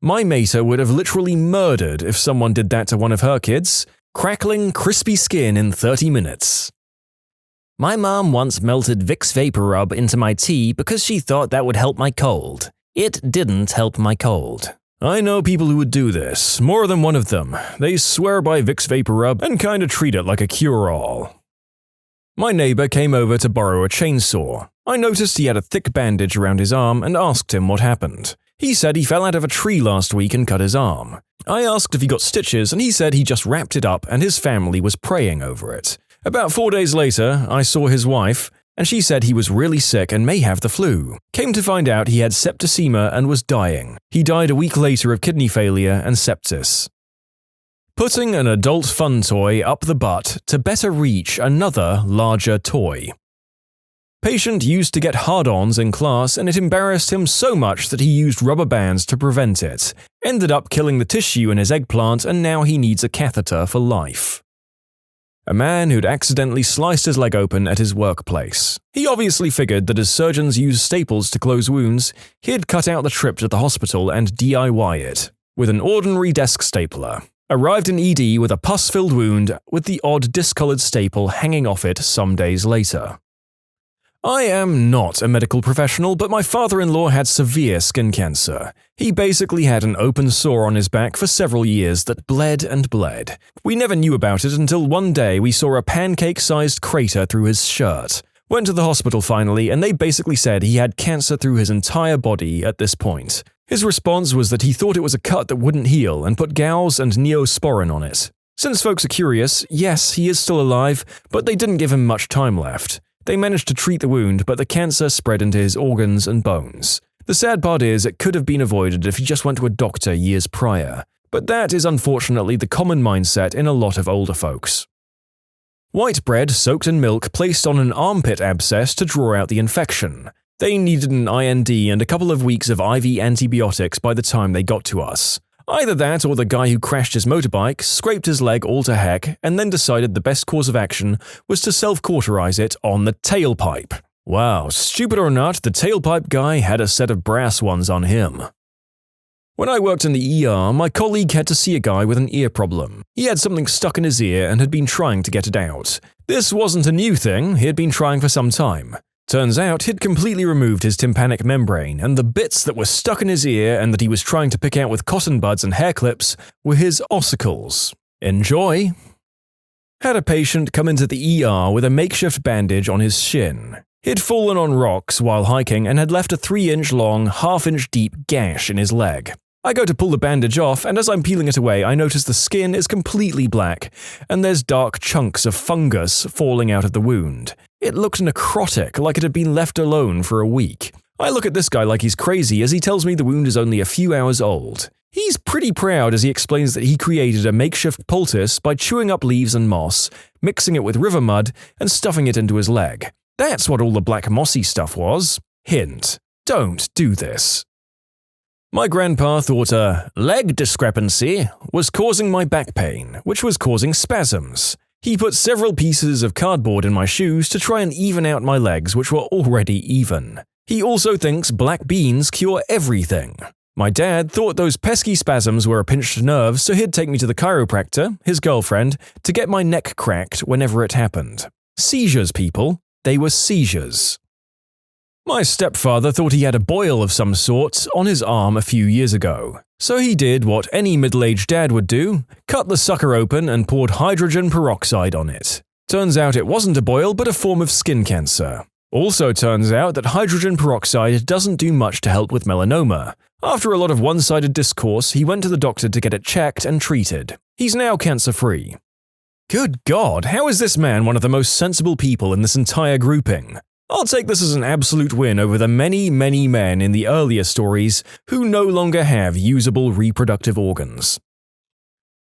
My mater would have literally murdered if someone did that to one of her kids. Crackling, crispy skin in 30 minutes. My mom once melted Vicks Vapor Rub into my tea because she thought that would help my cold. It didn't help my cold. I know people who would do this, more than one of them. They swear by Vicks Vapor Rub and kinda treat it like a cure-all. My neighbor came over to borrow a chainsaw. I noticed he had a thick bandage around his arm and asked him what happened. He said he fell out of a tree last week and cut his arm. I asked if he got stitches and he said he just wrapped it up and his family was praying over it. About 4 days later, I saw his wife, and she said he was really sick and may have the flu. Came to find out he had septicemia and was dying. He died a week later of kidney failure and sepsis. Putting an adult fun toy up the butt to better reach another, larger toy. Patient used to get hard-ons in class and it embarrassed him so much that he used rubber bands to prevent it. Ended up killing the tissue in his eggplant and now he needs a catheter for life. A man who'd accidentally sliced his leg open at his workplace. He obviously figured that as surgeons use staples to close wounds, he'd cut out the trip to the hospital and DIY it, with an ordinary desk stapler. Arrived in ED with a pus-filled wound with the odd discolored staple hanging off it some days later. I am not a medical professional, but my father-in-law had severe skin cancer. He basically had an open sore on his back for several years that bled and bled. We never knew about it until one day we saw a pancake-sized crater through his shirt. Went to the hospital finally, and they basically said he had cancer through his entire body at this point. His response was that he thought it was a cut that wouldn't heal and put gauze and neosporin on it. Since folks are curious, yes, he is still alive, but they didn't give him much time left. They managed to treat the wound, but the cancer spread into his organs and bones. The sad part is it could have been avoided if he just went to a doctor years prior, but that is unfortunately the common mindset in a lot of older folks. White bread soaked in milk placed on an armpit abscess to draw out the infection. They needed an IND and a couple of weeks of IV antibiotics by the time they got to us. Either that or the guy who crashed his motorbike, scraped his leg all to heck, and then decided the best course of action was to self-cauterize it on the tailpipe. Wow, stupid or not, the tailpipe guy had a set of brass ones on him. When I worked in the ER, my colleague had to see a guy with an ear problem. He had something stuck in his ear and had been trying to get it out. This wasn't a new thing, he had been trying for some time. Turns out he'd completely removed his tympanic membrane, and the bits that were stuck in his ear and that he was trying to pick out with cotton buds and hair clips were his ossicles. Enjoy! Had a patient come into the ER with a makeshift bandage on his shin. He'd fallen on rocks while hiking and had left a 3-inch long, half-inch deep gash in his leg. I go to pull the bandage off, and as I'm peeling it away, I notice the skin is completely black, and there's dark chunks of fungus falling out of the wound. It looked necrotic, like it had been left alone for a week. I look at this guy like he's crazy as he tells me the wound is only a few hours old. He's pretty proud as he explains that he created a makeshift poultice by chewing up leaves and moss, mixing it with river mud, and stuffing it into his leg. That's what all the black mossy stuff was. Hint: don't do this. My grandpa thought a leg discrepancy was causing my back pain, which was causing spasms. He put several pieces of cardboard in my shoes to try and even out my legs, which were already even. He also thinks black beans cure everything. My dad thought those pesky spasms were a pinched nerve, so he'd take me to the chiropractor, his girlfriend, to get my neck cracked whenever it happened. Seizures, people. They were seizures. My stepfather thought he had a boil of some sort on his arm a few years ago. So he did what any middle-aged dad would do, cut the sucker open and poured hydrogen peroxide on it. Turns out it wasn't a boil but a form of skin cancer. Also turns out that hydrogen peroxide doesn't do much to help with melanoma. After a lot of one-sided discourse, he went to the doctor to get it checked and treated. He's now cancer-free. Good God, how is this man one of the most sensible people in this entire grouping? I'll take this as an absolute win over the many, many men in the earlier stories who no longer have usable reproductive organs.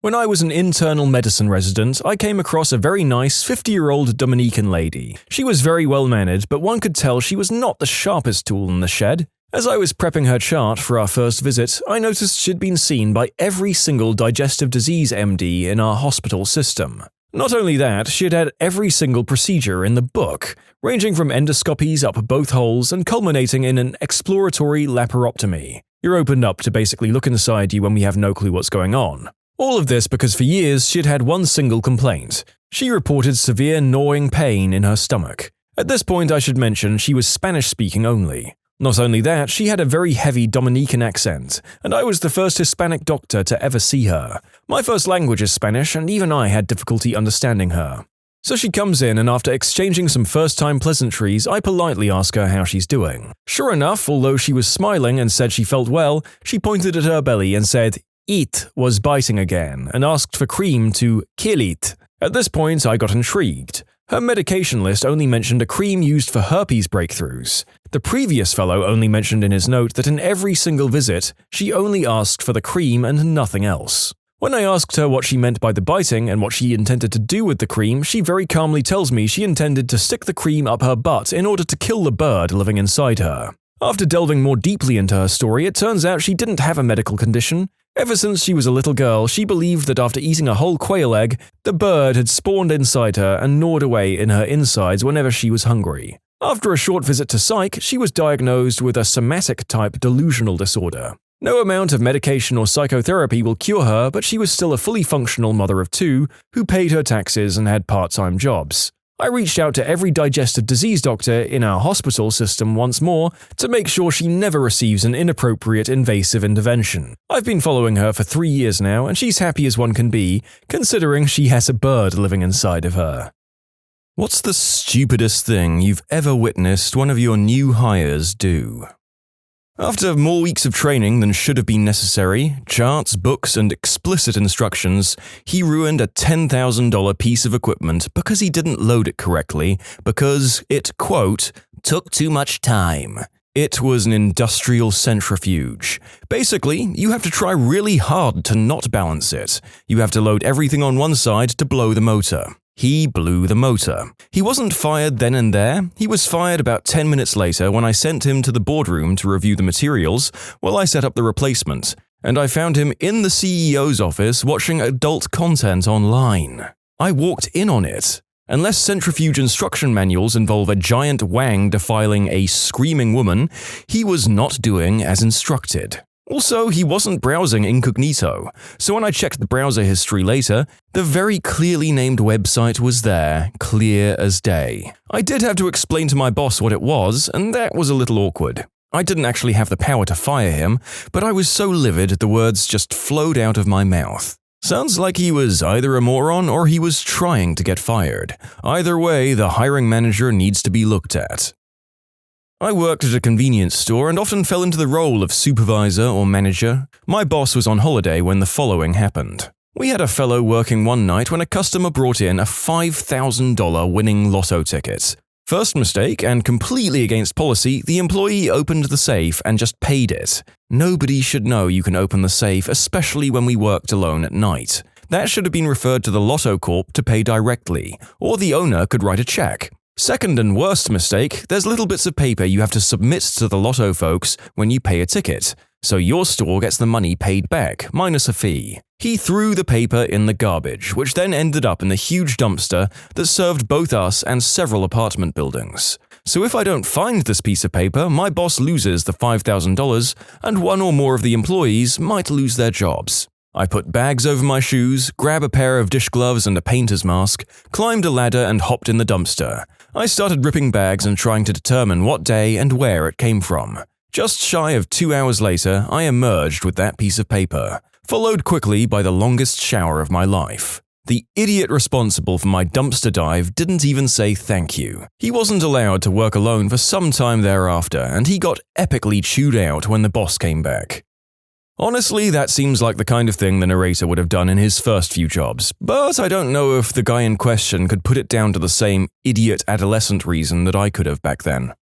When I was an internal medicine resident, I came across a very nice 50-year-old Dominican lady. She was very well-mannered, but one could tell she was not the sharpest tool in the shed. As I was prepping her chart for our first visit, I noticed she'd been seen by every single digestive disease MD in our hospital system. Not only that, she had had every single procedure in the book, ranging from endoscopies up both holes and culminating in an exploratory laparotomy. You're opened up to basically look inside you when we have no clue what's going on. All of this because for years she'd had one single complaint. She reported severe gnawing pain in her stomach. At this point I should mention she was Spanish-speaking only. Not only that, she had a very heavy Dominican accent, and I was the first Hispanic doctor to ever see her. My first language is Spanish, and even I had difficulty understanding her. So she comes in, and after exchanging some first-time pleasantries, I politely ask her how she's doing. Sure enough, although she was smiling and said she felt well, she pointed at her belly and said, "It was biting again," and asked for cream to kill it. At this point, I got intrigued. Her medication list only mentioned a cream used for herpes breakthroughs. The previous fellow only mentioned in his note that in every single visit, she only asked for the cream and nothing else. When I asked her what she meant by the biting and what she intended to do with the cream, she very calmly tells me she intended to stick the cream up her butt in order to kill the bird living inside her. After delving more deeply into her story, it turns out she didn't have a medical condition. Ever since she was a little girl, she believed that after eating a whole quail egg, the bird had spawned inside her and gnawed away in her insides whenever she was hungry. After a short visit to psych, she was diagnosed with a somatic-type delusional disorder. No amount of medication or psychotherapy will cure her, but she was still a fully functional mother of two who paid her taxes and had part-time jobs. I reached out to every digestive disease doctor in our hospital system once more to make sure she never receives an inappropriate invasive intervention. I've been following her for 3 years now, and she's happy as one can be, considering she has a bird living inside of her. What's the stupidest thing you've ever witnessed one of your new hires do? After more weeks of training than should have been necessary, charts, books, and explicit instructions, he ruined a $10,000 piece of equipment because he didn't load it correctly, because it, quote, took too much time. It was an industrial centrifuge. Basically, you have to try really hard to not balance it. You have to load everything on one side to blow the motor. He blew the motor. He wasn't fired then and there. He was fired about 10 minutes later when I sent him to the boardroom to review the materials while I set up the replacement, and I found him in the CEO's office watching adult content online. I walked in on it. Unless centrifuge instruction manuals involve a giant wang defiling a screaming woman, he was not doing as instructed. Also, he wasn't browsing incognito, so when I checked the browser history later, the very clearly named website was there, clear as day. I did have to explain to my boss what it was, and that was a little awkward. I didn't actually have the power to fire him, but I was so livid the words just flowed out of my mouth. Sounds like he was either a moron or he was trying to get fired. Either way, the hiring manager needs to be looked at. I worked at a convenience store and often fell into the role of supervisor or manager. My boss was on holiday when the following happened. We had a fellow working one night when a customer brought in a $5,000 winning lotto ticket. First mistake, and completely against policy, the employee opened the safe and just paid it. Nobody should know you can open the safe, especially when we worked alone at night. That should have been referred to the Lotto Corp to pay directly, or the owner could write a check. Second and worst mistake, there's little bits of paper you have to submit to the lotto folks when you pay a ticket, so your store gets the money paid back, minus a fee. He threw the paper in the garbage, which then ended up in the huge dumpster that served both us and several apartment buildings. So if I don't find this piece of paper, my boss loses the $5,000, and one or more of the employees might lose their jobs. I put bags over my shoes, grabbed a pair of dish gloves and a painter's mask, climbed a ladder and hopped in the dumpster. I started ripping bags and trying to determine what day and where it came from. Just shy of 2 hours later, I emerged with that piece of paper, followed quickly by the longest shower of my life. The idiot responsible for my dumpster dive didn't even say thank you. He wasn't allowed to work alone for some time thereafter, and he got epically chewed out when the boss came back. Honestly, that seems like the kind of thing the narrator would have done in his first few jobs, but I don't know if the guy in question could put it down to the same idiot adolescent reason that I could have back then.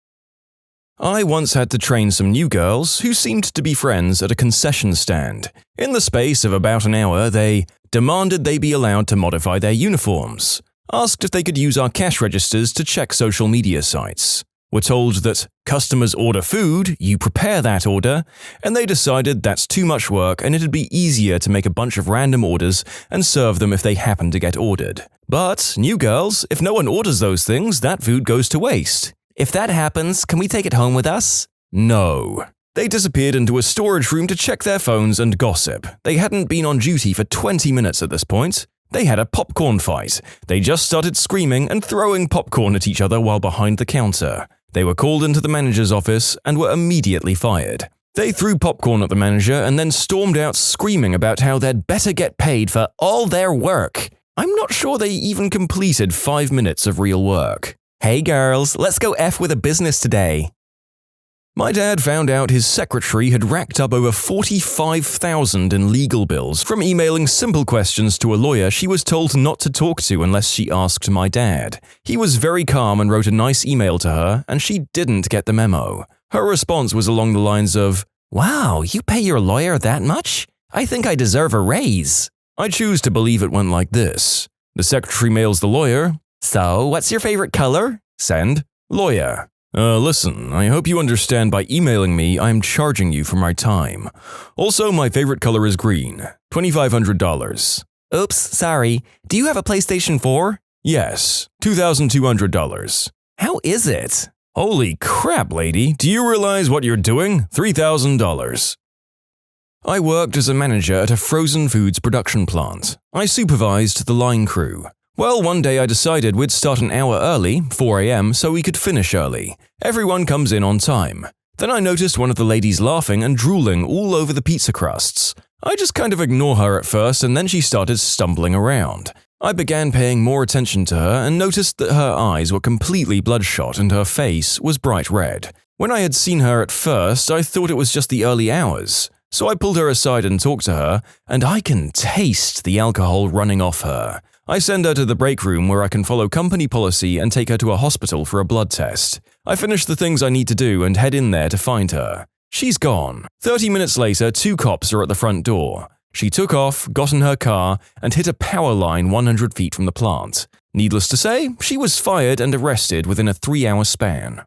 I once had to train some new girls who seemed to be friends at a concession stand. In the space of about an hour, they demanded they be allowed to modify their uniforms, asked if they could use our cash registers to check social media sites, were told that customers order food, you prepare that order, and they decided that's too much work and it'd be easier to make a bunch of random orders and serve them if they happen to get ordered. But, new girls, if no one orders those things, that food goes to waste. If that happens, can we take it home with us? No. They disappeared into a storage room to check their phones and gossip. They hadn't been on duty for 20 minutes at this point. They had a popcorn fight. They just started screaming and throwing popcorn at each other while behind the counter. They were called into the manager's office and were immediately fired. They threw popcorn at the manager and then stormed out screaming about how they'd better get paid for all their work. I'm not sure they even completed 5 minutes of real work. Hey girls, let's go F with a business today. My dad found out his secretary had racked up over $45,000 in legal bills from emailing simple questions to a lawyer she was told not to talk to unless she asked my dad. He was very calm and wrote a nice email to her, and she didn't get the memo. Her response was along the lines of, "Wow, you pay your lawyer that much? I think I deserve a raise." I choose to believe it went like this. The secretary mails the lawyer, "So, what's your favorite color?" Send. Lawyer. Listen, I hope you understand by emailing me I'm charging you for my time. Also, my favorite color is green. $2,500. Oops, sorry. Do you have a PlayStation 4? Yes. $2,200. How is it? Holy crap, lady. Do you realize what you're doing? $3,000. I worked as a manager at a frozen foods production plant. I supervised the line crew. Well, one day I decided we'd start an hour early, 4 a.m., so we could finish early. Everyone comes in on time. Then I noticed one of the ladies laughing and drooling all over the pizza crusts. I just kind of ignore her at first, and then she started stumbling around. I began paying more attention to her and noticed that her eyes were completely bloodshot and her face was bright red. When I had seen her at first, I thought it was just the early hours. So I pulled her aside and talked to her, and I can taste the alcohol running off her. I send her to the break room where I can follow company policy and take her to a hospital for a blood test. I finish the things I need to do and head in there to find her. She's gone. 30 minutes later, 2 cops are at the front door. She took off, got in her car, and hit a power line 100 feet from the plant. Needless to say, she was fired and arrested within a 3-hour span.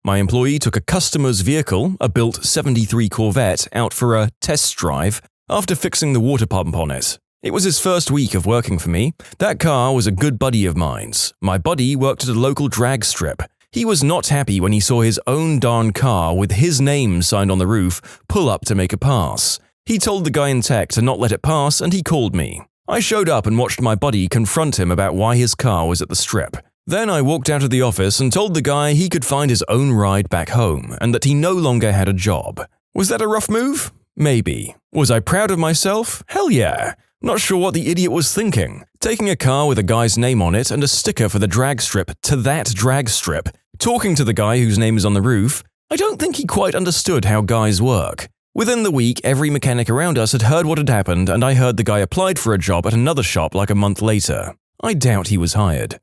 My employee took a customer's vehicle, a built '73 Corvette, out for a test drive after fixing the water pump on it. It was his first week of working for me. That car was a good buddy of mine's. My buddy worked at a local drag strip. He was not happy when he saw his own darn car with his name signed on the roof pull up to make a pass. He told the guy in tech to not let it pass, and he called me. I showed up and watched my buddy confront him about why his car was at the strip. Then I walked out of the office and told the guy he could find his own ride back home and that he no longer had a job. Was that a rough move? Maybe. Was I proud of myself? Hell yeah. Not sure what the idiot was thinking. Taking a car with a guy's name on it and a sticker for the drag strip to that drag strip. Talking to the guy whose name is on the roof. I don't think he quite understood how guys work. Within the week, every mechanic around us had heard what had happened, and I heard the guy applied for a job at another shop like a month later. I doubt he was hired.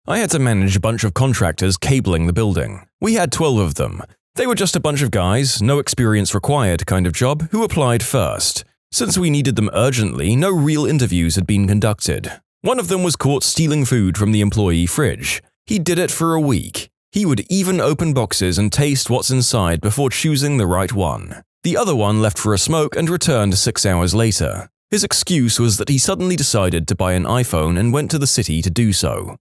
I had to manage a bunch of contractors cabling the building. We had 12 of them. They were just a bunch of guys, no experience required kind of job, who applied first. Since we needed them urgently, no real interviews had been conducted. One of them was caught stealing food from the employee fridge. He did it for a week. He would even open boxes and taste what's inside before choosing the right one. The other one left for a smoke and returned 6 hours later. His excuse was that he suddenly decided to buy an iPhone and went to the city to do so.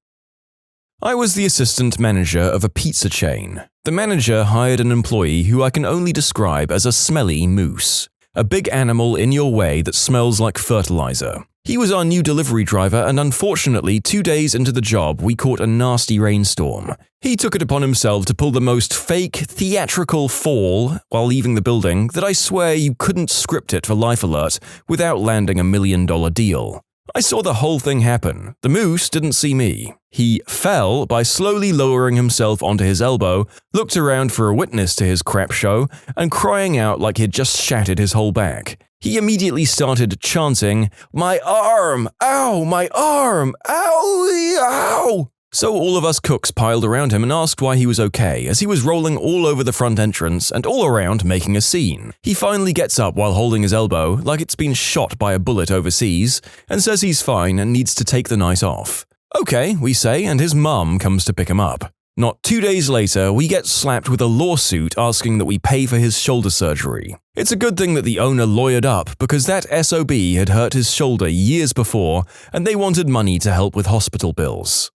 I was the assistant manager of a pizza chain. The manager hired an employee who I can only describe as a smelly moose. A big animal in your way that smells like fertilizer. He was our new delivery driver, and unfortunately 2 days into the job we caught a nasty rainstorm. He took it upon himself to pull the most fake, theatrical fall while leaving the building that I swear you couldn't script it for Life Alert without landing $1 million deal. I saw the whole thing happen. The moose didn't see me. He fell by slowly lowering himself onto his elbow, looked around for a witness to his crap show, and crying out like he'd just shattered his whole back. He immediately started chanting, "My arm! Ow! My arm! Ow! Ow!" So all of us cooks piled around him and asked why he was okay, as he was rolling all over the front entrance and all around making a scene. He finally gets up while holding his elbow, like it's been shot by a bullet overseas, and says he's fine and needs to take the night off. Okay, we say, and his mum comes to pick him up. Not 2 days later, we get slapped with a lawsuit asking that we pay for his shoulder surgery. It's a good thing that the owner lawyered up because that SOB had hurt his shoulder years before and they wanted money to help with hospital bills.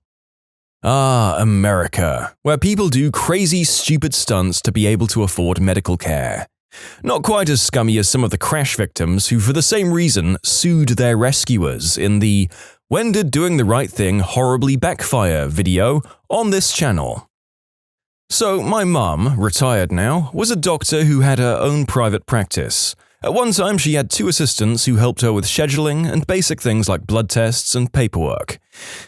Ah, America, where people do crazy, stupid stunts to be able to afford medical care. Not quite as scummy as some of the crash victims who, for the same reason, sued their rescuers in the "When Did Doing the Right Thing Horribly Backfire" video on this channel. So, my mum, retired now, was a doctor who had her own private practice. At one time, she had 2 assistants who helped her with scheduling and basic things like blood tests and paperwork.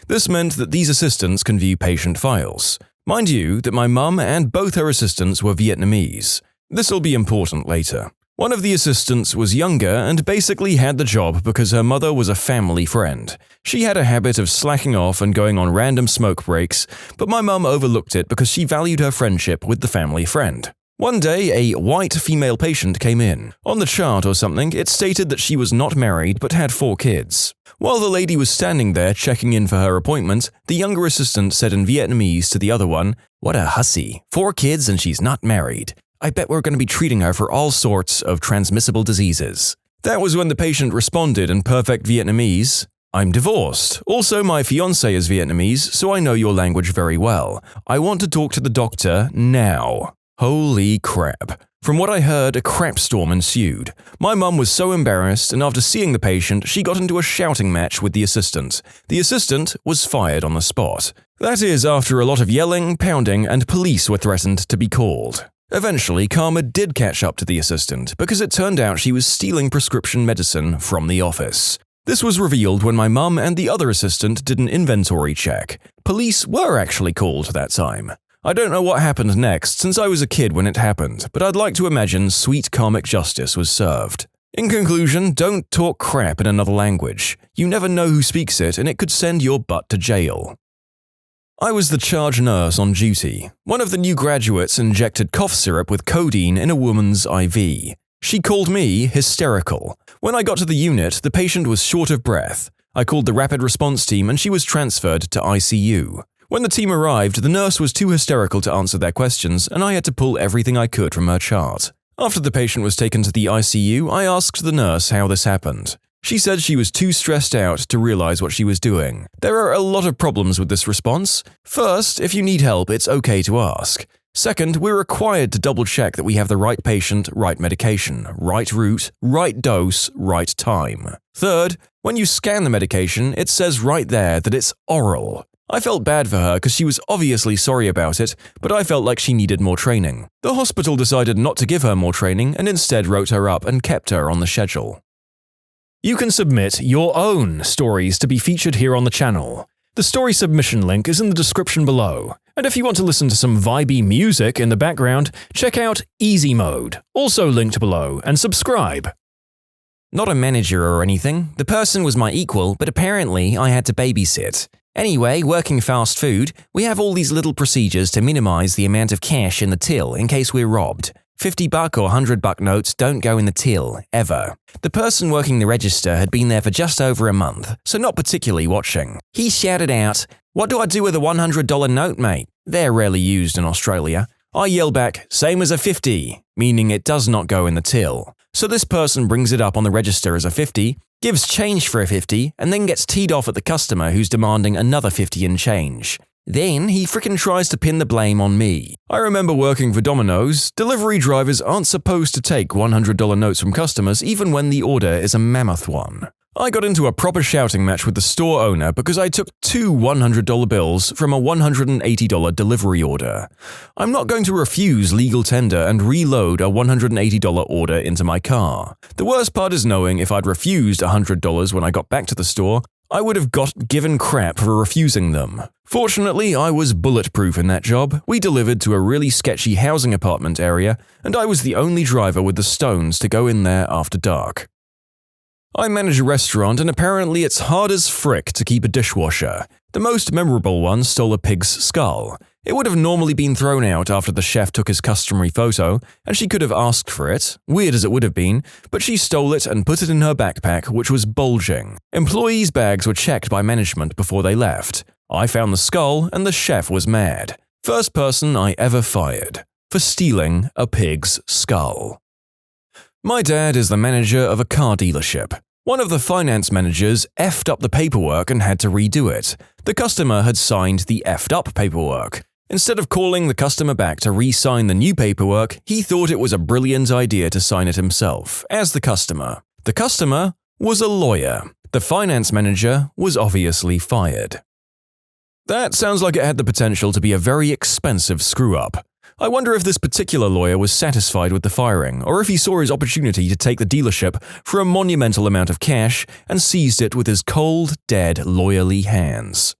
This meant that these assistants can view patient files. Mind you, that my mum and both her assistants were Vietnamese. This'll be important later. One of the assistants was younger and basically had the job because her mother was a family friend. She had a habit of slacking off and going on random smoke breaks, but my mum overlooked it because she valued her friendship with the family friend. One day, a white female patient came in. On the chart or something, it stated that she was not married but had 4 kids. While the lady was standing there checking in for her appointment, the younger assistant said in Vietnamese to the other one, "What a hussy, 4 kids and she's not married. I bet we're going to be treating her for all sorts of transmissible diseases." That was when the patient responded in perfect Vietnamese, "I'm divorced. Also, my fiancé is Vietnamese, so I know your language very well. I want to talk to the doctor now." Holy crap. From what I heard, a crap storm ensued. My mum was so embarrassed, and after seeing the patient, she got into a shouting match with the assistant. The assistant was fired on the spot. That is, after a lot of yelling, pounding, and police were threatened to be called. Eventually, karma did catch up to the assistant, because it turned out she was stealing prescription medicine from the office. This was revealed when my mum and the other assistant did an inventory check. Police were actually called that time. I don't know what happened next since I was a kid when it happened, but I'd like to imagine sweet karmic justice was served. In conclusion, don't talk crap in another language. You never know who speaks it and it could send your butt to jail. I was the charge nurse on duty. One of the new graduates injected cough syrup with codeine in a woman's IV. She called me hysterical. When I got to the unit, the patient was short of breath. I called the rapid response team and she was transferred to ICU. When the team arrived, the nurse was too hysterical to answer their questions, and I had to pull everything I could from her chart. After the patient was taken to the ICU, I asked the nurse how this happened. She said she was too stressed out to realize what she was doing. There are a lot of problems with this response. First, if you need help, it's okay to ask. Second, we're required to double-check that we have the right patient, right medication, right route, right dose, right time. Third, when you scan the medication, it says right there that it's oral. I felt bad for her because she was obviously sorry about it, but I felt like she needed more training. The hospital decided not to give her more training and instead wrote her up and kept her on the schedule. You can submit your own stories to be featured here on the channel. The story submission link is in the description below. And if you want to listen to some vibey music in the background, check out easymode, also linked below, and subscribe. Not a manager or anything. The person was my equal, but apparently I had to babysit. Anyway, working fast food, we have all these little procedures to minimize the amount of cash in the till in case we're robbed. $50 or $100 notes don't go in the till, ever. The person working the register had been there for just over a month, so not particularly watching. He shouted out, "What do I do with a $100 note, mate?" They're rarely used in Australia. I yell back, "Same as a 50, meaning it does not go in the till. So this person brings it up on the register as a 50, gives change for a 50, and then gets teed off at the customer who's demanding another 50 in change. Then he frickin' tries to pin the blame on me. I remember working for Domino's. Delivery drivers aren't supposed to take $100 notes from customers even when the order is a mammoth one. I got into a proper shouting match with the store owner because I took 2 $100 bills from a $180 delivery order. I'm not going to refuse legal tender and reload a $180 order into my car. The worst part is knowing if I'd refused $100 when I got back to the store, I would have given crap for refusing them. Fortunately, I was bulletproof in that job. We delivered to a really sketchy housing apartment area, and I was the only driver with the stones to go in there after dark. I manage a restaurant, and apparently it's hard as frick to keep a dishwasher. The most memorable one stole a pig's skull. It would have normally been thrown out after the chef took his customary photo, and she could have asked for it, weird as it would have been, but she stole it and put it in her backpack, which was bulging. Employees' bags were checked by management before they left. I found the skull, and the chef was mad. First person I ever fired. For stealing a pig's skull. My dad is the manager of a car dealership. One of the finance managers effed up the paperwork and had to redo it. The customer had signed the effed up paperwork. Instead of calling the customer back to re-sign the new paperwork, he thought it was a brilliant idea to sign it himself, as the customer. The customer was a lawyer. The finance manager was obviously fired. That sounds like it had the potential to be a very expensive screw-up. I wonder if this particular lawyer was satisfied with the firing, or if he saw his opportunity to take the dealership for a monumental amount of cash and seized it with his cold, dead, lawyerly hands.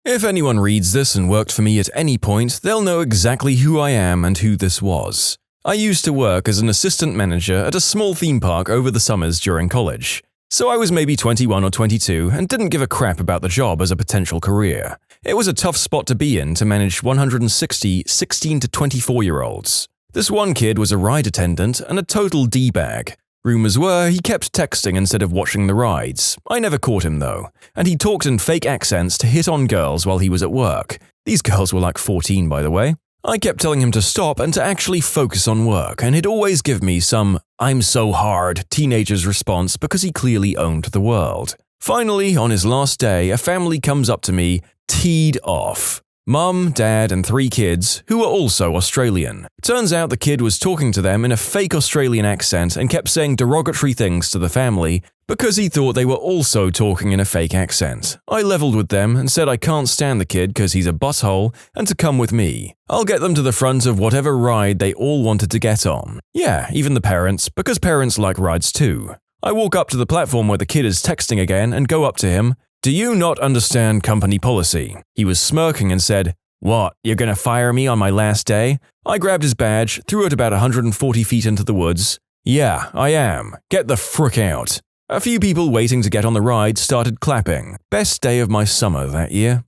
If anyone reads this and worked for me at any point, they'll know exactly who I am and who this was. I used to work as an assistant manager at a small theme park over the summers during college. So I was maybe 21 or 22 and didn't give a crap about the job as a potential career. It was a tough spot to be in to manage 160 16 to 24-year-olds. This one kid was a ride attendant and a total D-bag. Rumors were he kept texting instead of watching the rides. I never caught him though, and he talked in fake accents to hit on girls while he was at work. These girls were like 14, by the way. I kept telling him to stop and to actually focus on work, and he'd always give me some "I'm so hard" teenager's response because he clearly owned the world. Finally, on his last day, a family comes up to me, teed off. Mum, dad, and 3 kids, who were also Australian. Turns out the kid was talking to them in a fake Australian accent and kept saying derogatory things to the family because he thought they were also talking in a fake accent. I leveled with them and said I can't stand the kid because he's a butthole and to come with me. I'll get them to the front of whatever ride they all wanted to get on. Yeah, even the parents, because parents like rides too. I walk up to the platform where the kid is texting again and go up to him. "Do you not understand company policy?" He was smirking and said, "What, you're gonna fire me on my last day?" I grabbed his badge, threw it about 140 feet into the woods. "Yeah, I am. Get the frick out." A few people waiting to get on the ride started clapping. Best day of my summer that year.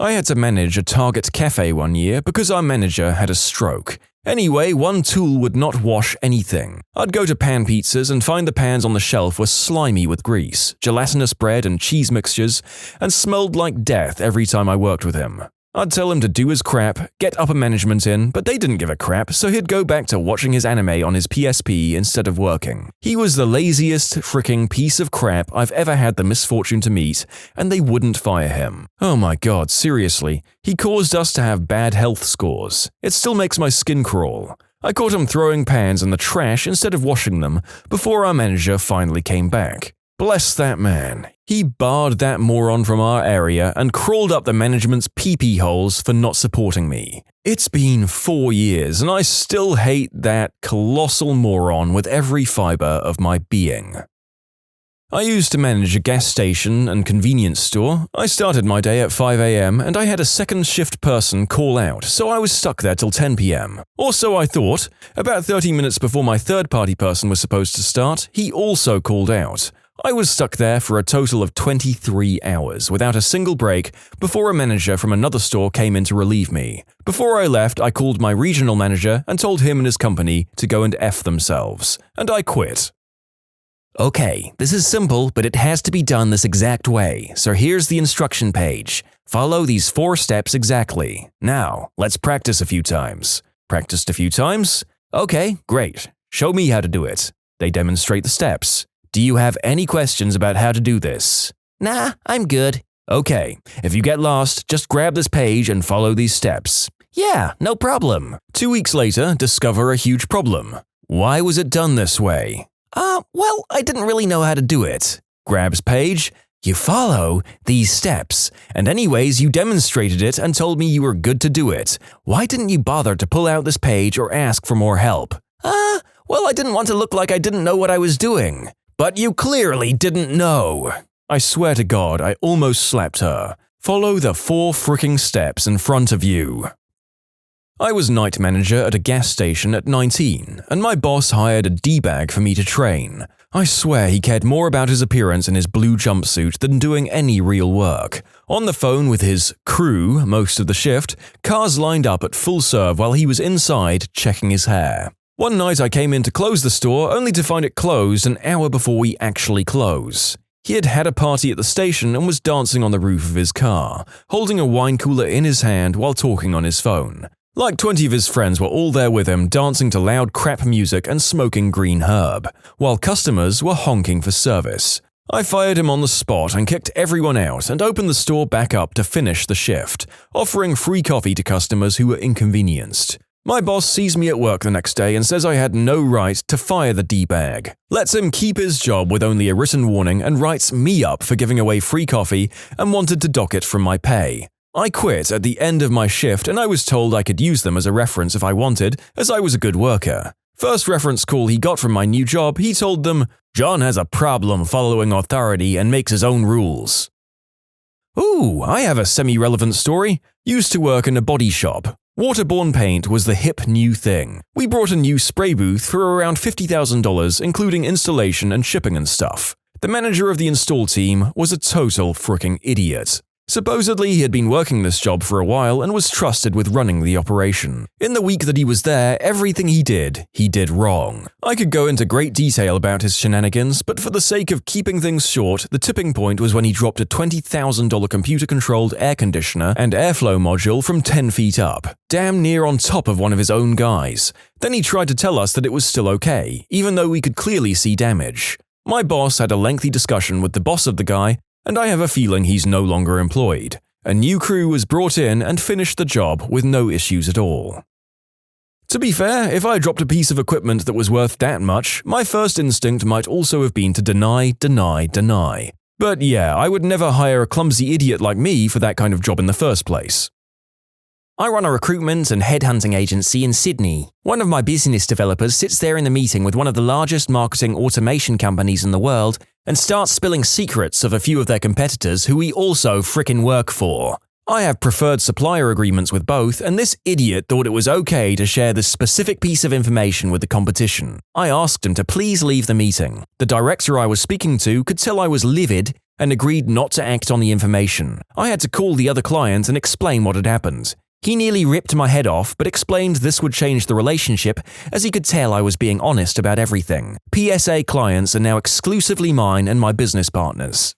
I had to manage a Target cafe one year because our manager had a stroke. Anyway, one tool would not wash anything. I'd go to Pan Pizzas and find the pans on the shelf were slimy with grease, gelatinous bread and cheese mixtures, and smelled like death every time I worked with him. I'd tell him to do his crap, get upper management in, but they didn't give a crap, so he'd go back to watching his anime on his PSP instead of working. He was the laziest freaking piece of crap I've ever had the misfortune to meet, and they wouldn't fire him. Oh my god, seriously. He caused us to have bad health scores. It still makes my skin crawl. I caught him throwing pans in the trash instead of washing them before our manager finally came back. Bless that man. He barred that moron from our area and crawled up the management's pee-pee holes for not supporting me. It's been 4 years and I still hate that colossal moron with every fiber of my being. I used to manage a gas station and convenience store. I started my day at 5 a.m. and I had a second shift person call out, so I was stuck there till 10 p.m. Or so I thought. About 30 minutes before my third-party person was supposed to start, he also called out. I was stuck there for a total of 23 hours without a single break before a manager from another store came in to relieve me. Before I left, I called my regional manager and told him and his company to go and F themselves, and I quit. Okay, this is simple, but it has to be done this exact way, so here's the instruction page. Follow these 4 steps exactly. Now, let's practice a few times. Practiced a few times? Okay, great. Show me how to do it. They demonstrate the steps. Do you have any questions about how to do this? Nah, I'm good. Okay, if you get lost, just grab this page and follow these steps. Yeah, no problem. 2 weeks later, discover a huge problem. Why was it done this way? Well, I didn't really know how to do it. Grabs page. You follow these steps. And anyways, you demonstrated it and told me you were good to do it. Why didn't you bother to pull out this page or ask for more help? Well, I didn't want to look like I didn't know what I was doing. But you clearly didn't know. I swear to God, I almost slapped her. Follow the 4 fricking steps in front of you. I was night manager at a gas station at 19, and my boss hired a D-bag for me to train. I swear he cared more about his appearance in his blue jumpsuit than doing any real work. On the phone with his crew most of the shift, cars lined up at full serve while he was inside checking his hair. One night I came in to close the store only to find it closed an hour before we actually close. He had had a party at the station and was dancing on the roof of his car, holding a wine cooler in his hand while talking on his phone. Like 20 of his friends were all there with him, dancing to loud crap music and smoking green herb, while customers were honking for service. I fired him on the spot and kicked everyone out and opened the store back up to finish the shift, offering free coffee to customers who were inconvenienced. My boss sees me at work the next day and says I had no right to fire the D-bag, lets him keep his job with only a written warning and writes me up for giving away free coffee and wanted to dock it from my pay. I quit at the end of my shift and I was told I could use them as a reference if I wanted, as I was a good worker. First reference call he got from my new job, he told them, "John has a problem following authority and makes his own rules." Ooh, I have a semi-relevant story. Used to work in a body shop. Waterborne paint was the hip new thing. We brought a new spray booth for around $50,000, including installation and shipping and stuff. The manager of the install team was a total fricking idiot. Supposedly, he had been working this job for a while and was trusted with running the operation. In the week that he was there, everything he did wrong. I could go into great detail about his shenanigans, but for the sake of keeping things short, the tipping point was when he dropped a $20,000 computer-controlled air conditioner and airflow module from 10 feet up, damn near on top of one of his own guys. Then he tried to tell us that it was still okay, even though we could clearly see damage. My boss had a lengthy discussion with the boss of the guy, and I have a feeling he's no longer employed. A new crew was brought in and finished the job with no issues at all. To be fair, if I dropped a piece of equipment that was worth that much, my first instinct might also have been to deny. But yeah, I would never hire a clumsy idiot like me for that kind of job in the first place. I run a recruitment and headhunting agency in Sydney. One of my business developers sits there in the meeting with one of the largest marketing automation companies in the world and starts spilling secrets of a few of their competitors who we also frickin' work for. I have preferred supplier agreements with both, and this idiot thought it was okay to share this specific piece of information with the competition. I asked him to please leave the meeting. The director I was speaking to could tell I was livid and agreed not to act on the information. I had to call the other client and explain what had happened. He nearly ripped my head off, but explained this would change the relationship as he could tell I was being honest about everything. PSA clients are now exclusively mine and my business partners.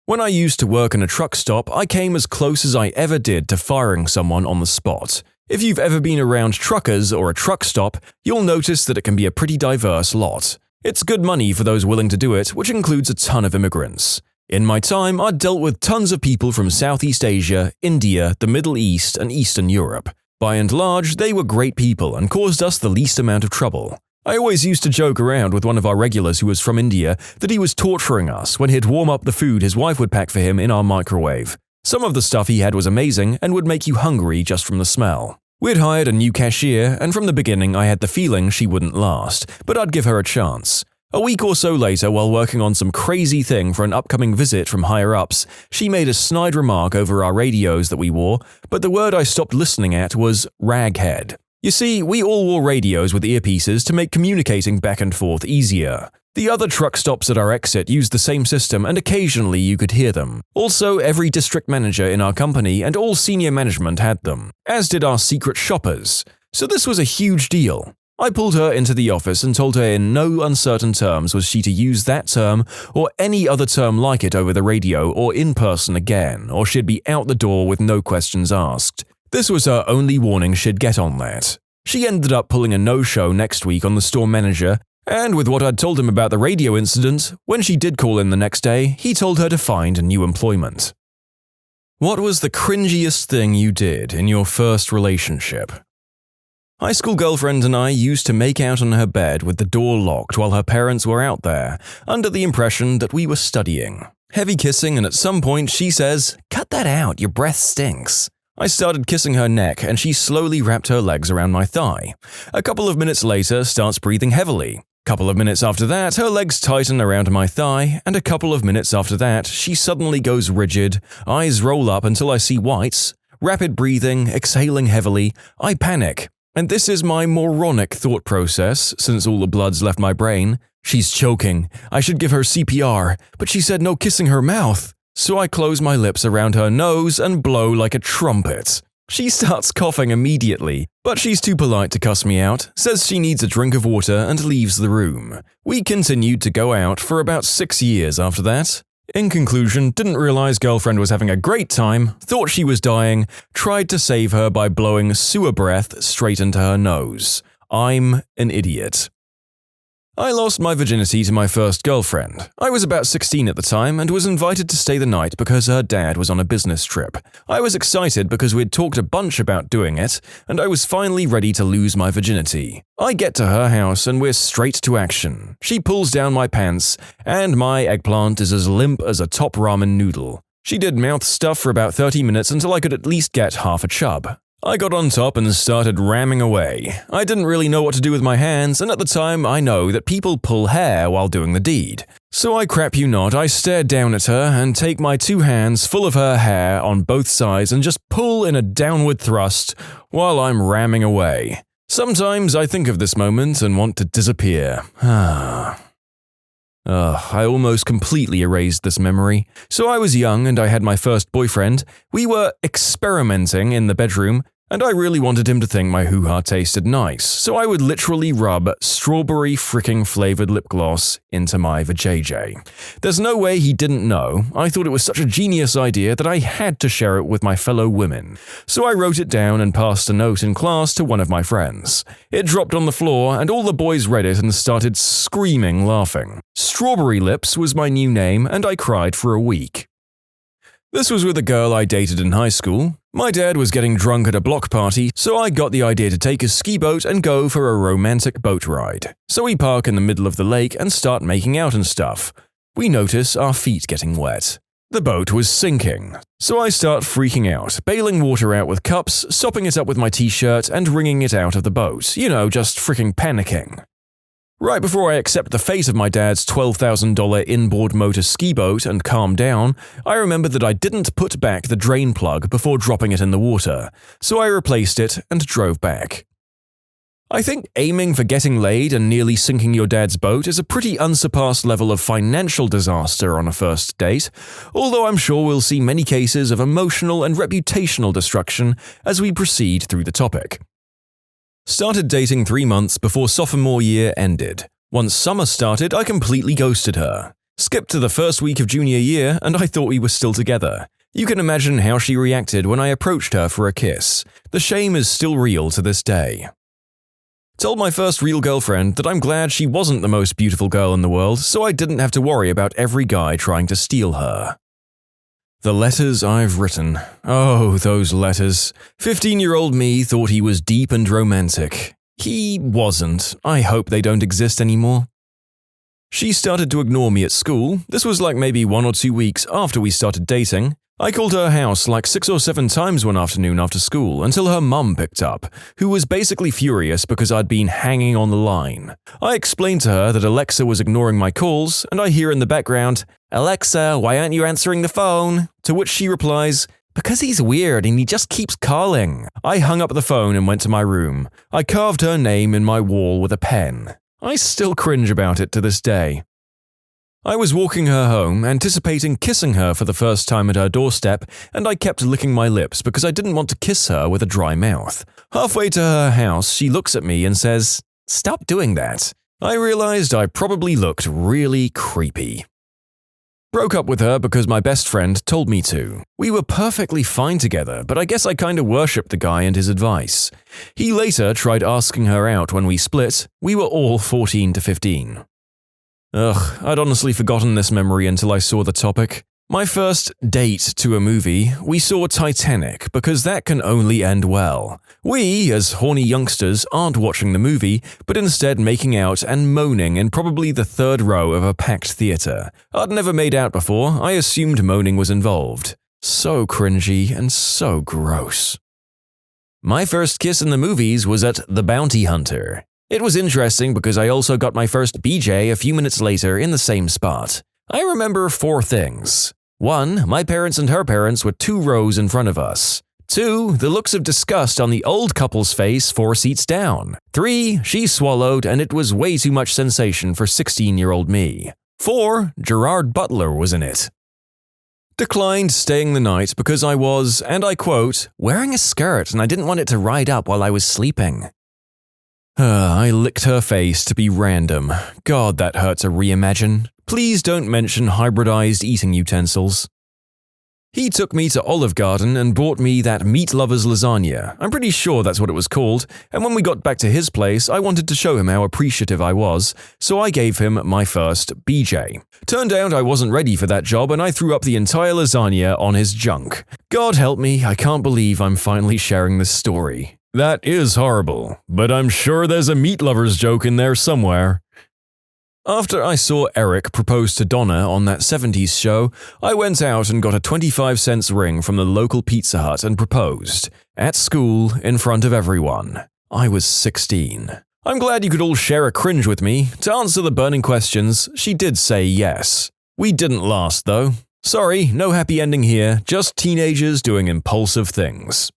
When I used to work in a truck stop, I came as close as I ever did to firing someone on the spot. If you've ever been around truckers or a truck stop, you'll notice that it can be a pretty diverse lot. It's good money for those willing to do it, which includes a ton of immigrants. In my time, I'd dealt with tons of people from Southeast Asia, India, the Middle East, and Eastern Europe. By and large, they were great people and caused us the least amount of trouble. I always used to joke around with one of our regulars who was from India that he was torturing us when he'd warm up the food his wife would pack for him in our microwave. Some of the stuff he had was amazing and would make you hungry just from the smell. We'd hired a new cashier, and from the beginning I had the feeling she wouldn't last, but I'd give her a chance. A week or so later, while working on some crazy thing for an upcoming visit from higher-ups, she made a snide remark over our radios that we wore, but the word I stopped listening at was raghead. You see, we all wore radios with earpieces to make communicating back and forth easier. The other truck stops at our exit used the same system, and occasionally you could hear them. Also, every district manager in our company and all senior management had them, as did our secret shoppers. So this was a huge deal. I pulled her into the office and told her in no uncertain terms was she to use that term or any other term like it over the radio or in person again, or she'd be out the door with no questions asked. This was her only warning she'd get on that. She ended up pulling a no-show next week on the store manager, and with what I'd told him about the radio incident, when she did call in the next day, he told her to find new employment. What was the cringiest thing you did in your first relationship? High school girlfriend and I used to make out on her bed with the door locked while her parents were out there, under the impression that we were studying. Heavy kissing, and at some point she says, "Cut that out, your breath stinks." I started kissing her neck and she slowly wrapped her legs around my thigh. A couple of minutes later starts breathing heavily. Couple of minutes after that, her legs tighten around my thigh, and a couple of minutes after that, she suddenly goes rigid, eyes roll up until I see whites, rapid breathing, exhaling heavily. I panic. And this is my moronic thought process, since all the blood's left my brain. She's choking. I should give her CPR, but she said no kissing her mouth. So I close my lips around her nose and blow like a trumpet. She starts coughing immediately, but she's too polite to cuss me out, says she needs a drink of water and leaves the room. We continued to go out for about 6 years after that. In conclusion, didn't realize girlfriend was having a great time, thought she was dying, tried to save her by blowing sewer breath straight into her nose. I'm an idiot. I lost my virginity to my first girlfriend. I was about 16 at the time and was invited to stay the night because her dad was on a business trip. I was excited because we'd talked a bunch about doing it, and I was finally ready to lose my virginity. I get to her house and we're straight to action. She pulls down my pants, and my eggplant is as limp as a top ramen noodle. She did mouth stuff for about 30 minutes until I could at least get half a chub. I got on top and started ramming away. I didn't really know what to do with my hands, and at the time I know that people pull hair while doing the deed. So I crap you not, I stare down at her and take my 2 hands full of her hair on both sides and just pull in a downward thrust while I'm ramming away. Sometimes I think of this moment and want to disappear. I almost completely erased this memory. So I was young and I had my first boyfriend. We were experimenting in the bedroom, and I really wanted him to think my hoo-ha tasted nice, so I would literally rub strawberry fricking flavored lip gloss into my vajayjay. There's no way he didn't know. I thought it was such a genius idea that I had to share it with my fellow women. So I wrote it down and passed a note in class to one of my friends. It dropped on the floor and all the boys read it and started screaming laughing. Strawberry Lips was my new name, and I cried for a week. This was with a girl I dated in high school. My dad was getting drunk at a block party, so I got the idea to take a ski boat and go for a romantic boat ride. So we park in the middle of the lake and start making out and stuff. We notice our feet getting wet. The boat was sinking, so I start freaking out, bailing water out with cups, sopping it up with my t-shirt and wringing it out of the boat. You know, just freaking panicking. Right before I accept the fate of my dad's $12,000 inboard motor ski boat and calm down, I remember that I didn't put back the drain plug before dropping it in the water, so I replaced it and drove back. I think aiming for getting laid and nearly sinking your dad's boat is a pretty unsurpassed level of financial disaster on a first date, although I'm sure we'll see many cases of emotional and reputational destruction as we proceed through the topic. Started dating 3 months before sophomore year ended. Once summer started, I completely ghosted her. Skipped to the first week of junior year, and I thought we were still together. You can imagine how she reacted when I approached her for a kiss. The shame is still real to this day. Told my first real girlfriend that I'm glad she wasn't the most beautiful girl in the world, so I didn't have to worry about every guy trying to steal her. The letters I've written. Oh, those letters. 15-year-old me thought he was deep and romantic. He wasn't. I hope they don't exist anymore. She started to ignore me at school. This was like maybe 1 or 2 weeks after we started dating. I called her house like 6 or 7 times one afternoon after school until her mum picked up, who was basically furious because I'd been hanging on the line. I explained to her that Alexa was ignoring my calls, and I hear in the background, "Alexa, why aren't you answering the phone?" To which she replies, "Because he's weird and he just keeps calling." I hung up the phone and went to my room. I carved her name in my wall with a pen. I still cringe about it to this day. I was walking her home, anticipating kissing her for the first time at her doorstep, and I kept licking my lips because I didn't want to kiss her with a dry mouth. Halfway to her house, she looks at me and says, "Stop doing that." I realized I probably looked really creepy. Broke up with her because my best friend told me to. We were perfectly fine together, but I guess I kinda worshipped the guy and his advice. He later tried asking her out when we split. We were all 14 to 15. I'd honestly forgotten this memory until I saw the topic. My first date to a movie, we saw Titanic because that can only end well. We, as horny youngsters, aren't watching the movie, but instead making out and moaning in probably the 3rd row of a packed theater. I'd never made out before, I assumed moaning was involved. So cringy and so gross. My first kiss in the movies was at The Bounty Hunter. It was interesting because I also got my first BJ a few minutes later in the same spot. I remember 4 things. 1. My parents and her parents were 2 rows in front of us. 2. The looks of disgust on the old couple's face 4 seats down. 3. She swallowed and it was way too much sensation for 16-year-old me. 4. Gerard Butler was in it. Declined staying the night because I was, and I quote, wearing a skirt and I didn't want it to ride up while I was sleeping. I licked her face to be random. God, that hurt to reimagine. Please don't mention hybridized eating utensils. He took me to Olive Garden and bought me that meat lover's lasagna. I'm pretty sure that's what it was called, and when we got back to his place, I wanted to show him how appreciative I was, so I gave him my first BJ. Turned out I wasn't ready for that job and I threw up the entire lasagna on his junk. God help me, I can't believe I'm finally sharing this story. That is horrible, but I'm sure there's a meat lover's joke in there somewhere. After I saw Eric propose to Donna on that 70s show, I went out and got a 25-cent ring from the local Pizza Hut and proposed. At school, in front of everyone. I was 16. I'm glad you could all share a cringe with me. To answer the burning questions, she did say yes. We didn't last, though. Sorry, no happy ending here, just teenagers doing impulsive things.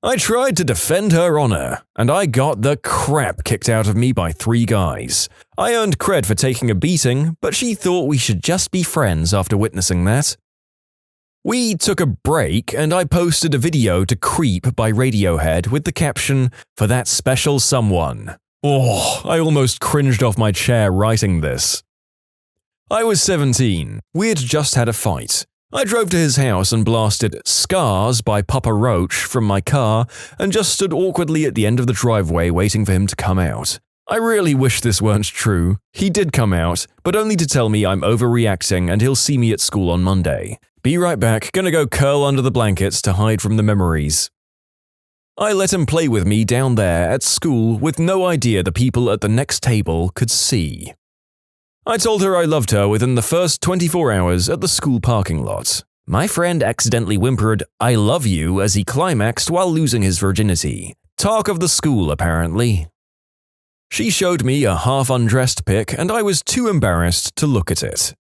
I tried to defend her honor, and I got the crap kicked out of me by 3 guys. I earned cred for taking a beating, but she thought we should just be friends after witnessing that. We took a break, and I posted a video to Creep by Radiohead with the caption, "For that special someone." Oh, I almost cringed off my chair writing this. I was 17. We had just had a fight. I drove to his house and blasted Scars by Papa Roach from my car and just stood awkwardly at the end of the driveway waiting for him to come out. I really wish this weren't true. He did come out, but only to tell me I'm overreacting and he'll see me at school on Monday. Be right back, gonna go curl under the blankets to hide from the memories. I let him play with me down there at school with no idea the people at the next table could see. I told her I loved her within the first 24 hours at the school parking lot. My friend accidentally whimpered, "I love you," as he climaxed while losing his virginity. Talk of the school, apparently. She showed me a half-undressed pic and I was too embarrassed to look at it.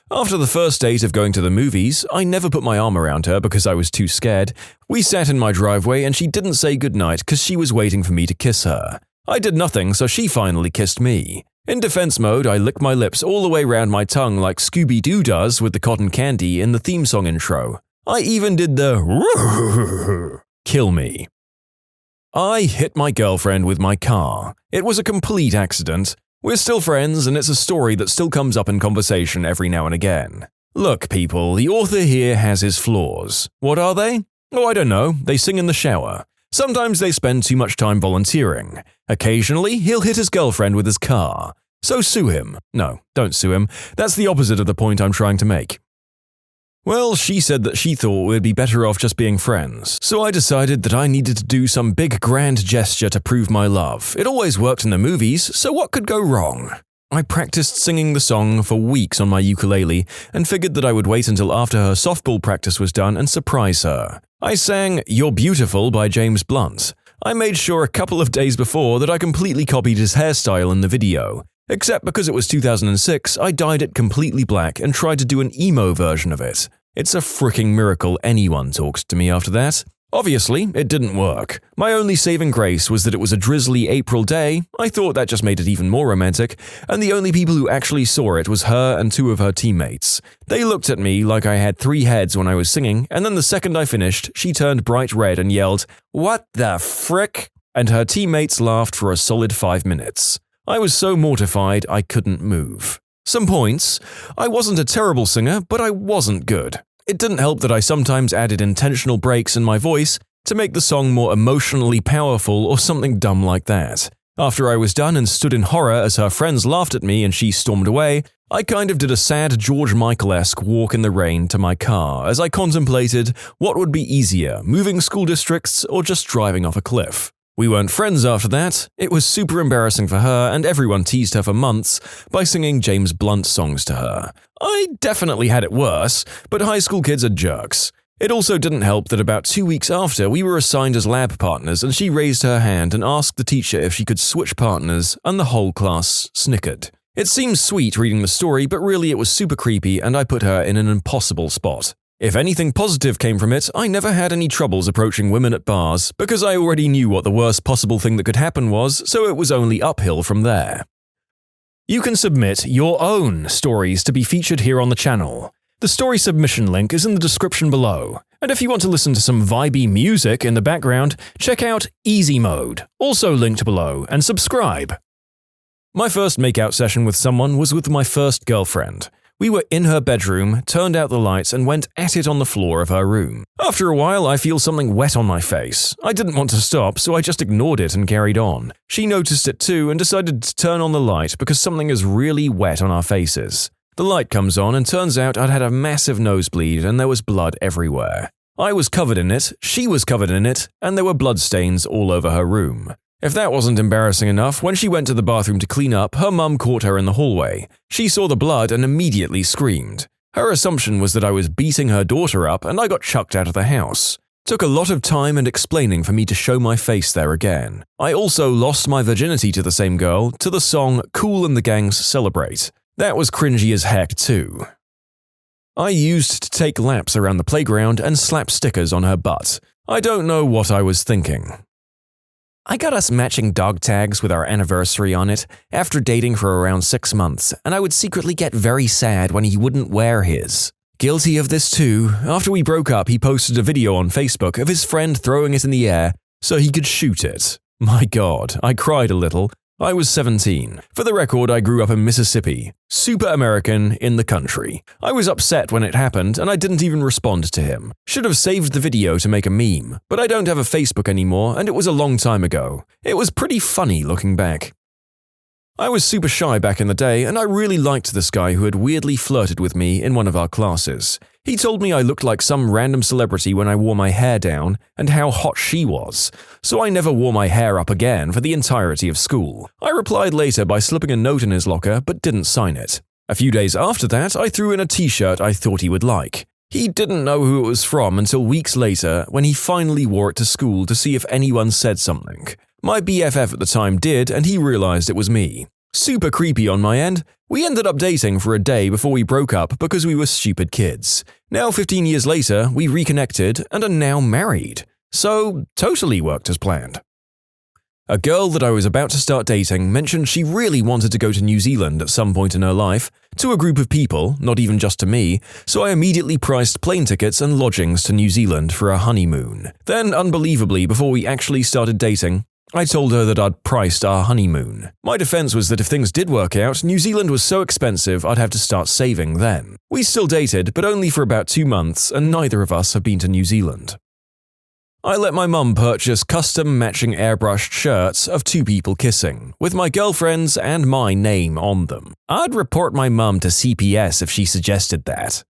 After the first date of going to the movies, I never put my arm around her because I was too scared. We sat in my driveway and she didn't say goodnight because she was waiting for me to kiss her. I did nothing, so she finally kissed me. In defense mode, I licked my lips all the way around my tongue like Scooby-Doo does with the cotton candy in the theme song intro. I even did the kill me. I hit my girlfriend with my car. It was a complete accident. We're still friends, and it's a story that still comes up in conversation every now and again. Look, people, the author here has his flaws. What are they? Oh, I don't know. They sing in the shower. Sometimes they spend too much time volunteering. Occasionally, he'll hit his girlfriend with his car. So sue him. No, don't sue him. That's the opposite of the point I'm trying to make. Well, she said that she thought we'd be better off just being friends, so I decided that I needed to do some big grand gesture to prove my love. It always worked in the movies, so what could go wrong? I practiced singing the song for weeks on my ukulele and figured that I would wait until after her softball practice was done and surprise her. I sang "You're Beautiful" by James Blunt. I made sure a couple of days before that I completely copied his hairstyle in the video. Except because it was 2006, I dyed it completely black and tried to do an emo version of it. It's a freaking miracle anyone talks to me after that. Obviously, it didn't work. My only saving grace was that it was a drizzly April day. I thought that just made it even more romantic, and the only people who actually saw it was her and 2 of her teammates. They looked at me like I had 3 heads when I was singing, and then the second I finished, she turned bright red and yelled, "What the frick?" And her teammates laughed for a solid 5 minutes. I was so mortified I couldn't move. Some points. I wasn't a terrible singer, but I wasn't good. It didn't help that I sometimes added intentional breaks in my voice to make the song more emotionally powerful or something dumb like that. After I was done and stood in horror as her friends laughed at me and she stormed away, I kind of did a sad George Michael-esque walk in the rain to my car as I contemplated what would be easier, moving school districts or just driving off a cliff. We weren't friends after that. It was super embarrassing for her, and everyone teased her for months by singing James Blunt songs to her. I definitely had it worse, but high school kids are jerks. It also didn't help that about 2 weeks after, we were assigned as lab partners and she raised her hand and asked the teacher if she could switch partners, and the whole class snickered. It seems sweet reading the story, but really it was super creepy and I put her in an impossible spot. If anything positive came from it, I never had any troubles approaching women at bars because I already knew what the worst possible thing that could happen was, so it was only uphill from there. You can submit your own stories to be featured here on the channel. The story submission link is in the description below, and if you want to listen to some vibey music in the background, check out easymode, also linked below, and subscribe. My first makeout session with someone was with my first girlfriend. We were in her bedroom, turned out the lights, and went at it on the floor of her room. After a while, I feel something wet on my face. I didn't want to stop, so I just ignored it and carried on. She noticed it too and decided to turn on the light because something is really wet on our faces. The light comes on and turns out I'd had a massive nosebleed and there was blood everywhere. I was covered in it, she was covered in it, and there were bloodstains all over her room. If that wasn't embarrassing enough, when she went to the bathroom to clean up, her mum caught her in the hallway. She saw the blood and immediately screamed. Her assumption was that I was beating her daughter up and I got chucked out of the house. Took a lot of time and explaining for me to show my face there again. I also lost my virginity to the same girl to the song Kool and the Gang's Celebrate. That was cringy as heck too. I used to take laps around the playground and slap stickers on her butt. I don't know what I was thinking. I got us matching dog tags with our anniversary on it after dating for around 6 months, and I would secretly get very sad when he wouldn't wear his. Guilty of this too. After we broke up, he posted a video on Facebook of his friend throwing it in the air so he could shoot it. My God, I cried a little. I was 17. For the record, I grew up in Mississippi. Super American in the country. I was upset when it happened and I didn't even respond to him. Should have saved the video to make a meme, but I don't have a Facebook anymore and it was a long time ago. It was pretty funny looking back. I was super shy back in the day and I really liked this guy who had weirdly flirted with me in one of our classes. He told me I looked like some random celebrity when I wore my hair down and how hot she was, so I never wore my hair up again for the entirety of school. I replied later by slipping a note in his locker but didn't sign it. A few days after that, I threw in a t-shirt I thought he would like. He didn't know who it was from until weeks later when he finally wore it to school to see if anyone said something. My BFF at the time did and he realized it was me. Super creepy on my end. We ended up dating for a day before we broke up because we were stupid kids. Now 15 years later, we reconnected and are now married. So, totally worked as planned. A girl that I was about to start dating mentioned she really wanted to go to New Zealand at some point in her life, to a group of people, not even just to me, so I immediately priced plane tickets and lodgings to New Zealand for our honeymoon. Then, unbelievably, before we actually started dating, I told her that I'd priced our honeymoon. My defense was that if things did work out, New Zealand was so expensive I'd have to start saving then. We still dated, but only for about 2 months, and neither of us have been to New Zealand. I let my mum purchase custom matching airbrushed shirts of 2 people kissing, with my girlfriend's and my name on them. I'd report my mum to CPS if she suggested that.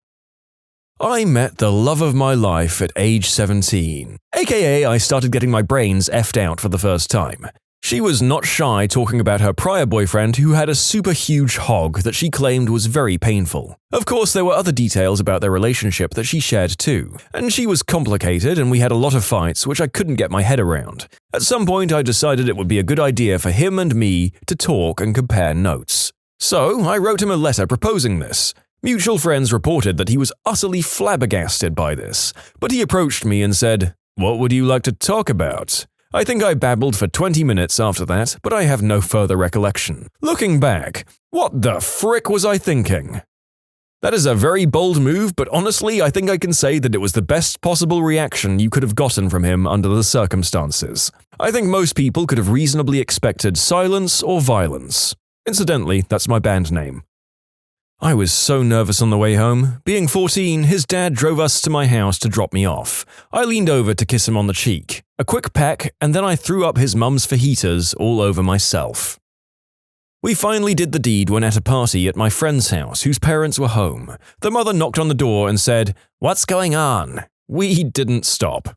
I met the love of my life at age 17, aka I started getting my brains effed out for the first time. She was not shy talking about her prior boyfriend who had a super huge hog that she claimed was very painful. Of course, there were other details about their relationship that she shared too, and she was complicated and we had a lot of fights which I couldn't get my head around. At some point, I decided it would be a good idea for him and me to talk and compare notes. So, I wrote him a letter proposing this. Mutual friends reported that he was utterly flabbergasted by this, but he approached me and said, "What would you like to talk about?" I think I babbled for 20 minutes after that, but I have no further recollection. Looking back, what the frick was I thinking? That is a very bold move, but honestly, I think I can say that it was the best possible reaction you could have gotten from him under the circumstances. I think most people could have reasonably expected silence or violence. Incidentally, that's my band name. I was so nervous on the way home. Being 14, his dad drove us to my house to drop me off. I leaned over to kiss him on the cheek. A quick peck, and then I threw up his mum's fajitas all over myself. We finally did the deed when at a party at my friend's house whose parents were home. The mother knocked on the door and said, "What's going on?" We didn't stop.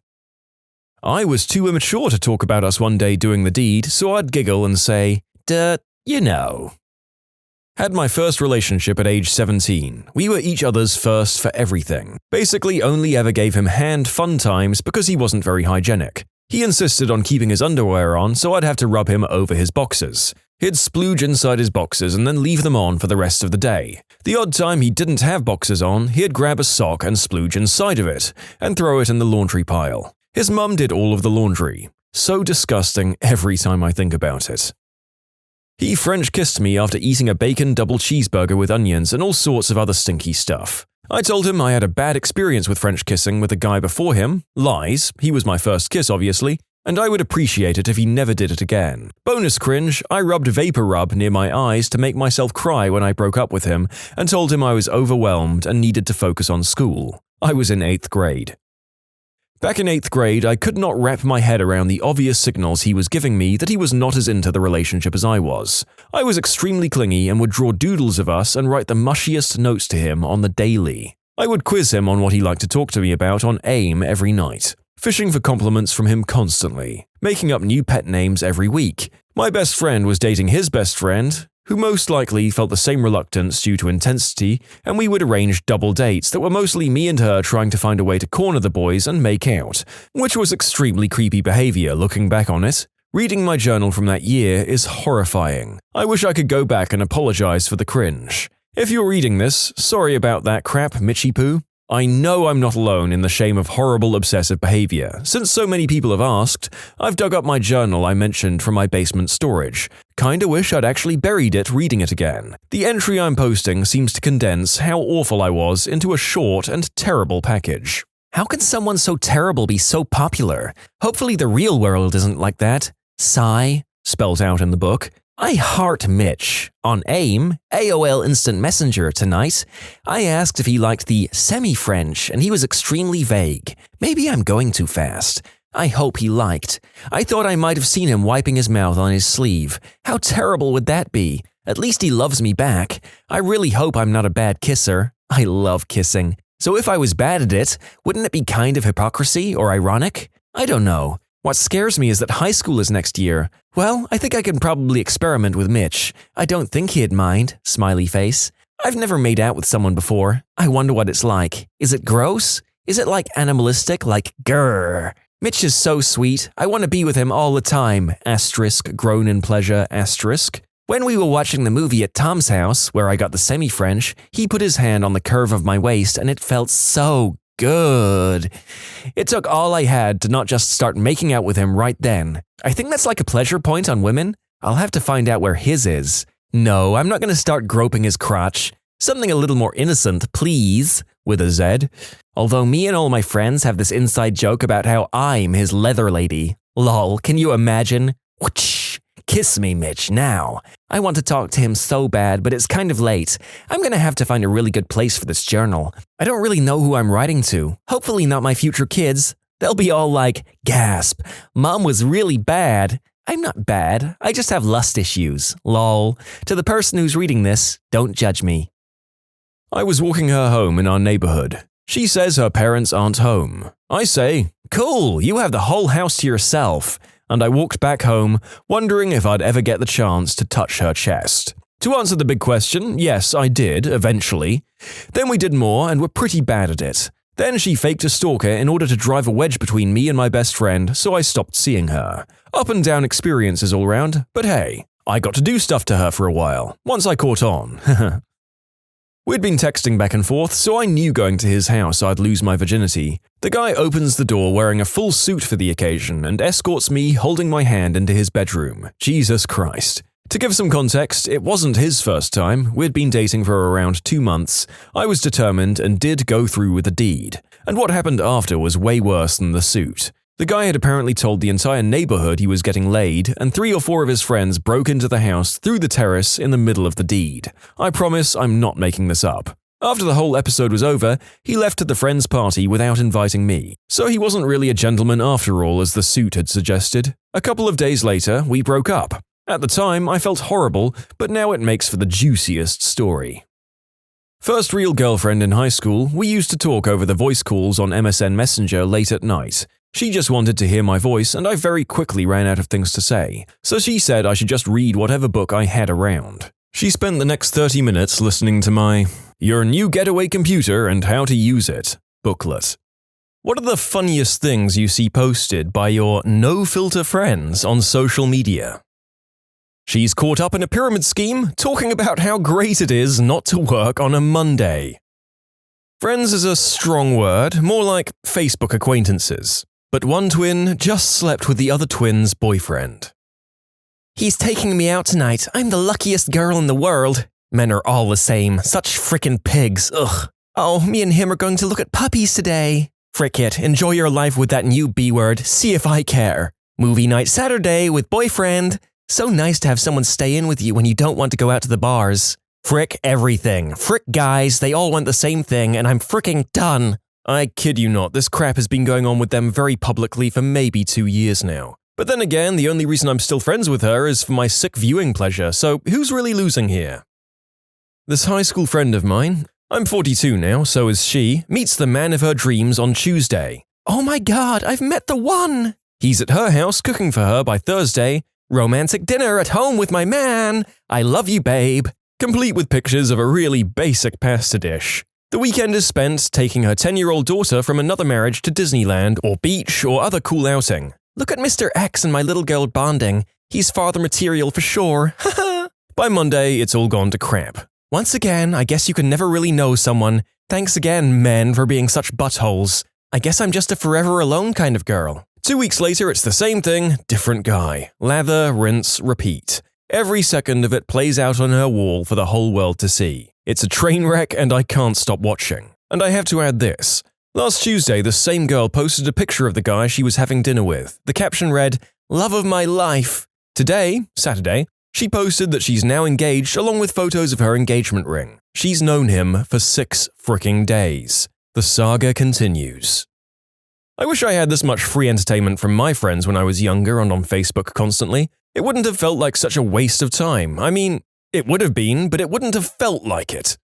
I was too immature to talk about us one day doing the deed, so I'd giggle and say, "Duh, you know." Had my first relationship at age 17. We were each other's first for everything. Basically only ever gave him hand fun times because he wasn't very hygienic. He insisted on keeping his underwear on, so I'd have to rub him over his boxers. He'd splooge inside his boxers and then leave them on for the rest of the day. The odd time he didn't have boxers on, he'd grab a sock and splooge inside of it, and throw it in the laundry pile. His mum did all of the laundry. So disgusting every time I think about it. He French kissed me after eating a bacon double cheeseburger with onions and all sorts of other stinky stuff. I told him I had a bad experience with French kissing with a guy before him, lies, he was my first kiss obviously, and I would appreciate it if he never did it again. Bonus cringe, I rubbed Vapor Rub near my eyes to make myself cry when I broke up with him and told him I was overwhelmed and needed to focus on school. I was in 8th grade. Back in 8th grade, I could not wrap my head around the obvious signals he was giving me that he was not as into the relationship as I was. I was extremely clingy and would draw doodles of us and write the mushiest notes to him on the daily. I would quiz him on what he liked to talk to me about on AIM every night, fishing for compliments from him constantly, making up new pet names every week. My best friend was dating his best friend, who most likely felt the same reluctance due to intensity, and we would arrange double dates that were mostly me and her trying to find a way to corner the boys and make out, which was extremely creepy behavior looking back on it. Reading my journal from that year is horrifying. I wish I could go back and apologize for the cringe. If you're reading this, sorry about that crap, Mitchy Poo. I know I'm not alone in the shame of horrible obsessive behavior. Since so many people have asked, I've dug up my journal I mentioned from my basement storage. Kinda wish I'd actually buried it reading it again. The entry I'm posting seems to condense how awful I was into a short and terrible package. How can someone so terrible be so popular? Hopefully the real world isn't like that. Sigh, spelled out in the book. I heart Mitch. On AIM, AOL Instant Messenger tonight, I asked if he liked the semi-French and he was extremely vague. Maybe I'm going too fast. I hope he liked. I thought I might have seen him wiping his mouth on his sleeve. How terrible would that be? At least he loves me back. I really hope I'm not a bad kisser. I love kissing. So if I was bad at it, wouldn't it be kind of hypocrisy or ironic? I don't know. What scares me is that high school is next year. Well, I think I can probably experiment with Mitch. I don't think he'd mind, smiley face. I've never made out with someone before. I wonder what it's like. Is it gross? Is it like animalistic, like grrr? Mitch is so sweet. I want to be with him all the time. Asterisk, groan in pleasure, asterisk. When we were watching the movie at Tom's house, where I got the semi-French, he put his hand on the curve of my waist and it felt so good. It took all I had to not just start making out with him right then. I think that's like a pleasure point on women. I'll have to find out where his is. No, I'm not going to start groping his crotch. Something a little more innocent, please, with a Z. Although me and all my friends have this inside joke about how I'm his leather lady. Lol, can you imagine? Whoosh. Kiss me, Mitch, now. I want to talk to him so bad, but it's kind of late. I'm gonna have to find a really good place for this journal. I don't really know who I'm writing to. Hopefully not my future kids. They'll be all like, gasp, Mom was really bad. I'm not bad, I just have lust issues. Lol. To the person who's reading this, don't judge me. I was walking her home in our neighborhood. She says her parents aren't home. I say, cool, you have the whole house to yourself. And I walked back home, wondering if I'd ever get the chance to touch her chest. To answer the big question, yes, I did, eventually. Then we did more and were pretty bad at it. Then she faked a stalker in order to drive a wedge between me and my best friend, so I stopped seeing her. Up and down experiences all round, but hey, I got to do stuff to her for a while, once I caught on. We'd been texting back and forth, so I knew going to his house I'd lose my virginity. The guy opens the door wearing a full suit for the occasion and escorts me holding my hand into his bedroom. Jesus Christ. To give some context, it wasn't his first time. We'd been dating for around 2 months. I was determined and did go through with the deed. And what happened after was way worse than the suit. The guy had apparently told the entire neighborhood he was getting laid, and 3 or 4 of his friends broke into the house through the terrace in the middle of the deed. I promise I'm not making this up. After the whole episode was over, he left at the friend's party without inviting me. So he wasn't really a gentleman after all, as the suit had suggested. A couple of days later, we broke up. At the time, I felt horrible, but now it makes for the juiciest story. First real girlfriend in high school, we used to talk over the voice calls on MSN Messenger late at night. She just wanted to hear my voice, and I very quickly ran out of things to say, so she said I should just read whatever book I had around. She spent the next 30 minutes listening to my Your New Getaway Computer and How to Use It booklet. What are the funniest things you see posted by your no-filter friends on social media? She's caught up in a pyramid scheme talking about how great it is not to work on a Monday. Friends is a strong word, more like Facebook acquaintances. But one twin just slept with the other twin's boyfriend. He's taking me out tonight. I'm the luckiest girl in the world. Men are all the same. Such frickin' pigs. Ugh. Oh, me and him are going to look at puppies today. Frick it. Enjoy your life with that new B-word. See if I care. Movie night Saturday with boyfriend. So nice to have someone stay in with you when you don't want to go out to the bars. Frick everything. Frick guys, they all want the same thing and I'm fricking done. I kid you not, this crap has been going on with them very publicly for maybe 2 years now. But then again, the only reason I'm still friends with her is for my sick viewing pleasure, so who's really losing here? This high school friend of mine, I'm 42 now, so is she, meets the man of her dreams on Tuesday. Oh my god, I've met the one! He's at her house cooking for her by Thursday. Romantic dinner at home with my man. I love you, babe. Complete with pictures of a really basic pasta dish. The weekend is spent taking her 10-year-old daughter from another marriage to Disneyland or beach or other cool outing. Look at Mr. X and my little girl bonding. He's father material for sure. Haha. By Monday, it's all gone to crap. Once again, I guess you can never really know someone. Thanks again, men, for being such buttholes. I guess I'm just a forever alone kind of girl. 2 weeks later, it's the same thing, different guy. Lather, rinse, repeat. Every second of it plays out on her wall for the whole world to see. It's a train wreck and I can't stop watching. And I have to add this. Last Tuesday, the same girl posted a picture of the guy she was having dinner with. The caption read, "Love of my life." Today, Saturday, she posted that she's now engaged along with photos of her engagement ring. She's known him for 6 fricking days. The saga continues. I wish I had this much free entertainment from my friends when I was younger and on Facebook constantly. It wouldn't have felt like such a waste of time. I mean, it would have been, but it wouldn't have felt like it.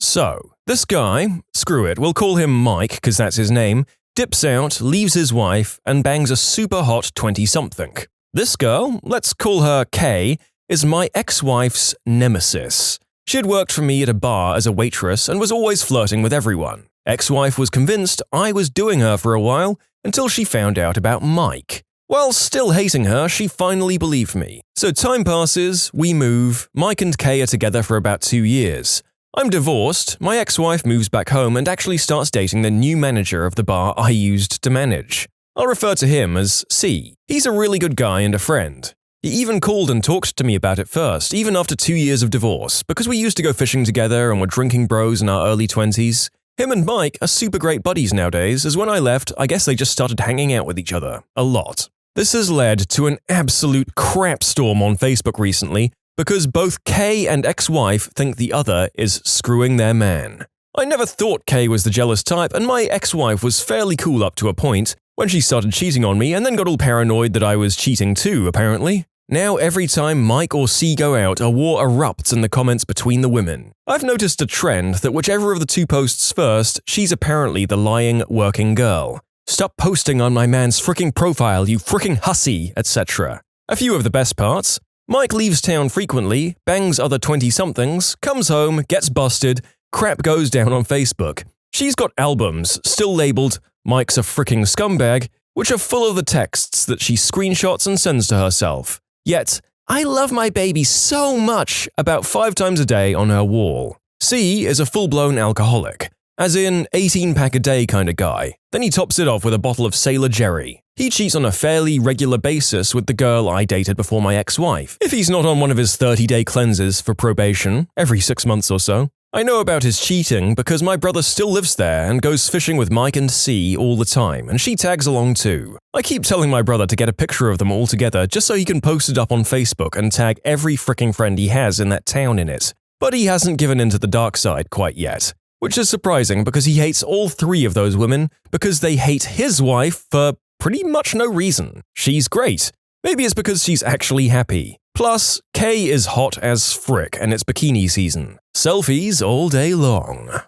So, this guy, screw it, we'll call him Mike because that's his name, dips out, leaves his wife, and bangs a super hot 20-something. This girl, let's call her Kay, is my ex-wife's nemesis. She had worked for me at a bar as a waitress and was always flirting with everyone. Ex-wife was convinced I was doing her for a while until she found out about Mike. While still hating her, she finally believed me. So time passes, we move, Mike and Kay are together for about 2 years. I'm divorced, my ex-wife moves back home and actually starts dating the new manager of the bar I used to manage. I'll refer to him as C. He's a really good guy and a friend. He even called and talked to me about it first, even after 2 years of divorce, because we used to go fishing together and were drinking bros in our early 20s. Him and Mike are super great buddies nowadays, as when I left, I guess they just started hanging out with each other. A lot. This has led to an absolute crap storm on Facebook recently, because both Kay and ex-wife think the other is screwing their man. I never thought Kay was the jealous type, and my ex-wife was fairly cool up to a point, when she started cheating on me and then got all paranoid that I was cheating too, apparently. Now every time Mike or C go out, a war erupts in the comments between the women. I've noticed a trend that whichever of the two posts first, she's apparently the lying working girl. Stop posting on my man's fricking profile, you fricking hussy, etc. A few of the best parts. Mike leaves town frequently, bangs other 20-somethings, comes home, gets busted, crap goes down on Facebook. She's got albums, still labeled, "Mike's a fricking scumbag," which are full of the texts that she screenshots and sends to herself. Yet, "I love my baby so much" about 5 times a day on her wall. C is a full-blown alcoholic, as in 18-pack a day kind of guy. Then he tops it off with a bottle of Sailor Jerry. He cheats on a fairly regular basis with the girl I dated before my ex-wife, if he's not on one of his 30-day cleanses for probation, every 6 months or so. I know about his cheating because my brother still lives there and goes fishing with Mike and C all the time, and she tags along too. I keep telling my brother to get a picture of them all together just so he can post it up on Facebook and tag every fricking friend he has in that town in it. But he hasn't given in to the dark side quite yet. Which is surprising because he hates all 3 of those women because they hate his wife for pretty much no reason. She's great. Maybe it's because she's actually happy. Plus, Kay is hot as frick and it's bikini season. Selfies all day long.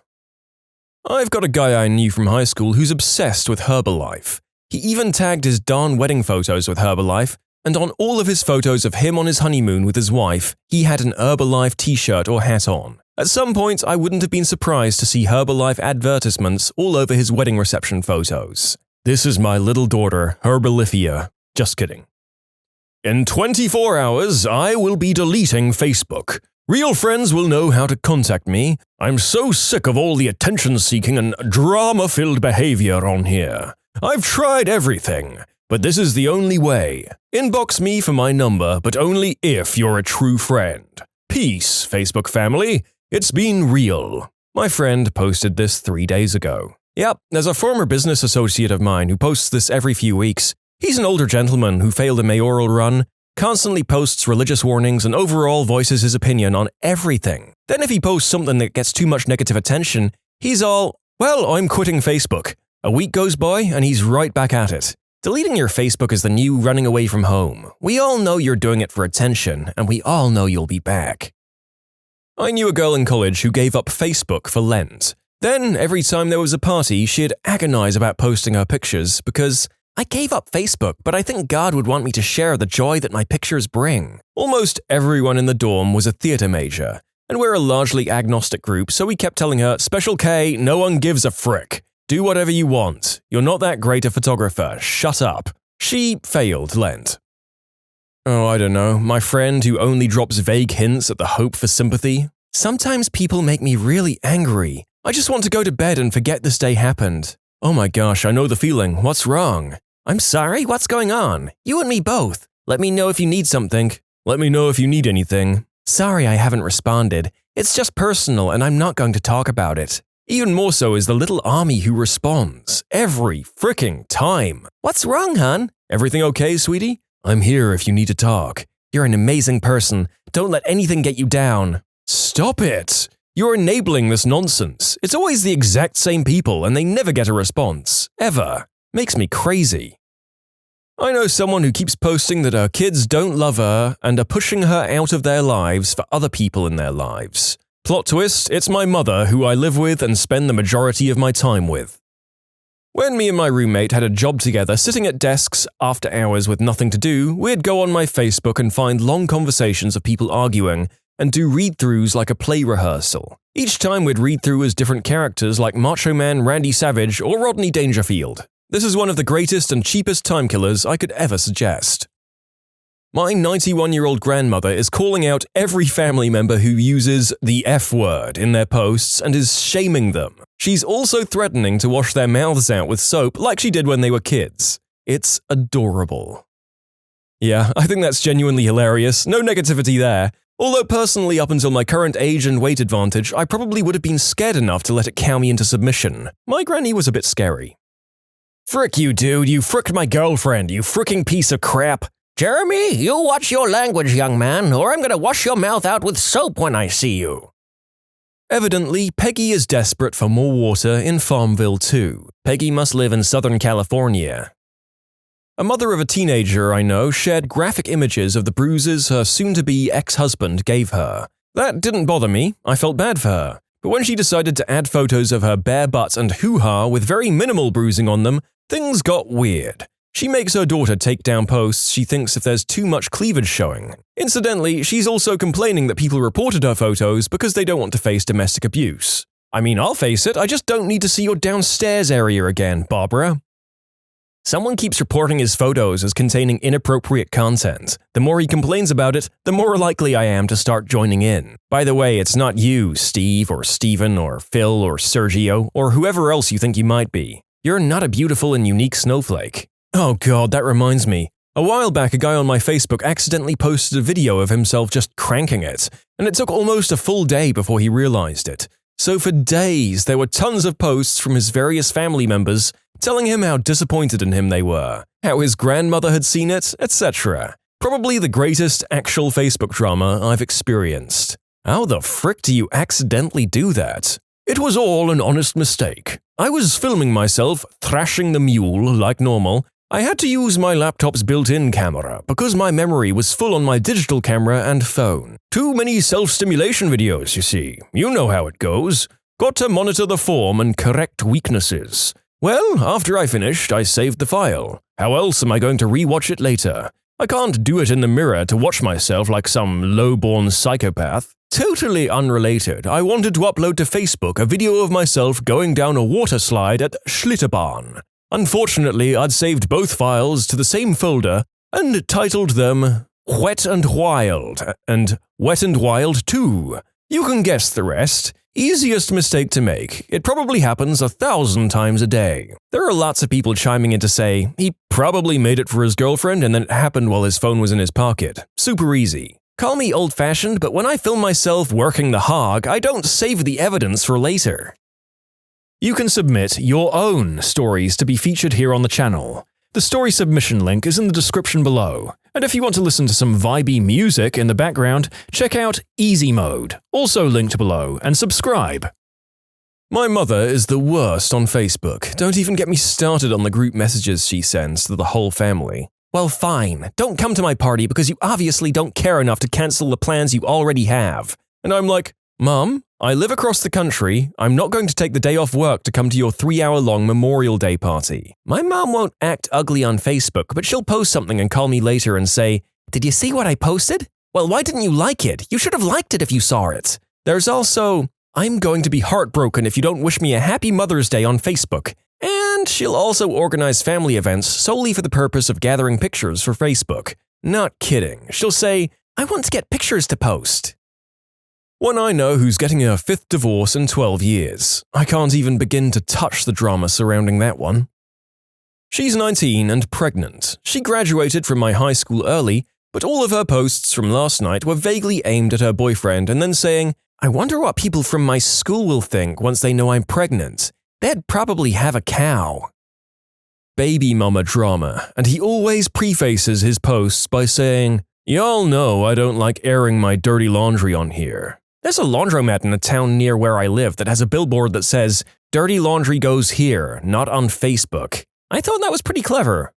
I've got a guy I knew from high school who's obsessed with Herbalife. He even tagged his darn wedding photos with Herbalife, and on all of his photos of him on his honeymoon with his wife, he had an Herbalife t-shirt or hat on. At some point, I wouldn't have been surprised to see Herbalife advertisements all over his wedding reception photos. This is my little daughter, AmITheA. Just kidding. In 24 hours, I will be deleting Facebook. Real friends will know how to contact me. I'm so sick of all the attention-seeking and drama-filled behavior on here. I've tried everything, but this is the only way. Inbox me for my number, but only if you're a true friend. Peace, Facebook family. It's been real. My friend posted this 3 days ago. Yep, there's a former business associate of mine who posts this every few weeks. He's an older gentleman who failed a mayoral run, constantly posts religious warnings, and overall voices his opinion on everything. Then if he posts something that gets too much negative attention, he's all, well, I'm quitting Facebook. A week goes by and he's right back at it. Deleting your Facebook is the new running away from home. We all know you're doing it for attention, and we all know you'll be back. I knew a girl in college who gave up Facebook for Lent. Then, every time there was a party, she'd agonize about posting her pictures because, I gave up Facebook, but I think God would want me to share the joy that my pictures bring. Almost everyone in the dorm was a theater major, and we're a largely agnostic group, so we kept telling her, Special K, no one gives a frick. Do whatever you want. You're not that great a photographer. Shut up. She failed Lent. Oh, I don't know, my friend who only drops vague hints at the hope for sympathy. Sometimes people make me really angry. I just want to go to bed and forget this day happened. Oh my gosh, I know the feeling. What's wrong? I'm sorry, what's going on? You and me both. Let me know if you need something. Let me know if you need anything. Sorry I haven't responded. It's just personal and I'm not going to talk about it. Even more so is the little army who responds. Every fricking time. What's wrong, hon? Everything okay, sweetie? I'm here if you need to talk. You're an amazing person. Don't let anything get you down. Stop it! You're enabling this nonsense. It's always the exact same people and they never get a response. Ever. Makes me crazy. I know someone who keeps posting that her kids don't love her and are pushing her out of their lives for other people in their lives. Plot twist, it's my mother who I live with and spend the majority of my time with. When me and my roommate had a job together sitting at desks after hours with nothing to do, we'd go on my Facebook and find long conversations of people arguing and do read-throughs like a play rehearsal. Each time we'd read through as different characters like Macho Man Randy Savage or Rodney Dangerfield. This is one of the greatest and cheapest time killers I could ever suggest. My 91-year-old grandmother is calling out every family member who uses the F word in their posts and is shaming them. She's also threatening to wash their mouths out with soap like she did when they were kids. It's adorable. Yeah, I think that's genuinely hilarious. No negativity there. Although personally, up until my current age and weight advantage, I probably would have been scared enough to let it cow me into submission. My granny was a bit scary. Frick you, dude. You fricked my girlfriend, you fricking piece of crap. Jeremy, you watch your language, young man, or I'm gonna wash your mouth out with soap when I see you. Evidently, Peggy is desperate for more water in Farmville too. Peggy must live in Southern California. A mother of a teenager I know shared graphic images of the bruises her soon-to-be ex-husband gave her. That didn't bother me, I felt bad for her. But when she decided to add photos of her bare butt and hoo-ha with very minimal bruising on them, things got weird. She makes her daughter take down posts she thinks if there's too much cleavage showing. Incidentally, she's also complaining that people reported her photos because they don't want to face domestic abuse. I mean, I'll face it, I just don't need to see your downstairs area again, Barbara. Someone keeps reporting his photos as containing inappropriate content. The more he complains about it, the more likely I am to start joining in. By the way, it's not you, Steve, or Steven, or Phil, or Sergio, or whoever else you think you might be. You're not a beautiful and unique snowflake. Oh god, that reminds me. A while back, a guy on my Facebook accidentally posted a video of himself just cranking it, and it took almost a full day before he realized it. So for days, there were tons of posts from his various family members telling him how disappointed in him they were, how his grandmother had seen it, etc. Probably the greatest actual Facebook drama I've experienced. How the frick do you accidentally do that? It was all an honest mistake. I was filming myself thrashing the mule like normal. I had to use my laptop's built-in camera because my memory was full on my digital camera and phone. Too many self-stimulation videos, you see. You know how it goes. Got to monitor the form and correct weaknesses. Well, after I finished, I saved the file. How else am I going to rewatch it later? I can't do it in the mirror to watch myself like some low-born psychopath. Totally unrelated, I wanted to upload to Facebook a video of myself going down a water slide at Schlitterbahn. Unfortunately, I'd saved both files to the same folder and titled them Wet and Wild and Wet and Wild 2. You can guess the rest. Easiest mistake to make. It probably happens 1,000 times a day. There are lots of people chiming in to say, he probably made it for his girlfriend and then it happened while his phone was in his pocket. Super easy. Call me old-fashioned, but when I film myself working the hog, I don't save the evidence for later. You can submit your own stories to be featured here on the channel. The story submission link is in the description below. And if you want to listen to some vibey music in the background, check out easymode, also linked below, and subscribe. My mother is the worst on Facebook. Don't even get me started on the group messages she sends to the whole family. Well, fine. Don't come to my party because you obviously don't care enough to cancel the plans you already have. And I'm like, Mom, I live across the country. I'm not going to take the day off work to come to your 3-hour-long Memorial Day party. My mom won't act ugly on Facebook, but she'll post something and call me later and say, "Did you see what I posted? Well, why didn't you like it? You should have liked it if you saw it." There's also, "I'm going to be heartbroken if you don't wish me a happy Mother's Day on Facebook." And she'll also organize family events solely for the purpose of gathering pictures for Facebook. Not kidding. She'll say, "I want to get pictures to post." When I know who's getting a 5th divorce in 12 years, I can't even begin to touch the drama surrounding that one. She's 19 and pregnant. She graduated from my high school early, but all of her posts from last night were vaguely aimed at her boyfriend and then saying, "I wonder what people from my school will think once they know I'm pregnant. They'd probably have a cow." Baby mama drama, and he always prefaces his posts by saying, "Y'all know I don't like airing my dirty laundry on here." There's a laundromat in a town near where I live that has a billboard that says, "Dirty laundry goes here, not on Facebook." I thought that was pretty clever.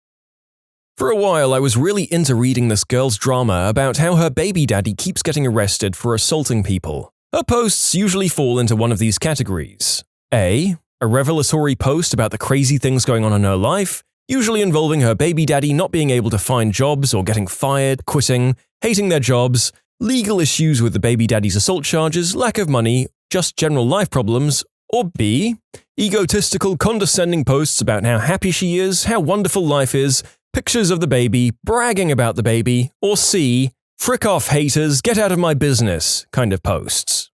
For a while, I was really into reading this girl's drama about how her baby daddy keeps getting arrested for assaulting people. Her posts usually fall into one of these categories. A revelatory post about the crazy things going on in her life, usually involving her baby daddy not being able to find jobs or getting fired, quitting, hating their jobs, legal issues with the baby daddy's assault charges, lack of money, just general life problems. Or B, egotistical, condescending posts about how happy she is, how wonderful life is, pictures of the baby, bragging about the baby. Or C, frick off haters, get out of my business kind of posts.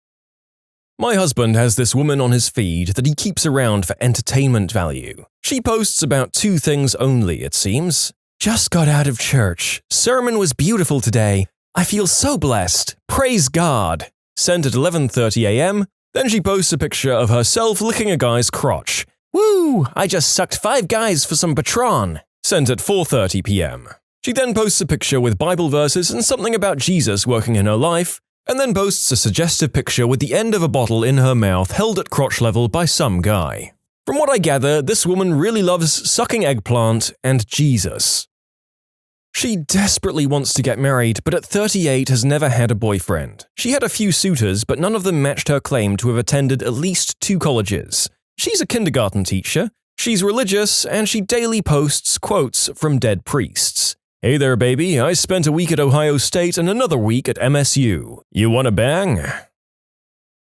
My husband has this woman on his feed that he keeps around for entertainment value. She posts about 2 things only, it seems. "Just got out of church. Sermon was beautiful today. I feel so blessed. Praise God." Sent at 11:30 a.m. Then she posts a picture of herself licking a guy's crotch. "Woo! I just sucked 5 guys for some Patron." Sent at 4:30 p.m. She then posts a picture with Bible verses and something about Jesus working in her life, and then posts a suggestive picture with the end of a bottle in her mouth held at crotch level by some guy. From what I gather, this woman really loves sucking eggplant and Jesus. She desperately wants to get married, but at 38 has never had a boyfriend. She had a few suitors, but none of them matched her claim to have attended at least 2 colleges. She's a kindergarten teacher, she's religious, and she daily posts quotes from dead priests. "Hey there, baby, I spent a week at Ohio State and another week at MSU. You wanna bang?"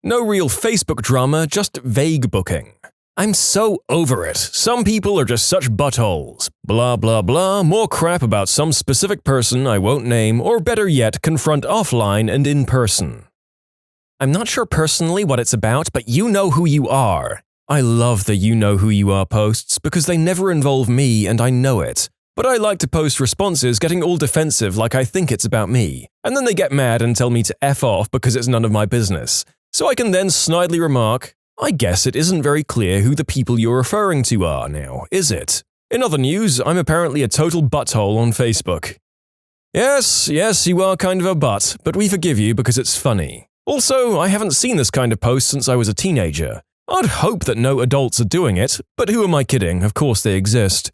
No real Facebook drama, just vague booking. "I'm so over it. Some people are just such buttholes. Blah blah blah, more crap about some specific person I won't name, or better yet, confront offline and in person." I'm not sure personally what it's about, but you know who you are. I love the "you know who you are" posts because they never involve me and I know it. But I like to post responses getting all defensive like I think it's about me, and then they get mad and tell me to F off because it's none of my business. So I can then snidely remark, "I guess it isn't very clear who the people you're referring to are now, is it?" In other news, I'm apparently a total butthole on Facebook. Yes, you are kind of a butt, but we forgive you because it's funny. Also, I haven't seen this kind of post since I was a teenager. I'd hope that no adults are doing it, but who am I kidding? Of course they exist.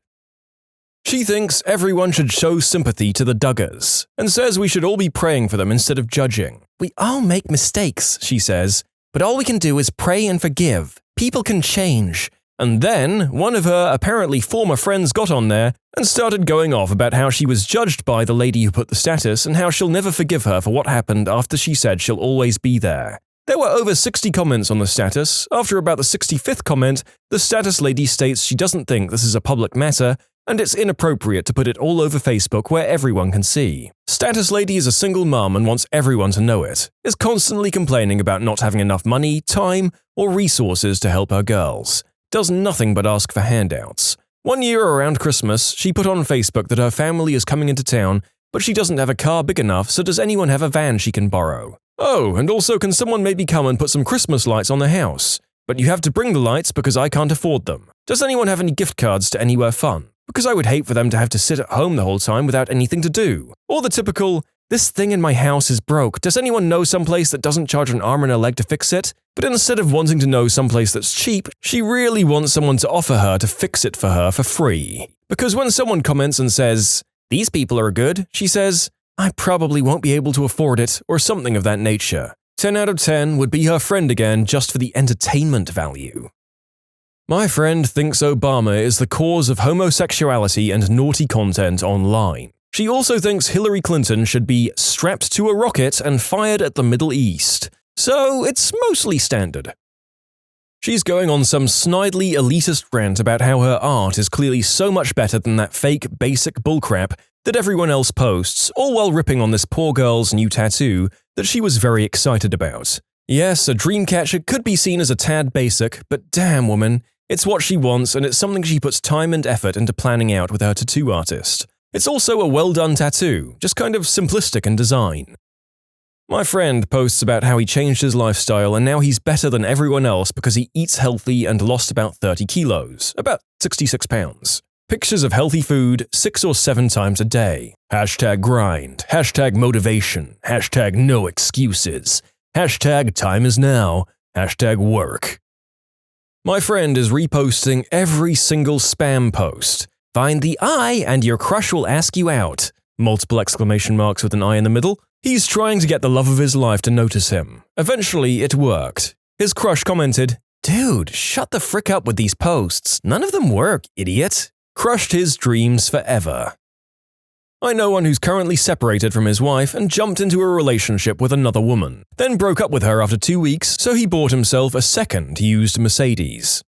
She thinks everyone should show sympathy to the Duggars, and says we should all be praying for them instead of judging. "We all make mistakes," she says, "but all we can do is pray and forgive. People can change. And then, one of her apparently former friends got on there and started going off about how she was judged by the lady who put the status and how she'll never forgive her for what happened after she said she'll always be there. There were over 60 comments on the status. After about the 65th comment, the status lady states she doesn't think this is a public matter and it's inappropriate to put it all over Facebook where everyone can see. Status lady is a single mum and wants everyone to know it, is constantly complaining about not having enough money, time, or resources to help her girls. Does nothing but ask for handouts. One year around Christmas, she put on Facebook that her family is coming into town, but she doesn't have a car big enough, so does anyone have a van she can borrow? Oh, and also can someone maybe come and put some Christmas lights on the house? But you have to bring the lights because I can't afford them. Does anyone have any gift cards to anywhere fun? Because I would hate for them to have to sit at home the whole time without anything to do. Or the typical, this thing in my house is broke. Does anyone know someplace that doesn't charge an arm and a leg to fix it? But instead of wanting to know someplace that's cheap, she really wants someone to offer her to fix it for her for free. Because when someone comments and says, these people are good, she says, I probably won't be able to afford it, or something of that nature. 10 out of 10 would be her friend again just for the entertainment value. My friend thinks Obama is the cause of homosexuality and naughty content online. She also thinks Hillary Clinton should be strapped to a rocket and fired at the Middle East. So it's mostly standard. She's going on some snidely elitist rant about how her art is clearly so much better than that fake basic bullcrap that everyone else posts, all while ripping on this poor girl's new tattoo that she was very excited about. Yes, a dreamcatcher could be seen as a tad basic, but damn woman, it's what she wants and it's something she puts time and effort into planning out with her tattoo artist. It's also a well-done tattoo, just kind of simplistic in design. My friend posts about how he changed his lifestyle and now he's better than everyone else because he eats healthy and lost about 30 kilos, about 66 pounds. Pictures of healthy food 6 or 7 times a day. Hashtag grind, hashtag motivation, hashtag no excuses, hashtag time is now, hashtag work. My friend is reposting every single spam post. Find the I and your crush will ask you out. Multiple exclamation marks with an I in the middle. He's trying to get the love of his life to notice him. Eventually, it worked. His crush commented, Dude, shut the frick up with these posts. None of them work, idiot. Crushed his dreams forever. I know one who's currently separated from his wife and jumped into a relationship with another woman, then broke up with her after 2 weeks, so he bought himself a second used Mercedes.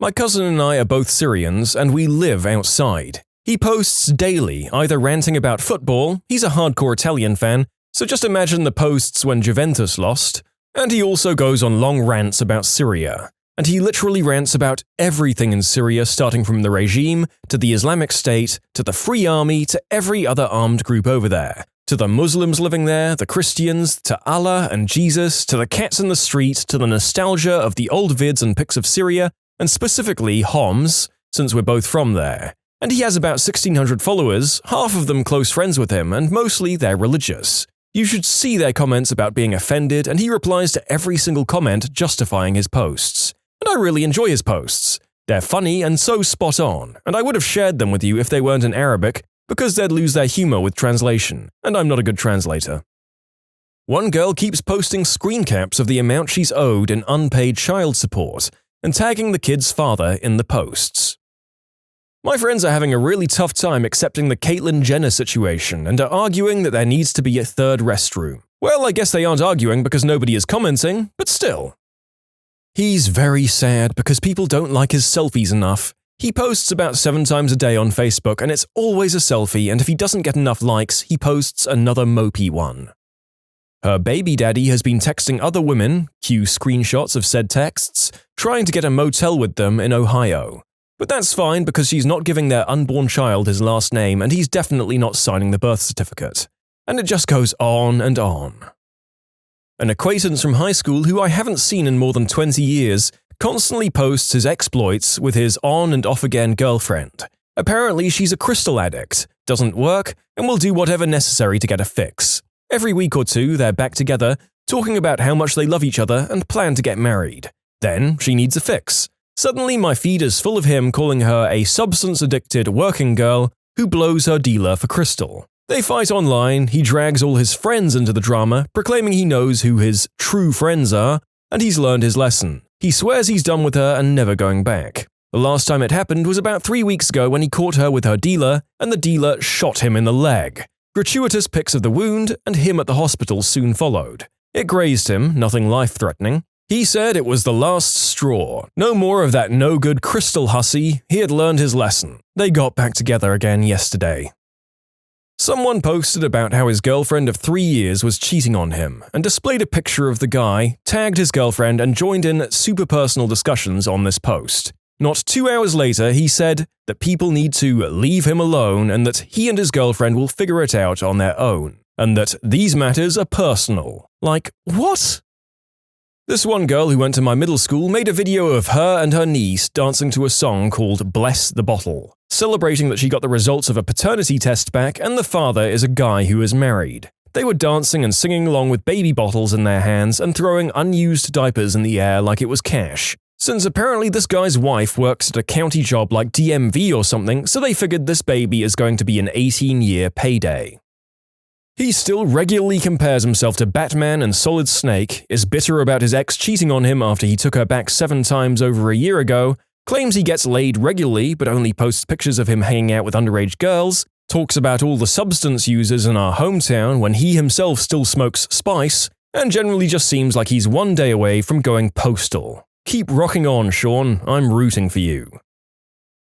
My cousin and I are both Syrians, and we live outside. He posts daily, either ranting about football, he's a hardcore Italian fan, so just imagine the posts when Juventus lost, and he also goes on long rants about Syria. And he literally rants about everything in Syria, starting from the regime, to the Islamic State, to the Free Army, to every other armed group over there, to the Muslims living there, the Christians, to Allah and Jesus, to the cats in the street, to the nostalgia of the old vids and pics of Syria, and specifically Homs, since we're both from there. And he has about 1,600 followers, half of them close friends with him, and mostly they're religious. You should see their comments about being offended, and he replies to every single comment justifying his posts. And I really enjoy his posts. They're funny and so spot on, and I would have shared them with you if they weren't in Arabic, because they'd lose their humor with translation, and I'm not a good translator. One girl keeps posting screen caps of the amount she's owed in unpaid child support, and tagging the kid's father in the posts. My friends are having a really tough time accepting the Caitlyn Jenner situation and are arguing that there needs to be a third restroom. Well, I guess they aren't arguing because nobody is commenting, but still. He's very sad because people don't like his selfies enough. He posts about 7 times a day on Facebook and it's always a selfie, and if he doesn't get enough likes, he posts another mopey one. Her baby daddy has been texting other women, cue screenshots of said texts, trying to get a motel with them in Ohio. But that's fine because she's not giving their unborn child his last name and he's definitely not signing the birth certificate. And it just goes on and on. An acquaintance from high school who I haven't seen in more than 20 years constantly posts his exploits with his on and off again girlfriend. Apparently she's a crystal addict, doesn't work, and will do whatever necessary to get a fix. Every week or two they're back together, talking about how much they love each other and plan to get married. Then she needs a fix. Suddenly my feed is full of him calling her a substance-addicted working girl who blows her dealer for crystal. They fight online, he drags all his friends into the drama, proclaiming he knows who his true friends are, and he's learned his lesson. He swears he's done with her and never going back. The last time it happened was about 3 weeks ago when he caught her with her dealer, and the dealer shot him in the leg. Gratuitous pics of the wound and him at the hospital soon followed. It grazed him, nothing life-threatening. He said it was the last straw. No more of that no-good crystal hussy. He had learned his lesson. They got back together again yesterday. Someone posted about how his girlfriend of 3 years was cheating on him and displayed a picture of the guy, tagged his girlfriend, and joined in super personal discussions on this post. Not 2 hours later, he said that people need to leave him alone and that he and his girlfriend will figure it out on their own, and that these matters are personal. Like, what? This one girl who went to my middle school made a video of her and her niece dancing to a song called Bless the Bottle, celebrating that she got the results of a paternity test back and the father is a guy who is married. They were dancing and singing along with baby bottles in their hands and throwing unused diapers in the air like it was cash. Since apparently this guy's wife works at a county job like DMV or something, so they figured this baby is going to be an 18-year payday. He still regularly compares himself to Batman and Solid Snake, is bitter about his ex cheating on him after he took her back 7 times over a year ago, claims he gets laid regularly but only posts pictures of him hanging out with underage girls, talks about all the substance users in our hometown when he himself still smokes spice, and generally just seems like he's one day away from going postal. Keep rocking on, Sean. I'm rooting for you.